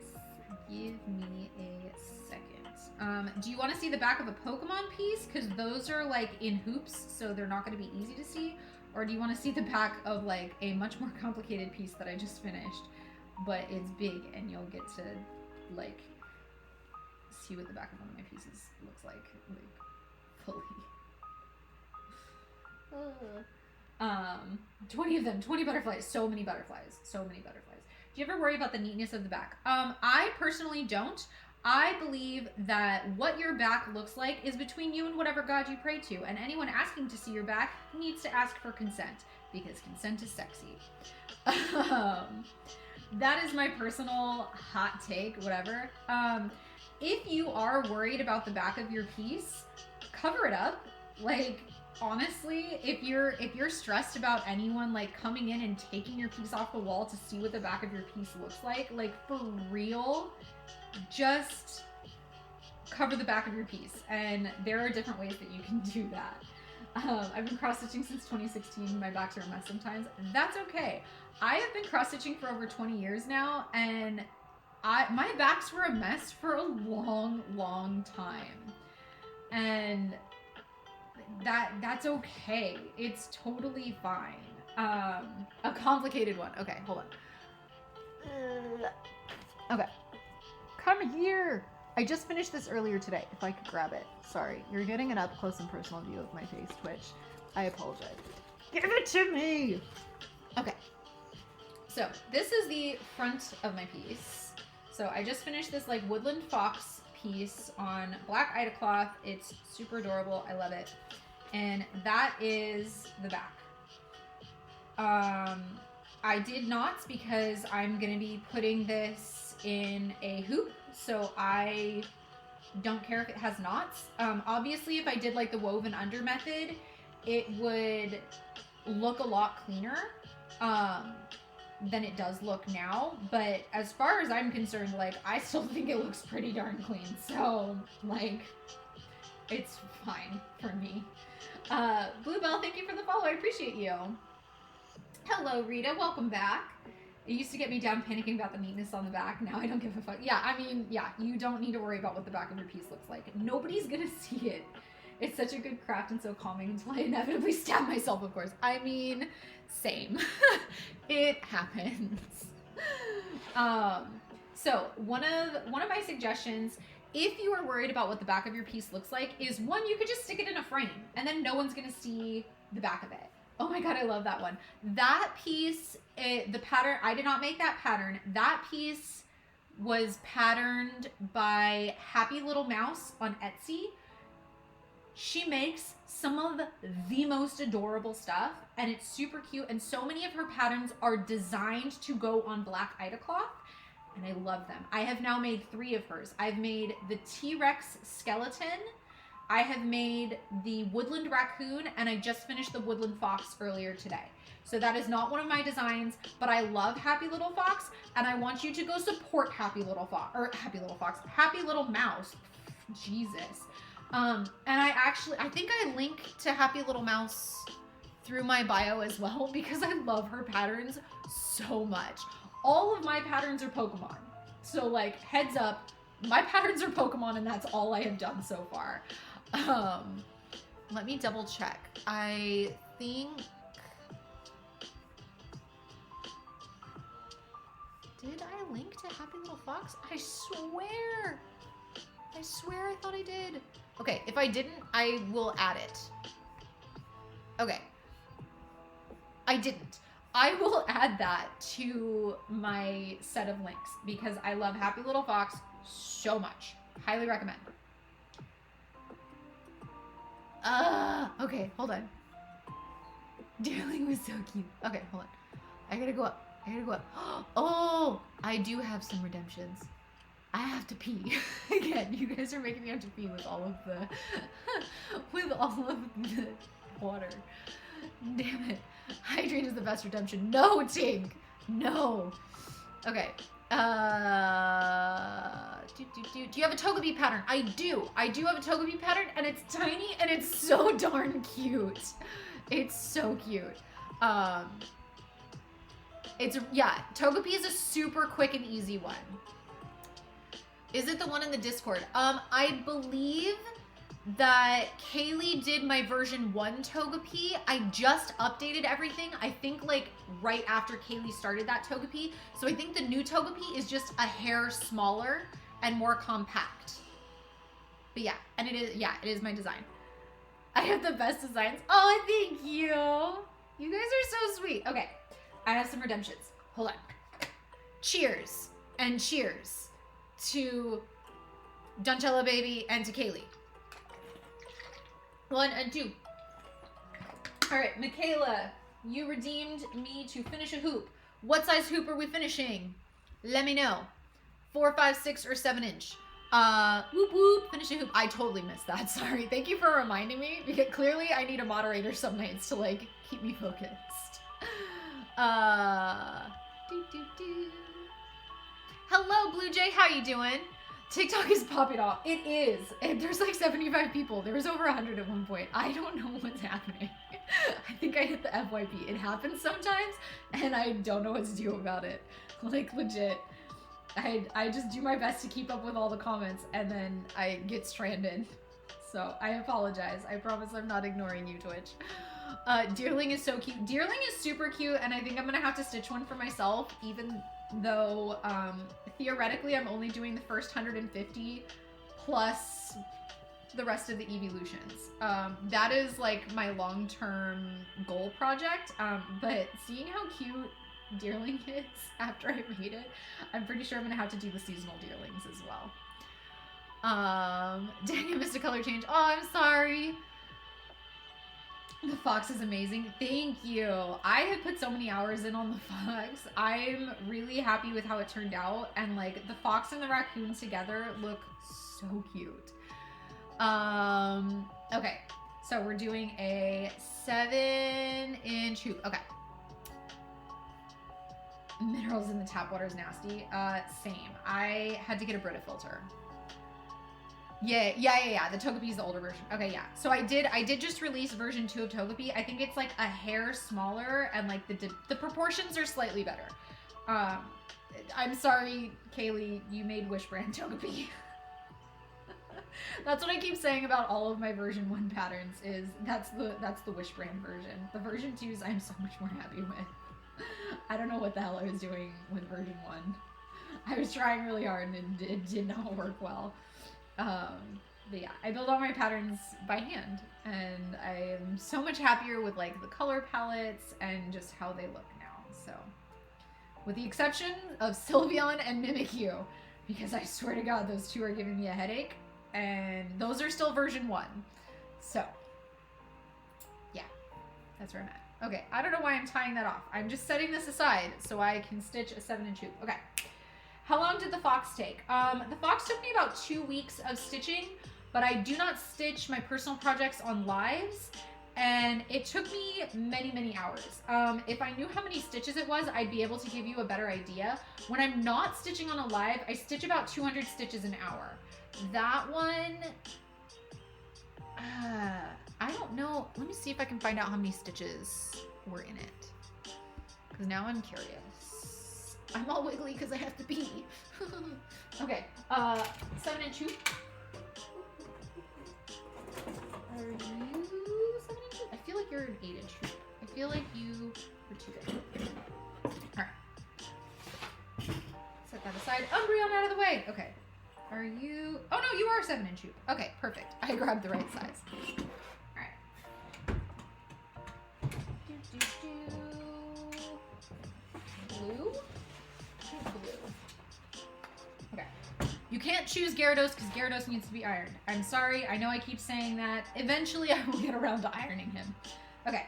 Give me a second. Do you want to see the back of a Pokemon piece? Because those are like in hoops, so they're not going to be easy to see. Or do you want to see the back of like a much more complicated piece that I just finished, but it's big and you'll get to like see what the back of one of my pieces looks like fully. 20 of them, 20 butterflies, so many butterflies. Do you ever worry about the neatness of the back? I personally don't. I believe that what your back looks like is between you and whatever god you pray to, and anyone asking to see your back needs to ask for consent, because consent is sexy. That is my personal hot take, whatever. If you are worried about the back of your piece, cover it up. Like, honestly, if you're stressed about anyone like coming in and taking your piece off the wall to see what the back of your piece looks like for real, just cover the back of your piece. And there are different ways that you can do that. I've been cross-stitching since 2016. My backs are a mess sometimes. That's okay. I have been cross-stitching for over 20 years now, and my backs were a mess for a long, long time. And that's okay. It's totally fine. A complicated one. Okay, hold on. Okay. Come here. I just finished this earlier today. If I could grab it. Sorry. You're getting an up close and personal view of my face, Twitch. I apologize. Give it to me. Okay. So this is the front of my piece. So I just finished this like woodland fox piece on black Ida cloth. It's super adorable. I love it. And that is the back. I did knots because I'm going to be putting this in a hoop. So I don't care if it has knots. Obviously, if I did like the woven under method, it would look a lot cleaner than it does look now. But as far as I'm concerned, like, I still think it looks pretty darn clean. So, like, it's fine for me. Bluebell, thank you for the follow. I appreciate you. Hello, Rita. Welcome back. It used to get me down panicking about the neatness on the back. Now I don't give a fuck. Yeah, I mean, yeah, you don't need to worry about what the back of your piece looks like. Nobody's gonna see it. It's such a good craft and so calming until I inevitably stab myself, of course. I mean, same. It happens. So one of my suggestions, if you are worried about what the back of your piece looks like, is one, you could just stick it in a frame and then no one's gonna see the back of it. Oh my god, I love that one. That piece, the pattern, I did not make that pattern. That piece was patterned by Happy Little Mouse on Etsy. She makes some of the most adorable stuff, and it's super cute, and so many of her patterns are designed to go on black Ida cloth, and I love them. I have now made 3 of hers. I've made the T-Rex skeleton, I have made the woodland raccoon, and I just finished the woodland fox earlier today. So that is not one of my designs, but I love Happy Little Fox, and I want you to go support Happy Little Fox, Happy Little Mouse. Jesus. And I think I link to Happy Little Mouse through my bio as well, because I love her patterns so much. All of my patterns are Pokemon. So, like, heads up, my patterns are Pokemon, and that's all I have done so far. Let me double check. I think... Did I link to Happy Little Fox? I swear I thought I did. Okay, if I didn't, I will add it. Okay. I didn't. I will add that to my set of links because I love Happy Little Fox so much. Highly recommend. Okay, hold on. Dearling was so cute. Okay, hold on. I gotta go up. Oh, I do have some redemptions. I have to pee. Again, you guys are making me have to pee with all of the water. Damn it. Hydrate is the best redemption. No, Tink. No. Okay. Do you have a Togepi pattern? I do. I do have a Togepi pattern, and it's tiny, and it's so darn cute. It's so cute. Yeah, Togepi is a super quick and easy one. Is it the one in the Discord? I believe that Kaley did my version 1 Togepi. I just updated everything. I think like right after Kaley started that Togepi. So I think the new Togepi is just a hair smaller and more compact. But yeah, and it is my design. I have the best designs. Oh, thank you. You guys are so sweet. Okay, I have some redemptions. Hold on. Cheers and cheers to Duncella Baby and to Kaley. 1 and 2. All right, Michaela, you redeemed me to finish a hoop. What size hoop are we finishing? Let me know. 4, 5, 6, or 7 inch. Whoop whoop, finish a hoop. I totally missed that. Sorry. Thank you for reminding me, because clearly I need a moderator some nights to like keep me focused. Hello, Blue Jay. How you doing? TikTok is popping off. It is. And there's like 75 people. There was over 100 at one point. I don't know what's happening. I think I hit the FYP. It happens sometimes, and I don't know what to do about it. Like, legit. I just do my best to keep up with all the comments, and then I get stranded. So I apologize. I promise I'm not ignoring you, Twitch. Deerling is so cute. Deerling is super cute, and I think I'm gonna have to stitch one for myself, even though theoretically I'm only doing the first 150 plus the rest of the evolutions. That is like my long-term goal project, but seeing how cute Deerling is after I made it, I'm pretty sure I'm gonna have to do the seasonal Deerlings as well. Dang, I missed a color change. Oh, I'm sorry. The fox is amazing. Thank you. I had put so many hours in on the fox. I'm really happy with how it turned out, and like the fox and the raccoon together look so cute. Okay, so we're doing a 7-inch hoop. Okay. Minerals in the tap water is nasty. Same. I had to get a Brita filter. Yeah. The Togepi is the older version. Okay, yeah. So I did just release version 2 of Togepi. I think it's like a hair smaller, and like the proportions are slightly better. I'm sorry, Kaley, you made Wish brand Togepi. That's what I keep saying about all of my version 1 patterns, is that's the Wish brand version. The version 2s I'm so much more happy with. I don't know what the hell I was doing with version 1. I was trying really hard and it did not work well. But yeah, I build all my patterns by hand, and I am so much happier with like the color palettes and just how they look now. So, with the exception of Sylveon and Mimikyu, because I swear to God, those two are giving me a headache, and those are still version 1. So, yeah, that's where I'm at. Okay, I don't know why I'm tying that off. I'm just setting this aside so I can stitch a 7-inch hoop. Okay. How long did the fox take? The fox took me about 2 weeks of stitching, but I do not stitch my personal projects on lives, and it took me many, many hours. If I knew how many stitches it was, I'd be able to give you a better idea. When I'm not stitching on a live, I stitch about 200 stitches an hour. That one, I don't know. Let me see if I can find out how many stitches were in it, because now I'm curious. I'm all wiggly because I have to pee. Okay, 7-inch hoop. Are you 7-inch hoop? I feel like you're an 8-inch hoop. I feel like you were too big. Alright. Set that aside. Umbreon out of the way. Okay. Are you... Oh no, you are a 7-inch hoop. Okay, perfect. I grabbed the right size. Alright. Blue? Okay. You can't choose Gyarados because Gyarados needs to be ironed. I'm sorry. I know I keep saying that. Eventually, I will get around to ironing him. Okay.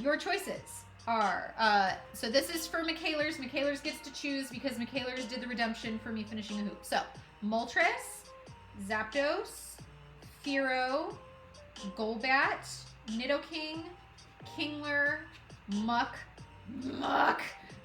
Your choices are... so this is for Michaelers. Michaelers gets to choose because Michaelers did the redemption for me finishing a hoop. So, Moltres, Zapdos, Fearow, Golbat, Nidoking, Kingler, Muck,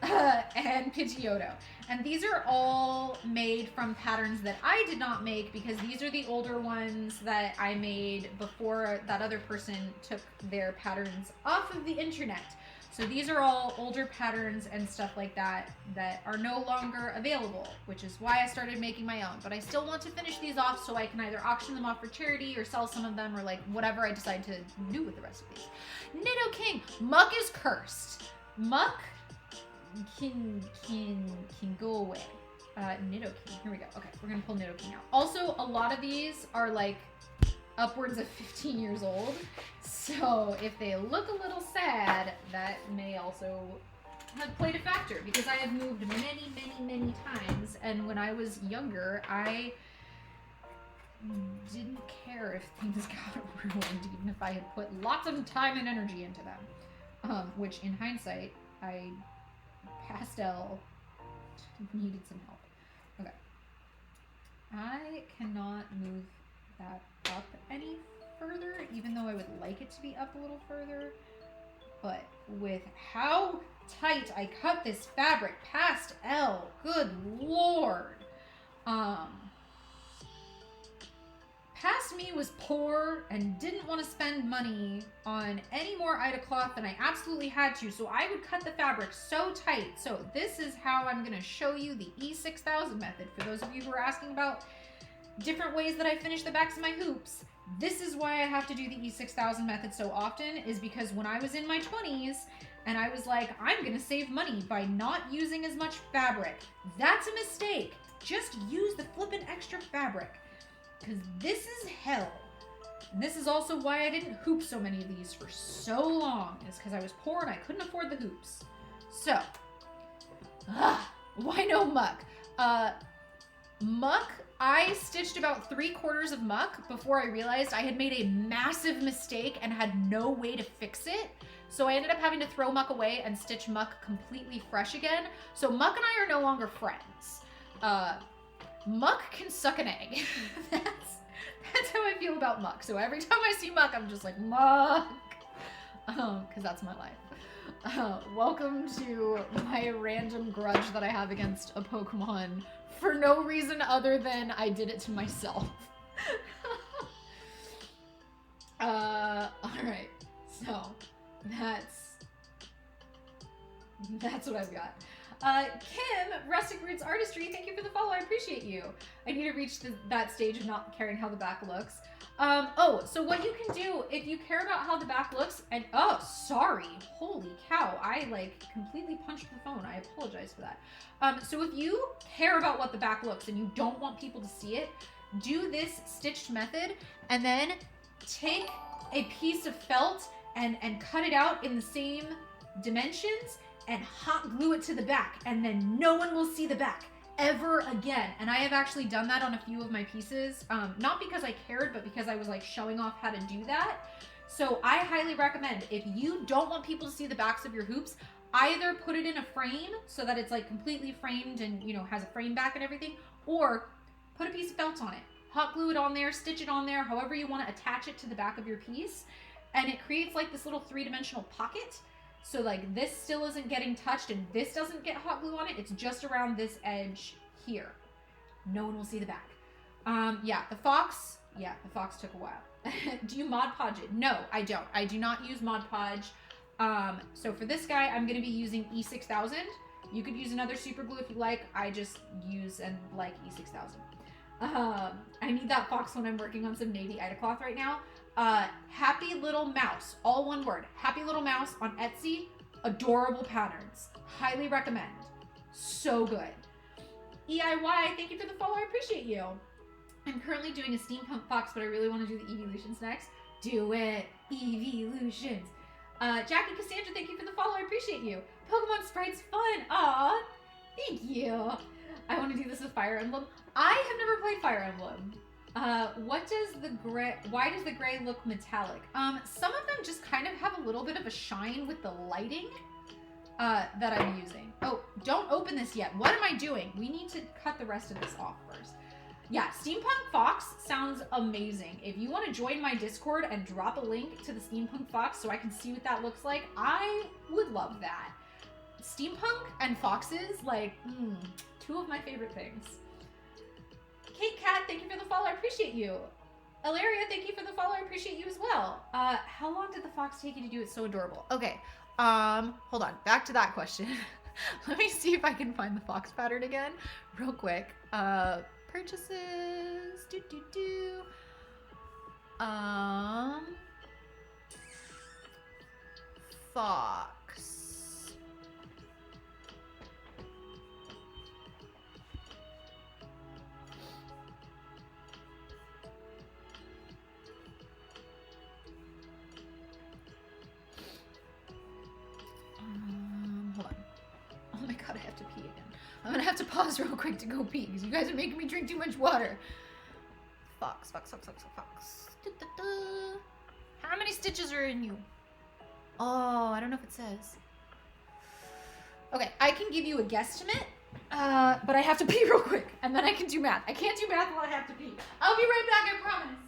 and Pidgeotto. And these are all made from patterns that I did not make, because these are the older ones that I made before that other person took their patterns off of the internet. So these are all older patterns and stuff like that that are no longer available, which is why I started making my own. But I still want to finish these off so I can either auction them off for charity or sell some of them or like whatever I decide to do with the rest of these. Nidoking. Muck is cursed. Muck can go away. Nidoking. Here we go. Okay, we're gonna pull Nidoking out. Also, a lot of these are like upwards of 15 years old. So if they look a little sad, that may also have played a factor because I have moved many times. And when I was younger, I didn't care if things got ruined, even if I had put lots of time and energy into them. Which in hindsight, Pastel needed some help. Okay. I cannot move that up any further, even though I would like it to be up a little further. But with how tight I cut this fabric past L, good lord. Past me was poor and didn't want to spend money on any more Ida cloth than I absolutely had to, so I would cut the fabric so tight. So this is how I'm going to show you the E6000 method. For those of you who are asking about different ways that I finish the backs of my hoops, this is why I have to do the E6000 method so often, is because when I was in my 20s and I was like, I'm going to save money by not using as much fabric. That's a mistake. Just use the flippin' extra fabric. Because this is hell. And this is also why I didn't hoop so many of these for so long. Is because I was poor and I couldn't afford the hoops. So, why no muck? Muck, I stitched about 3/4 of muck before I realized I had made a massive mistake and had no way to fix it. So I ended up having to throw muck away and stitch muck completely fresh again. So muck and I are no longer friends. Muck can suck an egg. That's how I feel about muck. So every time I see muck, I'm just like, muck. Because that's my life. Welcome to my random grudge that I have against a Pokemon for no reason other than I did it to myself. Alright. So, that's what I've got. Kim, Rustic Roots Artistry, thank you for the follow. I appreciate you. I need to reach that stage of not caring how the back looks. So what you can do if you care about how the back looks, and sorry, holy cow, I like completely punched the phone. I apologize for that. So if you care about what the back looks and you don't want people to see it, do this stitched method and then take a piece of felt and cut it out in the same dimensions and hot glue it to the back, and then no one will see the back ever again. And I have actually done that on a few of my pieces, not because I cared, but because I was like showing off how to do that. So I highly recommend, if you don't want people to see the backs of your hoops, either put it in a frame so that it's like completely framed and, you know, has a frame back and everything, or put a piece of felt on it, hot glue it on there, stitch it on there, however you want to attach it to the back of your piece, and it creates like this little 3-dimensional pocket. So like this still isn't getting touched and this doesn't get hot glue on it. It's just around this edge here. No one will see the back. The fox took a while. Do you Mod Podge it? No, I don't. I do not use Mod Podge. So for this guy, I'm going to be using E6000. You could use another super glue if you like. I just use and like E6000. I need that fox when I'm working on some navy Ida cloth right now. Happy Little Mouse, all one word. Happy Little Mouse on Etsy. Adorable patterns. Highly recommend. So good. EIY, thank you for the follow. I appreciate you. I'm currently doing a steampunk fox, but I really want to do the evolutions next. Do it. Evolutions. Jackie Cassandra, thank you for the follow. I appreciate you. Pokemon Sprite's fun. Aw, thank you. I want to do this with Fire Emblem. I have never played Fire Emblem. Why does the gray look metallic? Some of them just kind of have a little bit of a shine with the lighting, that I'm using. Oh, don't open this yet. What am I doing? We need to cut the rest of this off first. Yeah, Steampunk Fox sounds amazing. If you want to join my Discord and drop a link to the Steampunk Fox so I can see what that looks like, I would love that. Steampunk and foxes, like, two of my favorite things. Kate Cat, thank you for the follow. I appreciate you. Ilaria, thank you for the follow. I appreciate you as well. How long did the fox take you to do it? So adorable. Okay. Hold on. Back to that question. Let me see if I can find the fox pattern again real quick. Purchases. Fox. Hold on. Oh my god, I have to pee again. I'm gonna have to pause real quick to go pee because you guys are making me drink too much water. Fox. How many stitches are in you? Oh, I don't know if it says. Okay, I can give you a guesstimate, but I have to pee real quick, and then I can do math. I can't do math while I have to pee. I'll be right back, I promise.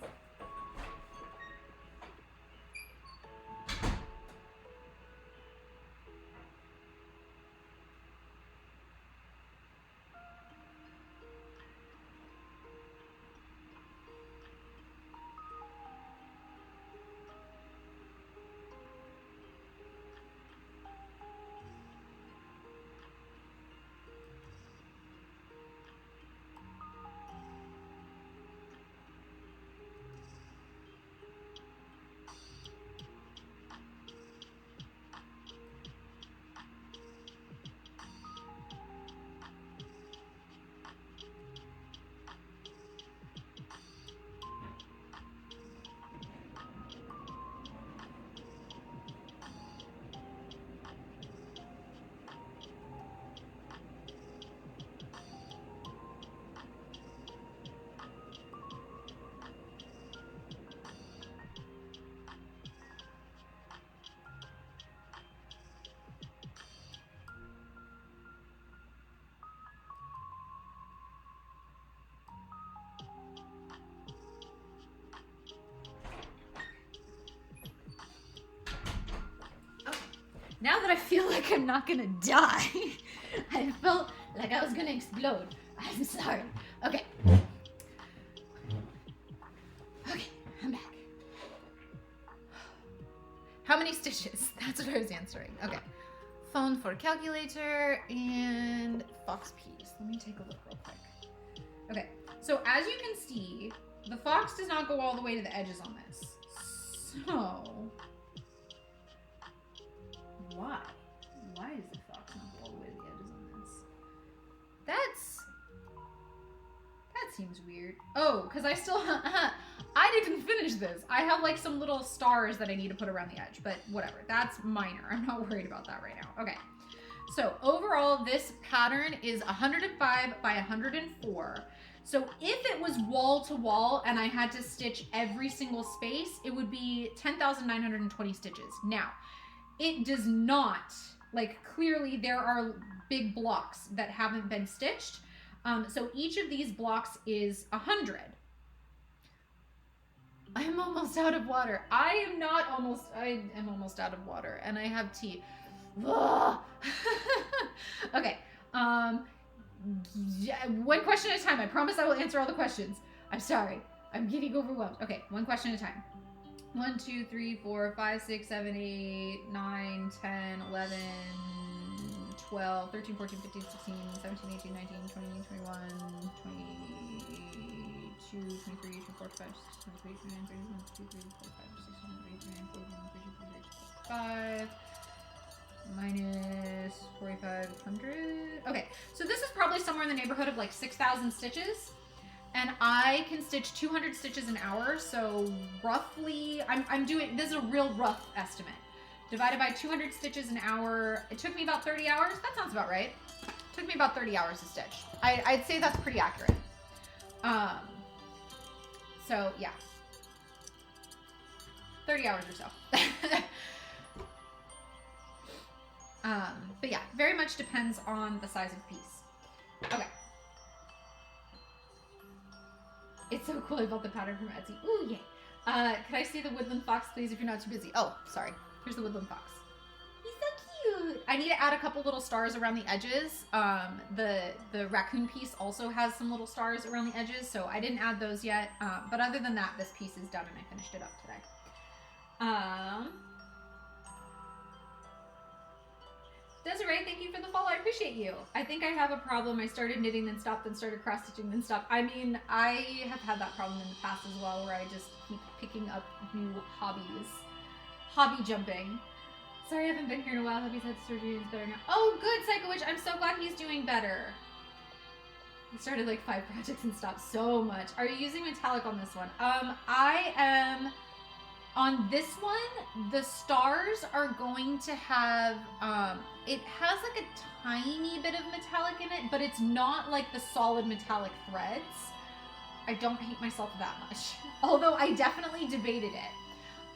Now that I feel like I'm not gonna die, I felt like I was gonna explode. I'm sorry. Okay. Okay, I'm back. How many stitches? That's what I was answering. Okay. Phone for calculator and fox piece. Let me take a look real quick. Okay, so as you can see, the fox does not go all the way to the edges on this. So... why? Why does the fox not go all the way to the edges on this? That seems weird. Oh, because I still I didn't finish this. I have like some little stars that I need to put around the edge, but whatever. That's minor. I'm not worried about that right now. Okay. So overall, this pattern is 105 by 104. So if it was wall to wall and I had to stitch every single space, it would be 10,920 stitches. Now, it does not, like clearly there are big blocks that haven't been stitched. So each of these blocks is 100. I'm almost out of water. I am almost out of water and I have tea. Okay. One question at a time. I promise I will answer all the questions. I'm sorry. I'm getting overwhelmed. Okay, one question at a time. 1, 2, 3, 4, 5, 6, 7, 8, 9, 10, 11, 12, 13, 14, 15, 16, 17, 18, 19, 20, 21, 22, 23, 24, 25, 26, 27, 28, 29, 30, 31, 32, 33, 34, 35, 36, 37, 38, 39, 40, 41, 42, 43, 45, minus 4,500. Okay, so this is probably somewhere in the neighborhood of like 6,000 stitches. And I can stitch 200 stitches an hour, so roughly, I'm doing, this is a real rough estimate. Divided by 200 stitches an hour, it took me about 30 hours. That sounds about right. It took me about 30 hours to stitch. I'd say that's pretty accurate. So yeah. 30 hours or so. But yeah, very much depends on the size of the piece. Okay. It's so cool. I bought the pattern from Etsy. Ooh, yay. Could I see the woodland fox, please, if you're not too busy? Oh, sorry. Here's the woodland fox. He's so cute. I need to add a couple little stars around the edges. The raccoon piece also has some little stars around the edges, so I didn't add those yet. But other than that, this piece is done and I finished it up today. Desiree, thank you for the follow. I appreciate you. I think I have a problem. I started knitting, then stopped, then started cross-stitching, then stopped. I mean, I have had that problem in the past as well, where I just keep picking up new hobbies. Hobby jumping. Sorry I haven't been here in a while. Hubby's had surgery. He's better now. Oh, good, Psycho Witch. I'm so glad he's doing better. He started like 5 projects and stopped so much. Are you using metallic on this one? I am... On this one, the stars are going to have, it has like a tiny bit of metallic in it, but it's not like the solid metallic threads. I don't hate myself that much. Although I definitely debated it.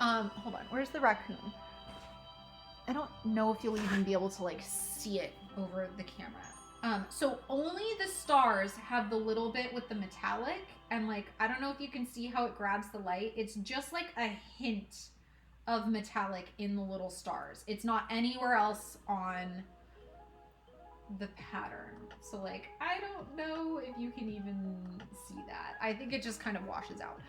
Hold on, where's the raccoon? I don't know if you'll even be able to like see it over the camera. So only the stars have the little bit with the metallic, and like, I don't know if you can see how it grabs the light. It's just like a hint of metallic in the little stars. It's not anywhere else on the pattern. So like, I don't know if you can even see that. I think it just kind of washes out.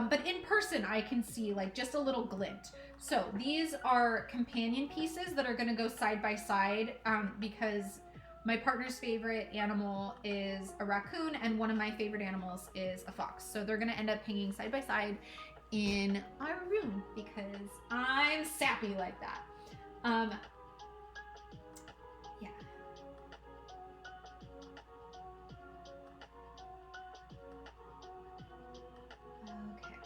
But in person, I can see like just a little glint. So these are companion pieces that are gonna go side by side because my partner's favorite animal is a raccoon, and one of my favorite animals is a fox. So they're gonna end up hanging side by side in our room because I'm sappy like that. Yeah. Okay.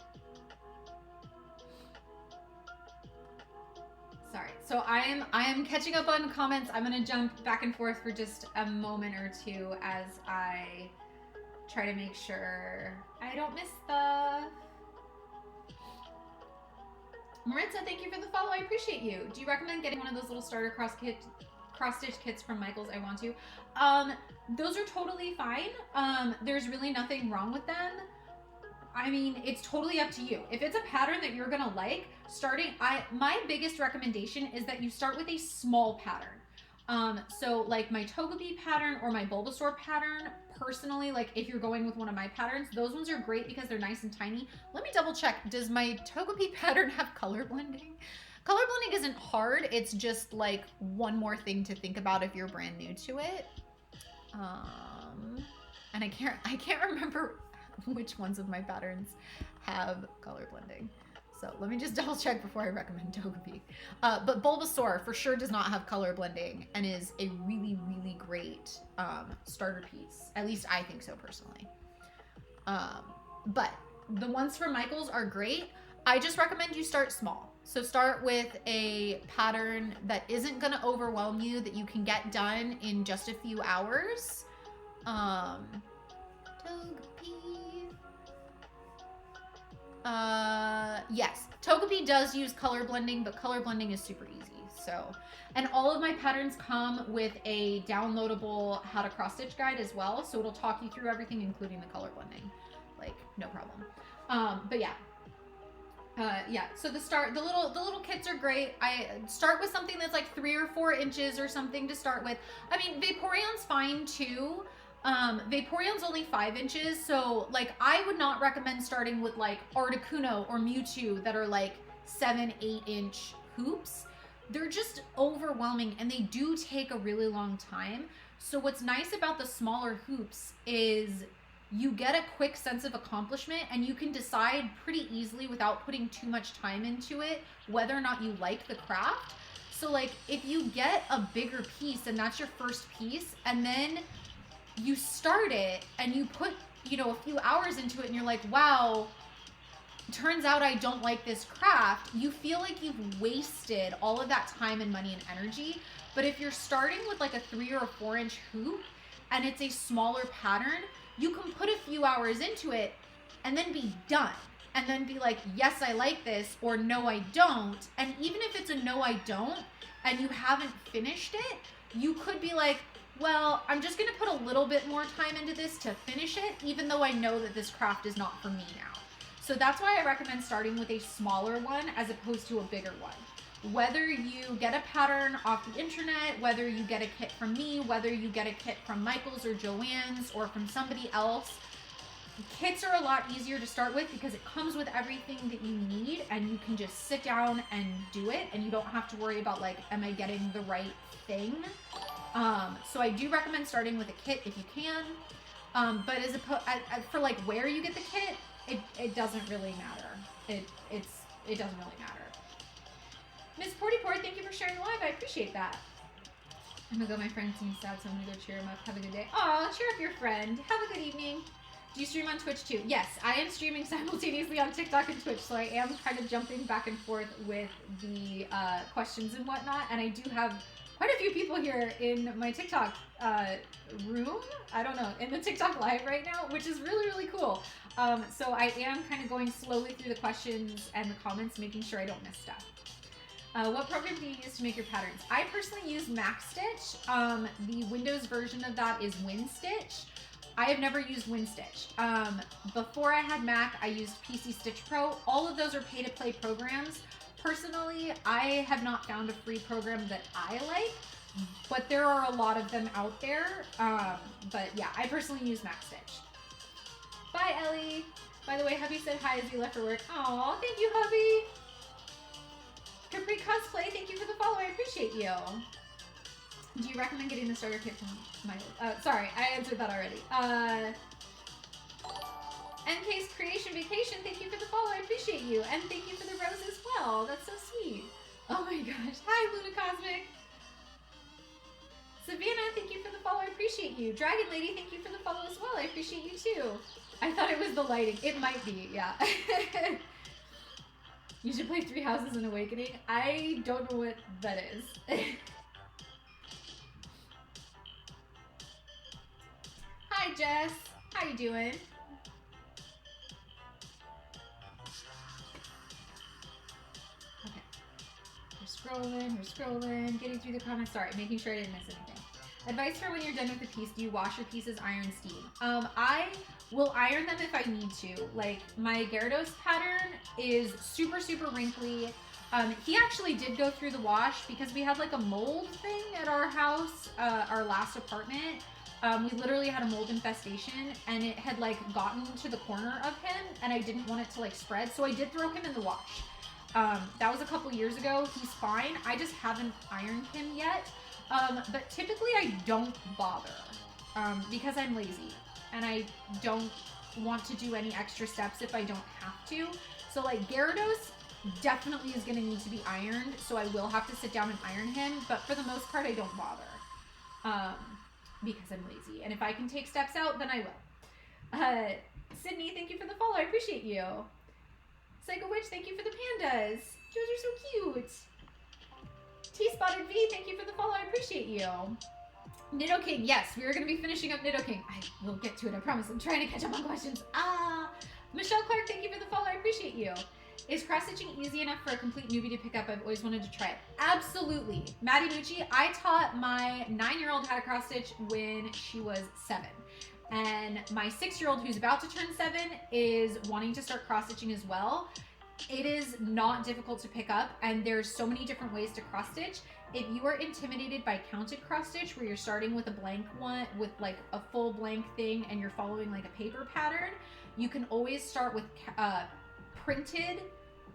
Sorry. So I am catching up on comments. I'm gonna jump back and forth for just a moment or two as I try to make sure I don't miss stuff. Maritza, thank you for the follow. I appreciate you. Do you recommend getting one of those little starter cross-stitch kits from Michaels? I want to. Those are totally fine. There's really nothing wrong with them. I mean, it's totally up to you. If it's a pattern that you're gonna like, my biggest recommendation is that you start with a small pattern. So like my Togepi pattern or my Bulbasaur pattern, personally, like if you're going with one of my patterns, those ones are great because they're nice and tiny. Let me double check. Does my Togepi pattern have color blending? Color blending isn't hard. It's just like one more thing to think about if you're brand new to it. And I can't remember which ones of my patterns have color blending. So let me just double check before I recommend Togepi. But Bulbasaur for sure does not have color blending and is a really, really great starter piece. At least I think so personally. But the ones from Michaels are great. I just recommend you start small. So start with a pattern that isn't gonna overwhelm you, that you can get done in just a few hours. Togepi. Yes, Togepi does use color blending, but color blending is super easy. So, and all of my patterns come with a downloadable how to cross stitch guide as well. So it'll talk you through everything, including the color blending, like no problem. But yeah. Yeah, so the little kits are great. I start with something that's like 3 or 4 inches or something to start with. I mean, Vaporeon's fine too. Vaporeon's only 5 inches, so like I would not recommend starting with like Articuno or Mewtwo that are like 7-8 inch hoops. They're just overwhelming and they do take a really long time. So what's nice about the smaller hoops is you get a quick sense of accomplishment and you can decide pretty easily without putting too much time into it whether or not you like the craft. So like if you get a bigger piece and that's your first piece, and then you start it and you put, you know, a few hours into it and you're like, wow, turns out I don't like this craft, you feel like you've wasted all of that time and money and energy. But if you're starting with like a 3 or a 4 inch hoop and it's a smaller pattern, you can put a few hours into it and then be done. And then be like, yes, I like this, or no, I don't. And even if it's a no, I don't, and you haven't finished it, you could be like, well, I'm just gonna put a little bit more time into this to finish it, even though I know that this craft is not for me now. So that's why I recommend starting with a smaller one as opposed to a bigger one. Whether you get a pattern off the internet, whether you get a kit from me, whether you get a kit from Michaels or Joann's or from somebody else, Kits are a lot easier to start with because it comes with everything that you need and you can just sit down and do it and you don't have to worry about like, am I getting the right thing? So I do recommend starting with a kit if you can. But for like where you get the kit, it doesn't really matter. It doesn't really matter. Miss Portyport, thank you for sharing live. I appreciate that. I'm gonna go. My friend seems sad, so I'm gonna go cheer him up. Have a good day. Aw, cheer up your friend. Have a good evening. Do you stream on Twitch too? Yes, I am streaming simultaneously on TikTok and Twitch, so I am kind of jumping back and forth with the questions and whatnot. And I do have quite a few people here in my TikTok room. I don't know, in the TikTok live right now, which is really, really cool. So I am kind of going slowly through the questions and the comments, making sure I don't miss stuff. What program do you use to make your patterns? I personally use MacStitch. The Windows version of that is WinStitch. I have never used WinStitch. Before I had Mac, I used PC Stitch Pro. All of those are pay-to-play programs. Personally, I have not found a free program that I like, but there are a lot of them out there. But yeah, I personally use MacStitch. Bye, Ellie. By the way, hubby said hi as he left for work. Aw, thank you, hubby. Capri Cosplay, thank you for the follow. I appreciate you. Do you recommend getting the starter kit from my... sorry, I answered that already. NK's Creation Vacation, thank you for the follow. I appreciate you. And thank you for the rose as well. That's so sweet. Oh my gosh. Hi, Luna Cosmic. Savannah, thank you for the follow. I appreciate you. Dragon Lady, thank you for the follow as well. I appreciate you too. I thought it was the lighting. It might be, yeah. You should play Three Houses in Awakening. I don't know what that is. Hi, Jess. How you doing? Okay. We're scrolling, getting through the comments. Sorry, making sure I didn't miss anything. Advice for when you're done with the piece, do you wash your pieces, iron, steam? I will iron them if I need to. Like, my Gyarados pattern is super, super wrinkly. He actually did go through the wash because we had like a mold thing at our house, our last apartment. We literally had a mold infestation and it had like gotten to the corner of him and I didn't want it to like spread. So I did throw him in the wash. That was a couple years ago. He's fine. I just haven't ironed him yet. But typically I don't bother because I'm lazy and I don't want to do any extra steps if I don't have to. So like Gyarados definitely is going to need to be ironed. So I will have to sit down and iron him. But for the most part, I don't bother. Because I'm lazy. And if I can take steps out, then I will. Sydney, thank you for the follow. I appreciate you. Psycho Witch, thank you for the pandas. Those are so cute. T-Spotted V, thank you for the follow. I appreciate you. Nidoking, yes, we are going to be finishing up Nidoking. I will get to it, I promise. I'm trying to catch up on questions. Michelle Clark, thank you for the follow. I appreciate you. Is cross-stitching easy enough for a complete newbie to pick up? I've always wanted to try it. Absolutely. Maddie Nucci, I taught my 9-year-old how to cross-stitch when she was 7. And my 6-year-old who's about to turn 7 is wanting to start cross-stitching as well. It is not difficult to pick up and there's so many different ways to cross-stitch. If you are intimidated by counted cross-stitch where you're starting with a blank one, with like a full blank thing and you're following like a paper pattern, you can always start with printed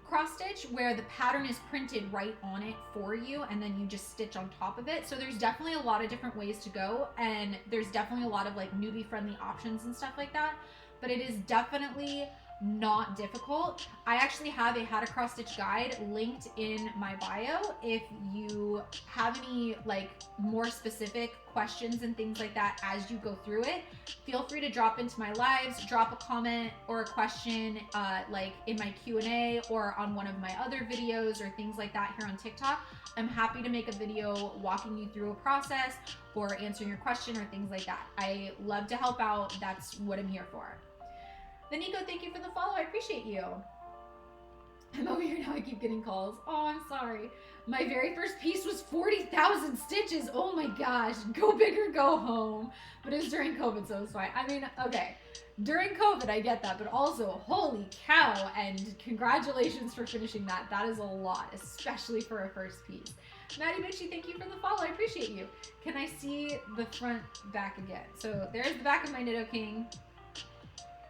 cross stitch where the pattern is printed right on it for you and then you just stitch on top of it. So there's definitely a lot of different ways to go and there's definitely a lot of like newbie friendly options and stuff like that, but it is definitely not difficult. I actually have a how to cross stitch guide linked in my bio. If you have any like more specific questions and things like that as you go through it, feel free to drop into my lives, drop a comment or a question like in my Q&A or on one of my other videos or things like that here on TikTok. I'm happy to make a video walking you through a process or answering your question or things like that. I love to help out. That's what I'm here for. The Nico, thank you for the follow. I appreciate you. I'm over here now. I keep getting calls. Oh, I'm sorry. My very first piece was 40,000 stitches. Oh my gosh. Go big or go home. But it was during COVID, so it's fine. I mean, okay. During COVID, I get that. But also, holy cow. And congratulations for finishing that. That is a lot, especially for a first piece. Maddie Bitchy, thank you for the follow. I appreciate you. Can I see the front back again? So there's the back of my Nidoking.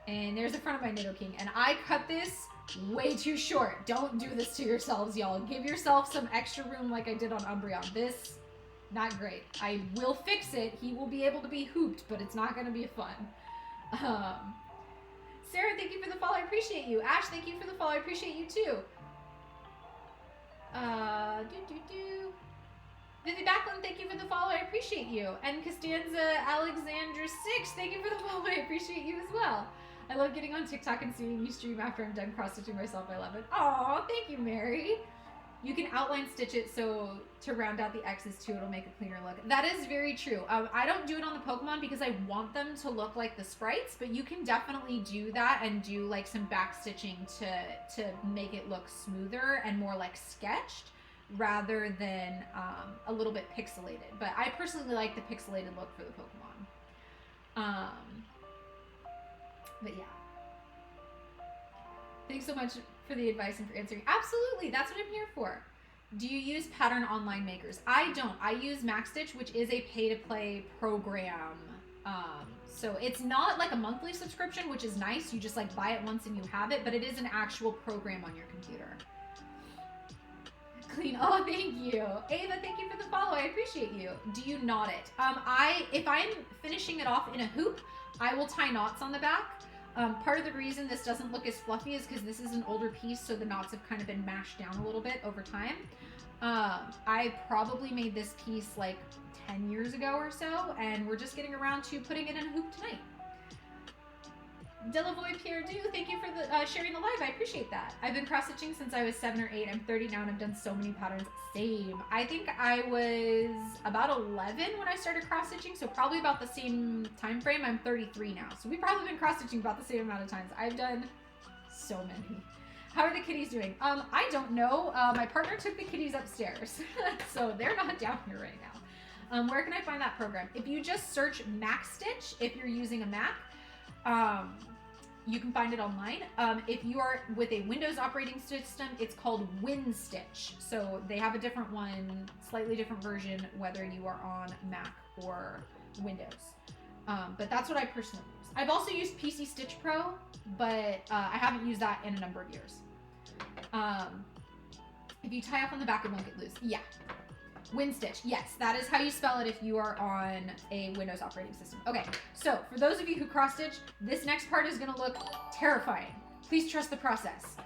And there's the front of my Nidoking. And I cut this way too short. Don't do this to yourselves, y'all. Give yourself some extra room like I did on Umbreon. This, not great. I will fix it. He will be able to be hooped, but it's not going to be fun. Sarah, thank you for the follow. I appreciate you. Ash, thank you for the follow. I appreciate you too. Vivi Backlund, thank you for the follow. I appreciate you. And Costanza Alexandra 6, thank you for the follow. I appreciate you as well. I love getting on TikTok and seeing you stream after I'm done cross-stitching myself. I love it. Aw, thank you, Mary. You can outline stitch it so to round out the X's too, it'll make a cleaner look. That is very true. I don't do it on the Pokemon because I want them to look like the sprites, but you can definitely do that and do like some back stitching to make it look smoother and more like sketched rather than a little bit pixelated. But I personally like the pixelated look for the Pokemon. But yeah. Thanks so much for the advice and for answering. Absolutely, that's what I'm here for. Do you use pattern online makers? I don't. I use MaxStitch, which is a pay-to-play program. So it's not like a monthly subscription, which is nice. You just like buy it once and you have it, but it is an actual program on your computer. Clean. Oh, thank you. Ava, thank you for the follow. I appreciate you. Do you knot it? If I'm finishing it off in a hoop, I will tie knots on the back. Part of the reason this doesn't look as fluffy is because this is an older piece, so the knots have kind of been mashed down a little bit over time. I probably made this piece like 10 years ago or so, and we're just getting around to putting it in a hoop tonight. Delavoy Pierre Du, thank you for the sharing the live. I appreciate that. I've been cross-stitching since I was 7 or 8. I'm 30 now and I've done so many patterns. Same. I think I was about 11 when I started cross-stitching, so probably about the same time frame. I'm 33 now, so we've probably been cross-stitching about the same amount of times. I've done so many. How are the kitties doing? I don't know. My partner took the kitties upstairs, so they're not down here right now. Where can I find that program? If you just search MaxStitch, if you're using a Mac, you can find it online. If you are with a Windows operating system, it's called WinStitch. So they have a different one, slightly different version, whether you are on Mac or Windows. But that's what I personally use. I've also used PC Stitch Pro, but I haven't used that in a number of years. If you tie off on the back, it won't get loose. Yeah. WinStitch, yes, that is how you spell it if you are on a Windows operating system. Okay, so for those of you who cross-stitch, this next part is gonna look terrifying. Please trust the process.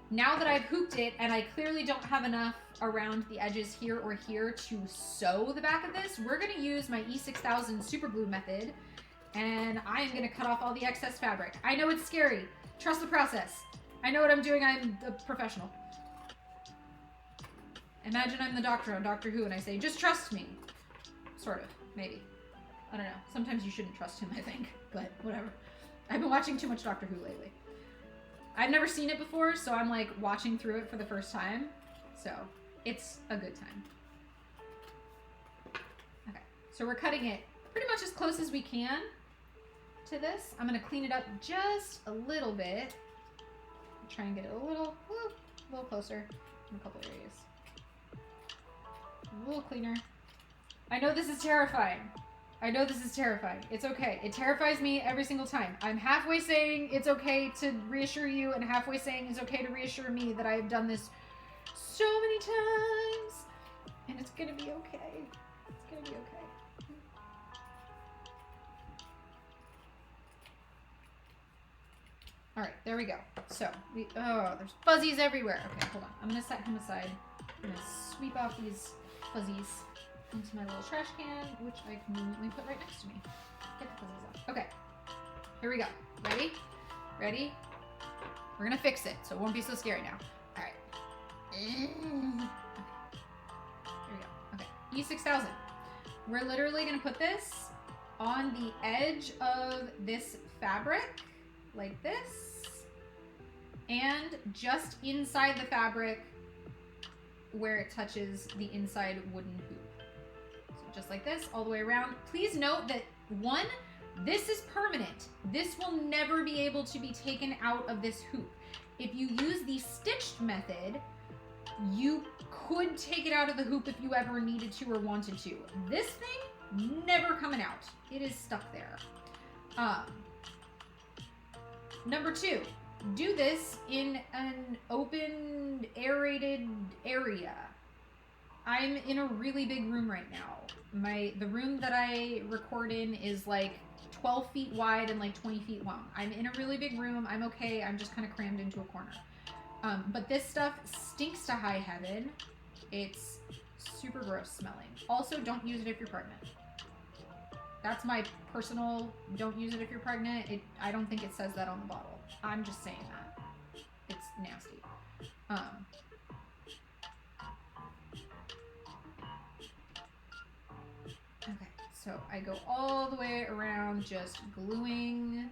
Now that I've hooped it, and I clearly don't have enough around the edges here or here to sew the back of this, we're gonna use my E6000 super glue method, and I am gonna cut off all the excess fabric. I know it's scary. Trust the process. I know what I'm doing, I'm a professional. Imagine I'm the doctor on Doctor Who and I say, just trust me. Sort of, maybe. I don't know. Sometimes you shouldn't trust him, I think, but whatever. I've been watching too much Doctor Who lately. I've never seen it before, so I'm like watching through it for the first time. So it's a good time. Okay, so we're cutting it pretty much as close as we can to this. I'm gonna clean it up just a little bit. Try and get it a little closer in a couple areas. A little cleaner. I know this is terrifying. I know this is terrifying. It's okay. It terrifies me every single time. I'm halfway saying it's okay to reassure you and halfway saying it's okay to reassure me that I have done this so many times. And it's gonna be okay. It's gonna be okay. Alright, there we go. So, there's fuzzies everywhere. Okay, hold on. I'm gonna set him aside. I'm gonna sweep off these fuzzies into my little trash can, which I conveniently put right next to me. Get the fuzzies off. Okay, here we go. Ready? Ready? We're gonna fix it, so it won't be so scary now. All right. Okay. Here we go. Okay, E6000. We're literally gonna put this on the edge of this fabric, like this, and just inside the fabric where it touches the inside wooden hoop. So just like this, all the way around. Please note that, one, this is permanent. This will never be able to be taken out of this hoop. If you use the stitched method, you could take it out of the hoop if you ever needed to or wanted to. This thing, never coming out. It is stuck there. Number 2, do this in an open, aerated area. I'm in a really big room right now. The room that I record in is like 12 feet wide and like 20 feet long. I'm in a really big room. I'm okay. I'm just kind of crammed into a corner. But this stuff stinks to high heaven. It's super gross smelling. Also, don't use it if you're pregnant. That's my personal, don't use it if you're pregnant. I don't think it says that on the bottle. I'm just saying that. It's nasty. Okay, so I go all the way around just gluing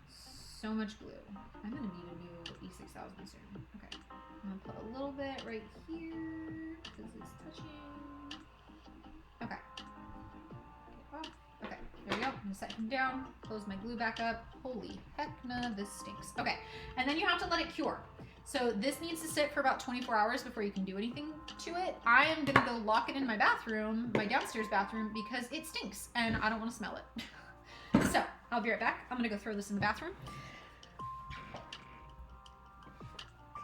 so much glue. I'm gonna need a new E6000 soon. Okay, I'm gonna put a little bit right here because it's touching. Okay. Okay, there we go. I'm gonna set him down, close my glue back up. Holy heck no, this stinks. Okay, and then you have to let it cure. So this needs to sit for about 24 hours before you can do anything to it. I am gonna go lock it in my bathroom, my downstairs bathroom, because it stinks and I don't wanna smell it. So, I'll be right back. I'm gonna go throw this in the bathroom.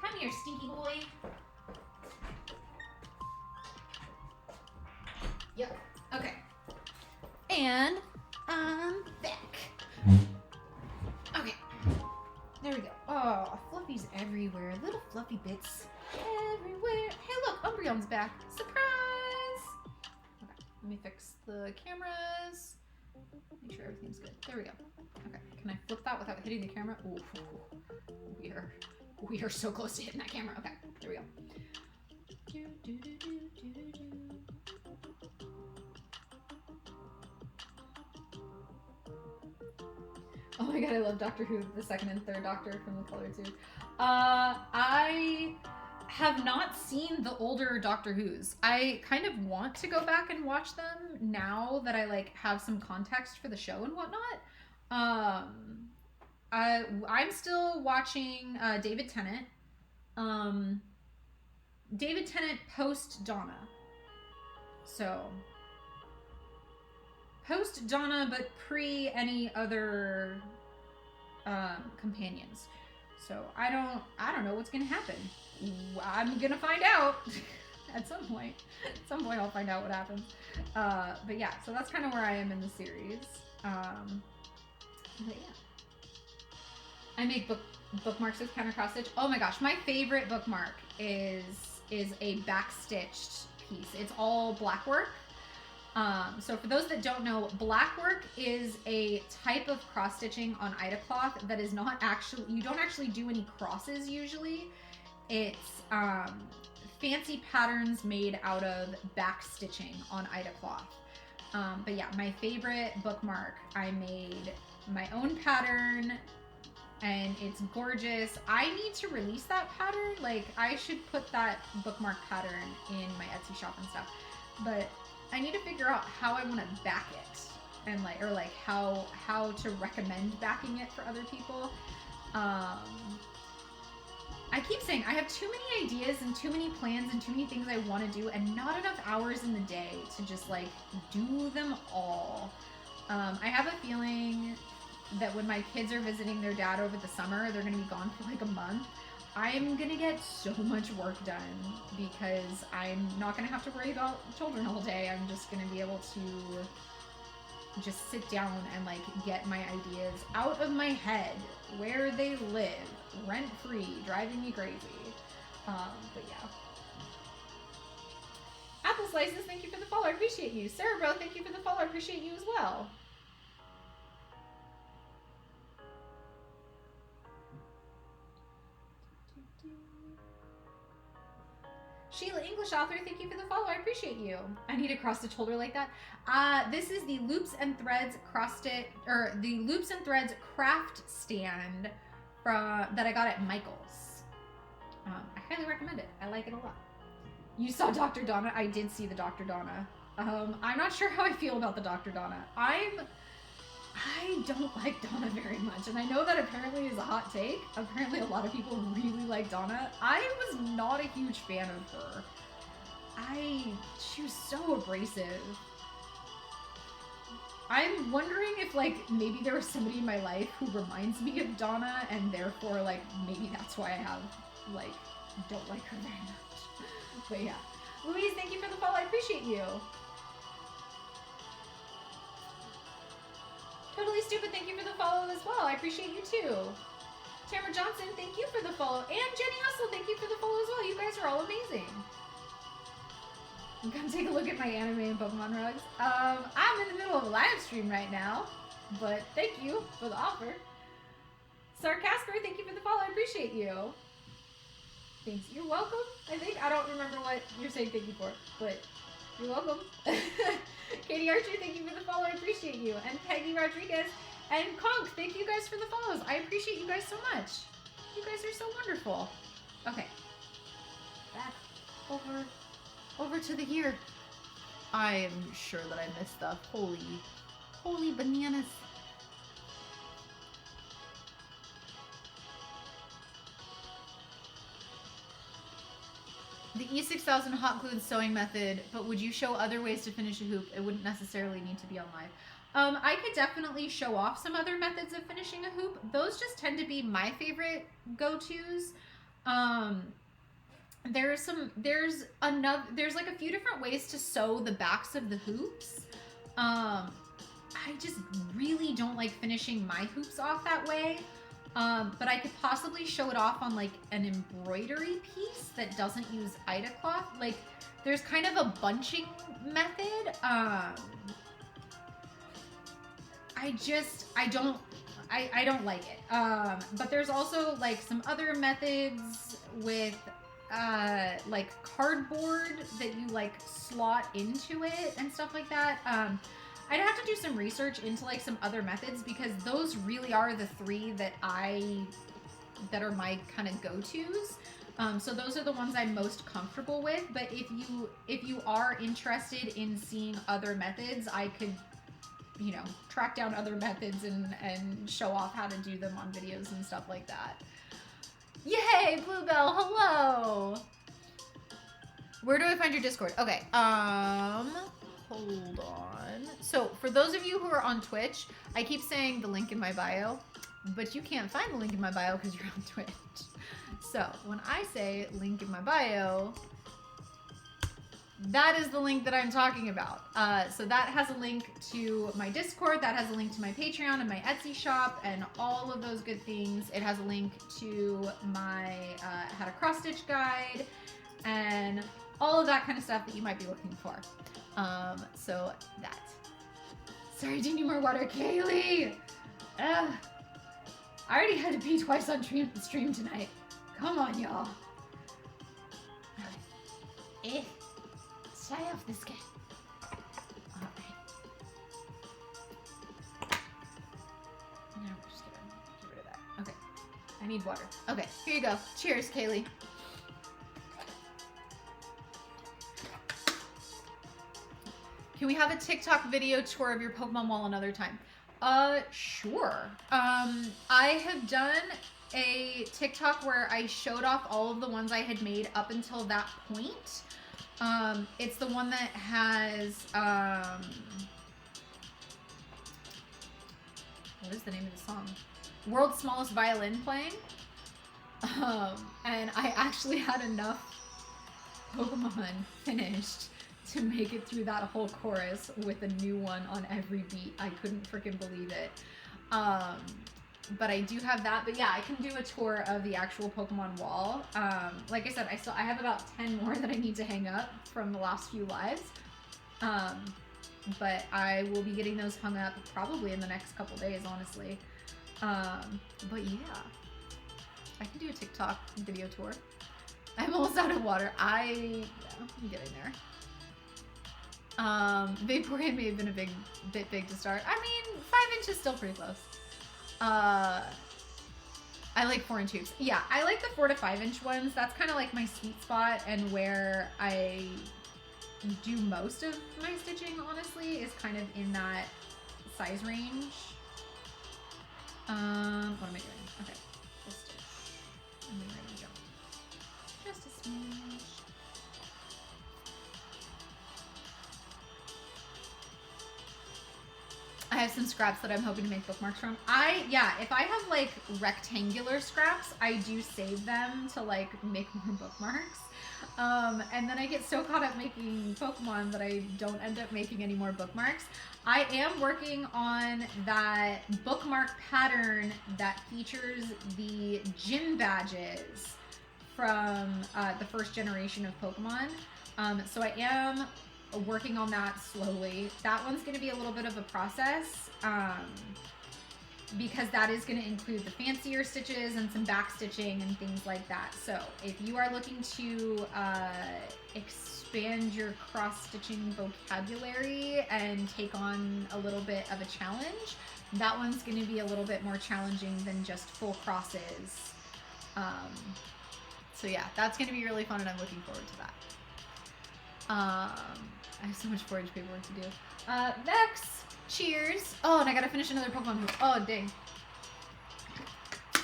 Come here, stinky boy. Yep, okay. And I'm back. Okay, there we go. Oh, fluffies everywhere. Little fluffy bits everywhere. Hey, look, Umbreon's back. Surprise! Okay, let me fix the cameras. Make sure everything's good. There we go. Okay, can I flip that without hitting the camera? Ooh, we are so close to hitting that camera. Okay, there we go. Oh my god, I love Doctor Who, the second and third Doctor from the color too. I have not seen the older Doctor Who's. I kind of want to go back and watch them now that I like have some context for the show and whatnot. I'm still watching David Tennant. David Tennant post Donna. So post Donna, but pre any other companions. So I don't know what's gonna happen. I'm gonna find out at some point. At some point I'll find out what happens. But yeah, so that's kind of where I am in the series. But yeah. I make bookmarks with counter cross stitch. Oh my gosh, my favorite bookmark is a back stitched piece. It's all black work. So for those that don't know, black work is a type of cross stitching on Ida cloth that is not actually, you don't actually do any crosses usually. It's fancy patterns made out of back stitching on Ida cloth. But yeah, my favorite bookmark, I made my own pattern and it's gorgeous. I need to release that pattern. Like I should put that bookmark pattern in my Etsy shop and stuff. But I need to figure out how I want to back it and like how to recommend backing it for other people. I keep saying I have too many ideas and too many plans and too many things I want to do and not enough hours in the day to just like do them all. I have a feeling that when my kids are visiting their dad over the summer, they're going to be gone for like a month. I'm going to get so much work done because I'm not going to have to worry about children all day. I'm just going to be able to just sit down and like get my ideas out of my head where they live, rent free, driving me crazy. But yeah. Apple Slices, thank you for the follow. I appreciate you. Sarah Bro, thank you for the follow. I appreciate you as well. Sheila English author, thank you for the follow. I appreciate you. I need a cross-stitch holder like that. This is the Loops and Threads cross-stitch, or the Loops and Threads craft stand that I got at Michael's. I highly recommend it. I like it a lot. You saw Dr. Donna? I did see the Dr. Donna. I'm not sure how I feel about the Dr. Donna. I don't like Donna very much, and I know that apparently is a hot take. Apparently a lot of people really like Donna. I was not a huge fan of her. She was so abrasive. I'm wondering if, like, maybe there was somebody in my life who reminds me of Donna, and therefore, like, maybe that's why I have, like, don't like her very much. But yeah. Louise, thank you for the follow. I appreciate you. Totally Stupid, thank you for the follow as well. I appreciate you too. Tamara Johnson, thank you for the follow. And Jenny Hustle, thank you for the follow as well. You guys are all amazing. Come take a look at my anime and Pokemon rugs. I'm in the middle of a live stream right now, but thank you for the offer. Sarcasper, thank you for the follow. I appreciate you. Thanks. You're welcome, I think. I don't remember what you're saying thank you for, but you're welcome. Katie Archer, thank you for the follow. I appreciate you. And Peggy Rodriguez and Conk, thank you guys for the follows. I appreciate you guys so much. You guys are so wonderful. Okay. Back over to the year. I am sure that I missed stuff. Holy bananas. The E6000 hot glued sewing method, but would you show other ways to finish a hoop? It wouldn't necessarily need to be on live. I could definitely show off some other methods of finishing a hoop. Those just tend to be my favorite go-tos. There's like a few different ways to sew the backs of the hoops. I just really don't like finishing my hoops off that way. But I could possibly show it off on like an embroidery piece that doesn't use Ida cloth. Like there's kind of a bunching method. I don't like it. But there's also like some other methods with like cardboard that you like slot into it and stuff like that. I'd have to do some research into like some other methods because those really are the three that are my kind of go-tos. So those are the ones I'm most comfortable with. But if you are interested in seeing other methods, I could, you know, track down other methods and show off how to do them on videos and stuff like that. Yay, Bluebell, hello! Where do I find your Discord? Okay, hold on. So, for those of you who are on Twitch, I keep saying the link in my bio, but you can't find the link in my bio because you're on Twitch. So, when I say link in my bio, that is the link that I'm talking about. So that has a link to my Discord, that has a link to my Patreon and my Etsy shop and all of those good things. It has a link to my how to cross stitch guide and all of that kind of stuff that you might be looking for. So that. Sorry, do you need more water, Kaley? I already had to pee twice on stream tonight. Come on, y'all. Okay. Try off this guy. Alright. Now we're just gonna get rid of that. Okay. I need water. Okay, here you go. Cheers, Kaley. Can we have a TikTok video tour of your Pokemon wall another time? Sure. I have done a TikTok where I showed off all of the ones I had made up until that point. It's the one that has, what is the name of the song? World's Smallest Violin playing. And I actually had enough Pokemon finished to make it through that whole chorus with a new one on every beat. I couldn't freaking believe it. But I do have that. But yeah, I can do a tour of the actual Pokemon wall. Like I said, I have about 10 more that I need to hang up from the last few lives. But I will be getting those hung up probably in the next couple days, honestly. But yeah, I can do a TikTok video tour. I'm almost out of water. I'm getting there. Vaporeon may have been a bit big to start. I mean, 5 inches is still pretty close. I like 4-inch hoops. Yeah, I like the 4 to 5 inch ones. That's kind of like my sweet spot and where I do most of my stitching, honestly, is kind of in that size range. What am I doing? Okay, just stitch. And then I'm gonna jump. Just a smidge. have some scraps that I'm hoping to make bookmarks from. Yeah, if I have like rectangular scraps, I do save them to like make more bookmarks. And then I get so caught up making Pokemon that I don't end up making any more bookmarks. I am working on that bookmark pattern that features the gym badges from the first generation of Pokemon. So I am working on that slowly. That one's going to be a little bit of a process because that is going to include the fancier stitches and some back stitching and things like that. So if you are looking to expand your cross-stitching vocabulary and take on a little bit of a challenge, that one's going to be a little bit more challenging than just full crosses. So yeah, that's going to be really fun and I'm looking forward to that. I have so much forage paperwork to do. Vex, cheers. Oh, and I gotta finish another Pokemon hoop. Oh, dang.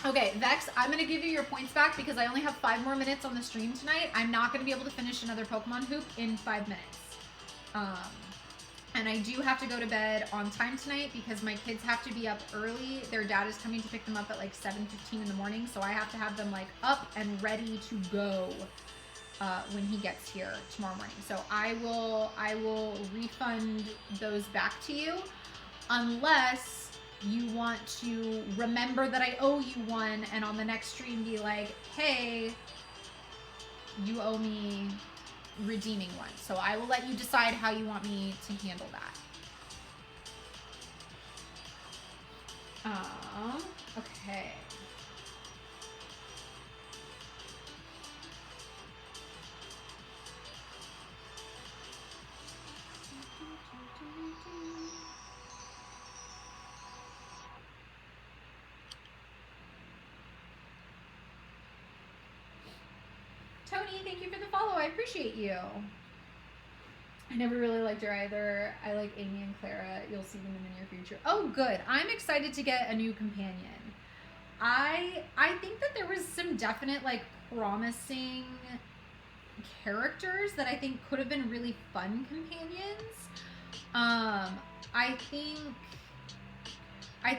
Okay, Vex, I'm gonna give you your points back because I only have 5 more minutes on the stream tonight. I'm not gonna be able to finish another Pokemon hoop in 5 minutes. And I do have to go to bed on time tonight because my kids have to be up early. Their dad is coming to pick them up at like 7:15 in the morning, so I have to have them like up and ready to go when he gets here tomorrow morning. So I will refund those back to you unless you want to remember that I owe you one and on the next stream be like, hey, you owe me redeeming one. So I will let you decide how you want me to handle that. Okay. Tony, thank you for the follow. I appreciate you. I never really liked her either. I like Amy and Clara. You'll see them in the near future. Oh, good. I'm excited to get a new companion. I think that there was some definite, like, promising characters that I think could have been really fun companions. I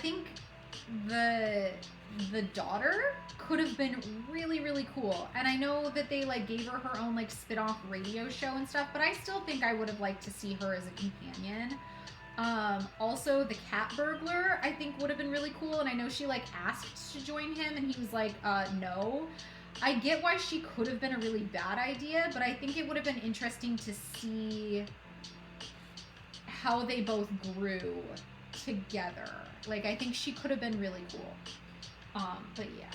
think the daughter could have been really, really cool. And I know that they like gave her own like spin-off radio show and stuff, but I still think I would have liked to see her as a companion. Also the cat burglar I think would have been really cool, and I know she like asked to join him and he was like no. I get why she could have been a really bad idea, but I think it would have been interesting to see how they both grew together. Like, I think she could have been really cool. But yeah.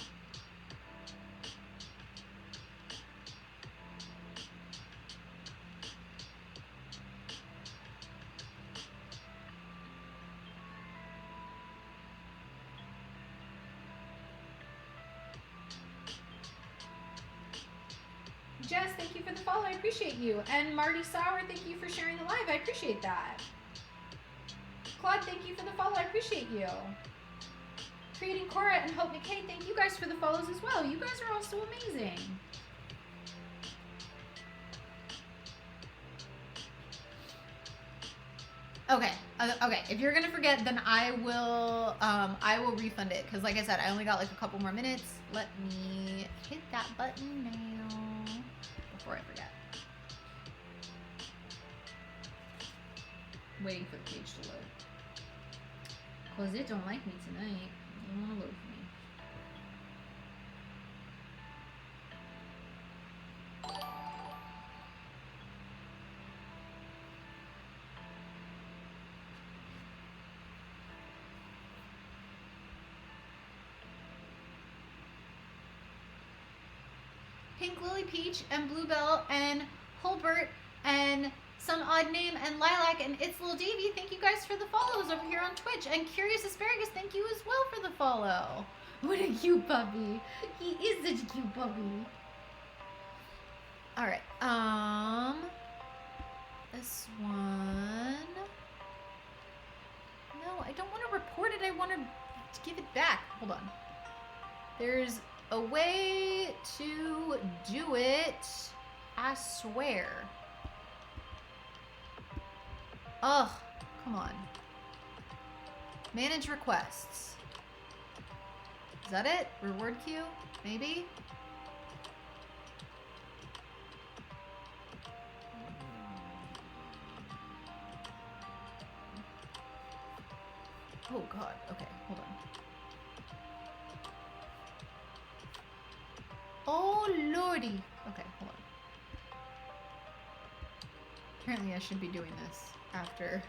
Jess, thank you for the follow. I appreciate you. And Marty Sauer, thank you for sharing the live. I appreciate that. Claude, thank you for the follow. I appreciate you. Creating Cora and Hope McKay, thank you guys for the follows as well. You guys are all so amazing. Okay. Okay. If you're gonna forget, then I will refund it because, like I said, I only got like a couple more minutes. Let me hit that button now before I forget. Waiting for the page to load. Cause it don't like me tonight. It don't want to load for me. Pink Lily Peach and Bluebell and Holbert and some odd name and Lilac and It's Little Davy, thank you guys for the follows over here on Twitch. And Curious Asparagus, thank you as well for the follow. What a cute puppy. He is such a cute puppy. Alright, this one. No, I don't want to report it, I want to give it back. Hold on. There's a way to do it, I swear. Ugh, come on. Manage requests. Is that it? Reward queue? Maybe? Oh god, okay, hold on. Oh lordy! Okay, hold on. Apparently I should be doing this after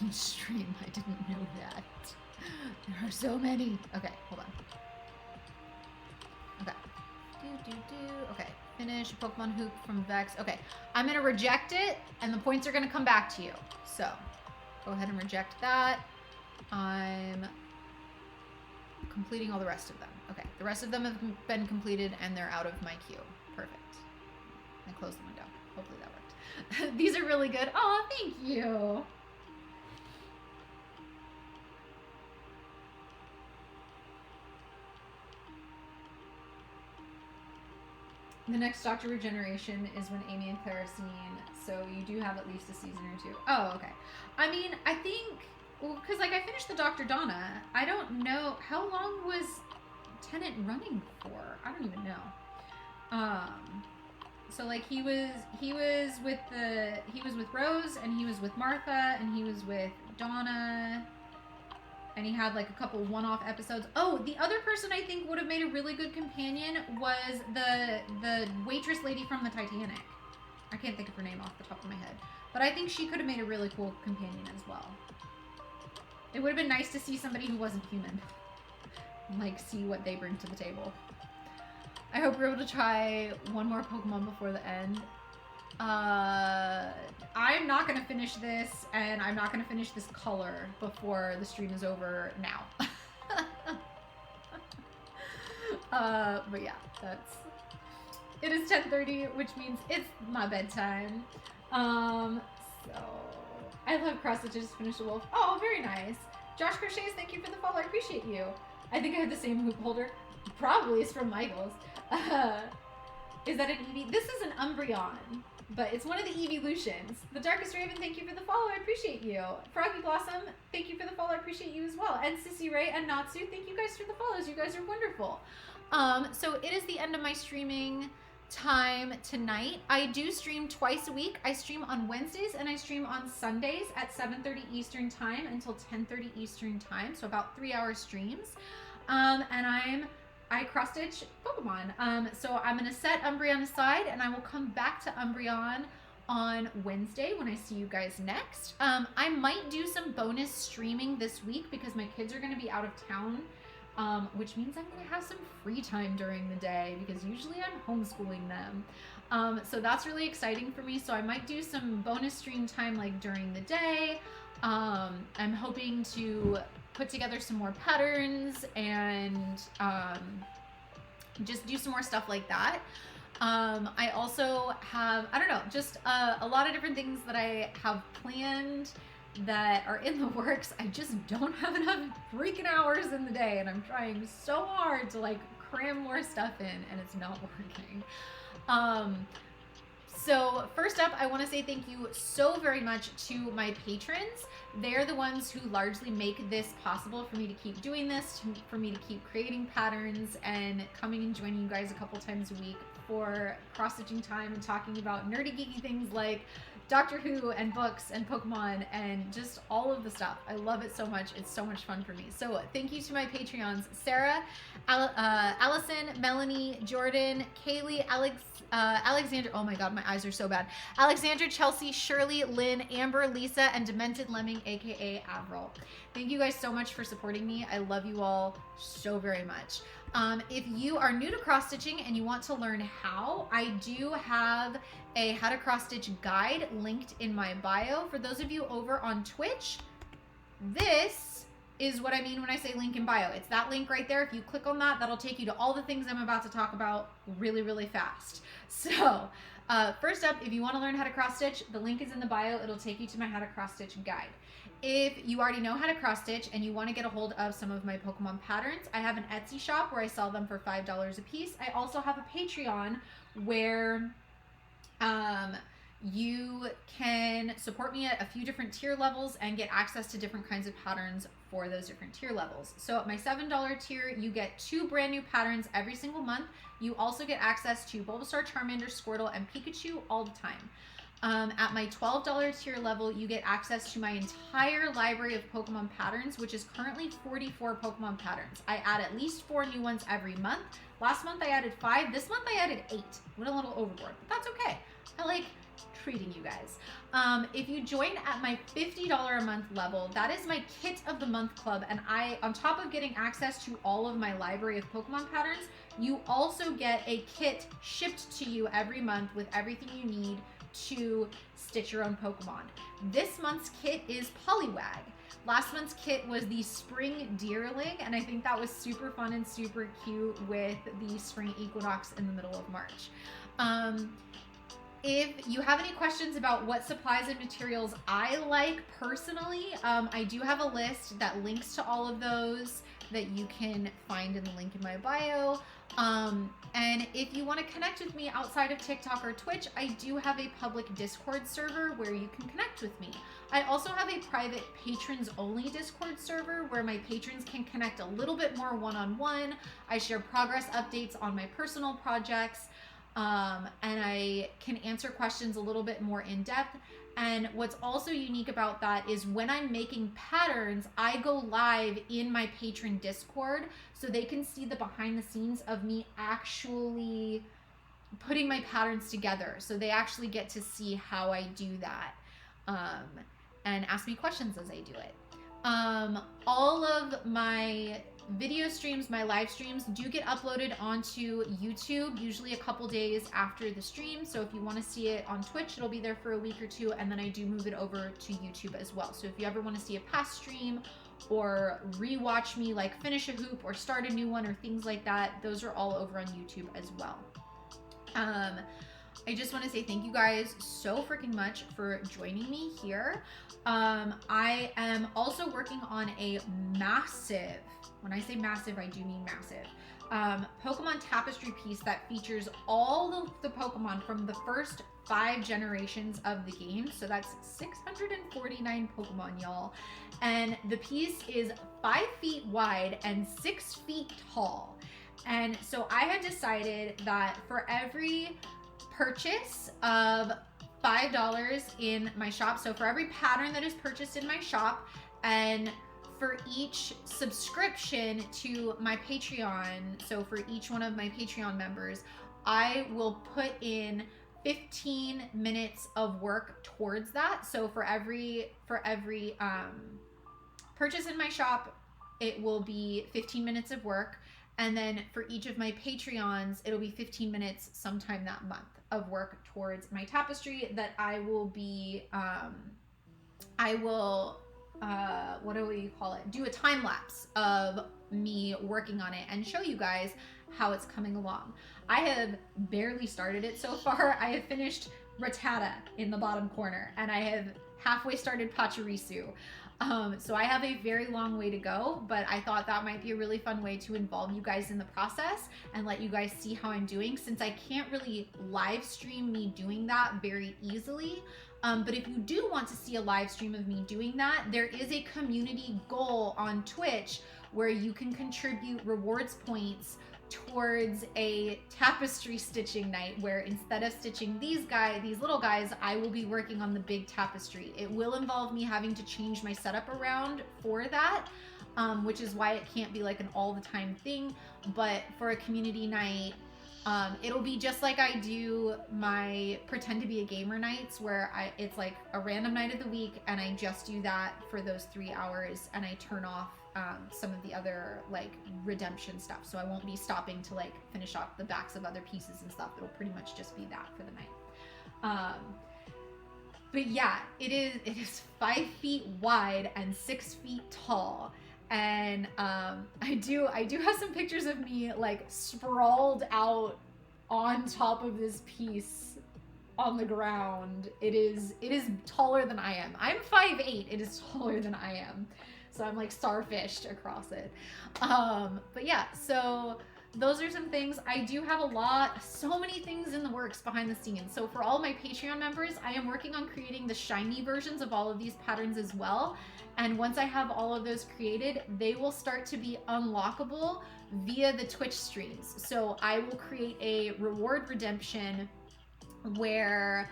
each stream. I didn't know that. There are so many. Okay, hold on. Okay. Okay, finish a Pokemon Hoop from Vex. Okay, I'm gonna reject it, and the points are gonna come back to you. So, go ahead and reject that. I'm completing all the rest of them. Okay, the rest of them have been completed, and they're out of my queue. Perfect. I closed the window. Hopefully that worked. These are really good. Oh, thank you. The next Doctor Regeneration is when Amy and Claire are seen, so you do have at least a season or two. Oh, okay. I mean, I think, well, because, like, I finished the Dr. Donna. I don't know, how long was Tennant running for? I don't even know. So, like, he was with Rose, and he was with Martha, and he was with Donna, and he had like a couple one-off episodes. Oh, the other person I think would have made a really good companion was the waitress lady from the Titanic. I can't think of her name off the top of my head, but I think she could have made a really cool companion as well. It would have been nice to see somebody who wasn't human, like see what they bring to the table. I hope we're able to try one more Pokemon before the end. I'm not gonna finish this, and I'm not gonna finish this color before the stream is over now. But yeah, it is 10:30, which means it's my bedtime. So I love cross stitches. Finish the wolf. Oh, very nice. Josh Crochets, thank you for the follow. I appreciate you. I think I have the same hoop holder. Probably it's from Michael's. Is that an Eevee? This is an Umbreon, but it's one of the Eeveelutions. The Darkest Raven, thank you for the follow. I appreciate you. Froggy Blossom, thank you for the follow. I appreciate you as well. And Sissy Ray and Natsu, thank you guys for the follows. You guys are wonderful. So it is the end of my streaming time tonight. I do stream twice a week. I stream on Wednesdays and I stream on Sundays at 7:30 Eastern time until 10:30 Eastern time. So about 3-hour streams. And I cross-stitch Pokemon. So I'm going to set Umbreon aside, and I will come back to Umbreon on Wednesday when I see you guys next. I might do some bonus streaming this week because my kids are going to be out of town, which means I'm going to have some free time during the day because usually I'm homeschooling them. So that's really exciting for me. So I might do some bonus stream time like during the day. I'm hoping to put together some more patterns and just do some more stuff like that. I also have, I don't know, just a lot of different things that I have planned that are in the works. I just don't have enough freaking hours in the day, and I'm trying so hard to like cram more stuff in, and it's not working. So first up, I want to say thank you so very much to my patrons. They're the ones who largely make this possible for me to keep doing this, for me to keep creating patterns and coming and joining you guys a couple times a week for cross-stitching time and talking about nerdy geeky things like Doctor Who and books and Pokemon and just all of the stuff. I love it so much. It's so much fun for me. So thank you to my Patreons, Sarah, Allyson, Melanie, Giordan, Kaley, Alexandra. Oh my God, my eyes are so bad. Alexandra, Chelsea, Shirley, Lynn, Amber, Lisa, and Demented Lemming, aka Avril. Thank you guys so much for supporting me. I love you all so very much. If you are new to cross stitching and you want to learn how, I do have a how to cross stitch guide linked in my bio. For those of you over on Twitch, this is what I mean when I say link in bio. It's that link right there. If you click on that, that'll take you to all the things I'm about to talk about really, really fast. So first up, if you want to learn how to cross stitch, the link is in the bio. It'll take you to my how to cross stitch guide. If you already know how to cross stitch and you want to get a hold of some of my Pokemon patterns, I have an Etsy shop where I sell them for $5 a piece. I also have a Patreon where You can support me at a few different tier levels and get access to different kinds of patterns for those different tier levels. So at my $7 tier, you get 2 brand new patterns every single month. You also get access to Bulbasaur, Charmander, Squirtle, and Pikachu all the time. At my $12 tier level, you get access to my entire library of Pokemon patterns, which is currently 44 Pokemon patterns. I add at least 4 new ones every month. Last month I added 5. This month I added 8. Went a little overboard, but that's okay. I like treating you guys. If you join at my $50 a month level, that is my Kit of the Month club, and I, on top of getting access to all of my library of Pokemon patterns, you also get a kit shipped to you every month with everything you need to stitch your own Pokemon. This month's kit is Poliwag. Last month's kit was the Spring Deerling, and I think that was super fun and super cute with the spring equinox in the middle of March. If you have any questions about what supplies and materials I like personally, I do have a list that links to all of those that you can find in the link in my bio. And if you want to connect with me outside of TikTok or Twitch, I do have a public Discord server where you can connect with me. I also have a private patrons only Discord server where my patrons can connect a little bit more one-on-one. I share progress updates on my personal projects. And I can answer questions a little bit more in depth. And what's also unique about that is when I'm making patterns, I go live in my patron Discord so they can see the behind the scenes of me actually putting my patterns together. So they actually get to see how I do that, and ask me questions as I do it. All of my video streams, my live streams do get uploaded onto YouTube, usually a couple days after the stream. So if you want to see it on Twitch, it'll be there for a week or two, and then I do move it over to YouTube as well. So if you ever want to see a past stream or rewatch me like finish a hoop or start a new one or things like that, those are all over on YouTube as well. I just want to say thank you guys so freaking much for joining me here. I am also working on a massive, when I say massive, I do mean massive, Pokemon tapestry piece that features all of the Pokemon from the first 5 generations of the game. So that's 649 Pokemon, y'all. And the piece is 5 feet wide and 6 feet tall. And so I had decided that for every purchase of $5 in my shop, so for every pattern that is purchased in my shop, and for each subscription to my Patreon, so for each one of my Patreon members, I will put in 15 minutes of work towards that. So for every purchase in my shop, it will be 15 minutes of work. And then for each of my Patreons, it'll be 15 minutes sometime that month of work towards my tapestry that I will be, what do we call it? Do a time lapse of me working on it and show you guys how it's coming along. I have barely started it so far. I have finished Rattata in the bottom corner, and I have halfway started Pachirisu. So I have a very long way to go, but I thought that might be a really fun way to involve you guys in the process and let you guys see how I'm doing, since I can't really live stream me doing that very easily. But if you do want to see a live stream of me doing that, there is a community goal on Twitch where you can contribute rewards points towards a tapestry stitching night, where instead of stitching these little guys, I will be working on the big tapestry. It will involve me having to change my setup around for that, which is why it can't be like an all the time thing. But for a community night, it'll be just like I do my pretend to be a gamer nights, where it's like a random night of the week and I just do that for those 3 hours, and I turn off some of the other like redemption stuff. So I won't be stopping to like finish off the backs of other pieces and stuff. It'll pretty much just be that for the night. But yeah, it is 5 feet wide and 6 feet tall. And I do have some pictures of me like sprawled out on top of this piece on the ground. It is taller than I am. I'm 5'8". It is taller than I am. So I'm like starfished across it. But yeah, so those are some things. I do have so many things in the works behind the scenes. So for all my Patreon members, I am working on creating the shiny versions of all of these patterns as well. And once I have all of those created, they will start to be unlockable via the Twitch streams. So I will create a reward redemption where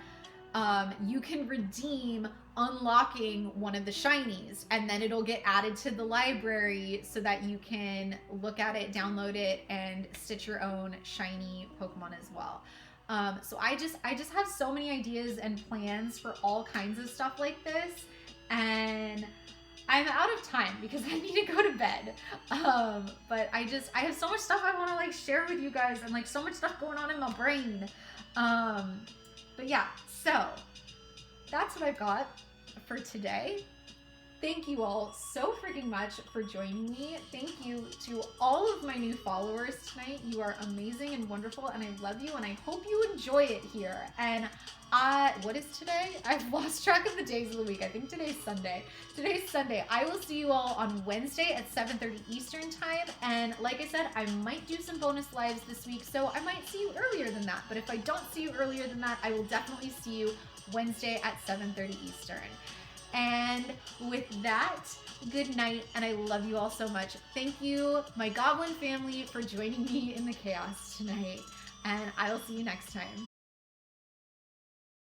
you can redeem unlocking one of the shinies, and then it'll get added to the library so that you can look at it, download it, and stitch your own shiny Pokemon as well. So I just have so many ideas and plans for all kinds of stuff like this, and I'm out of time because I need to go to bed. But I have so much stuff I want to like share with you guys, and like so much stuff going on in my brain. But yeah, so that's what I've got for today. Thank you all so freaking much for joining me. Thank you to all of my new followers tonight. You are amazing and wonderful, and I love you, and I hope you enjoy it here. And what is today? I've lost track of the days of the week. I think today's Sunday. Today's Sunday. I will see you all on Wednesday at 7:30 Eastern time. And like I said, I might do some bonus lives this week, so I might see you earlier than that. But if I don't see you earlier than that, I will definitely see you Wednesday at 7:30 Eastern. And with that, good night, and I love you all so much. Thank you, my Goblin family, for joining me in the chaos tonight, and I will see you next time.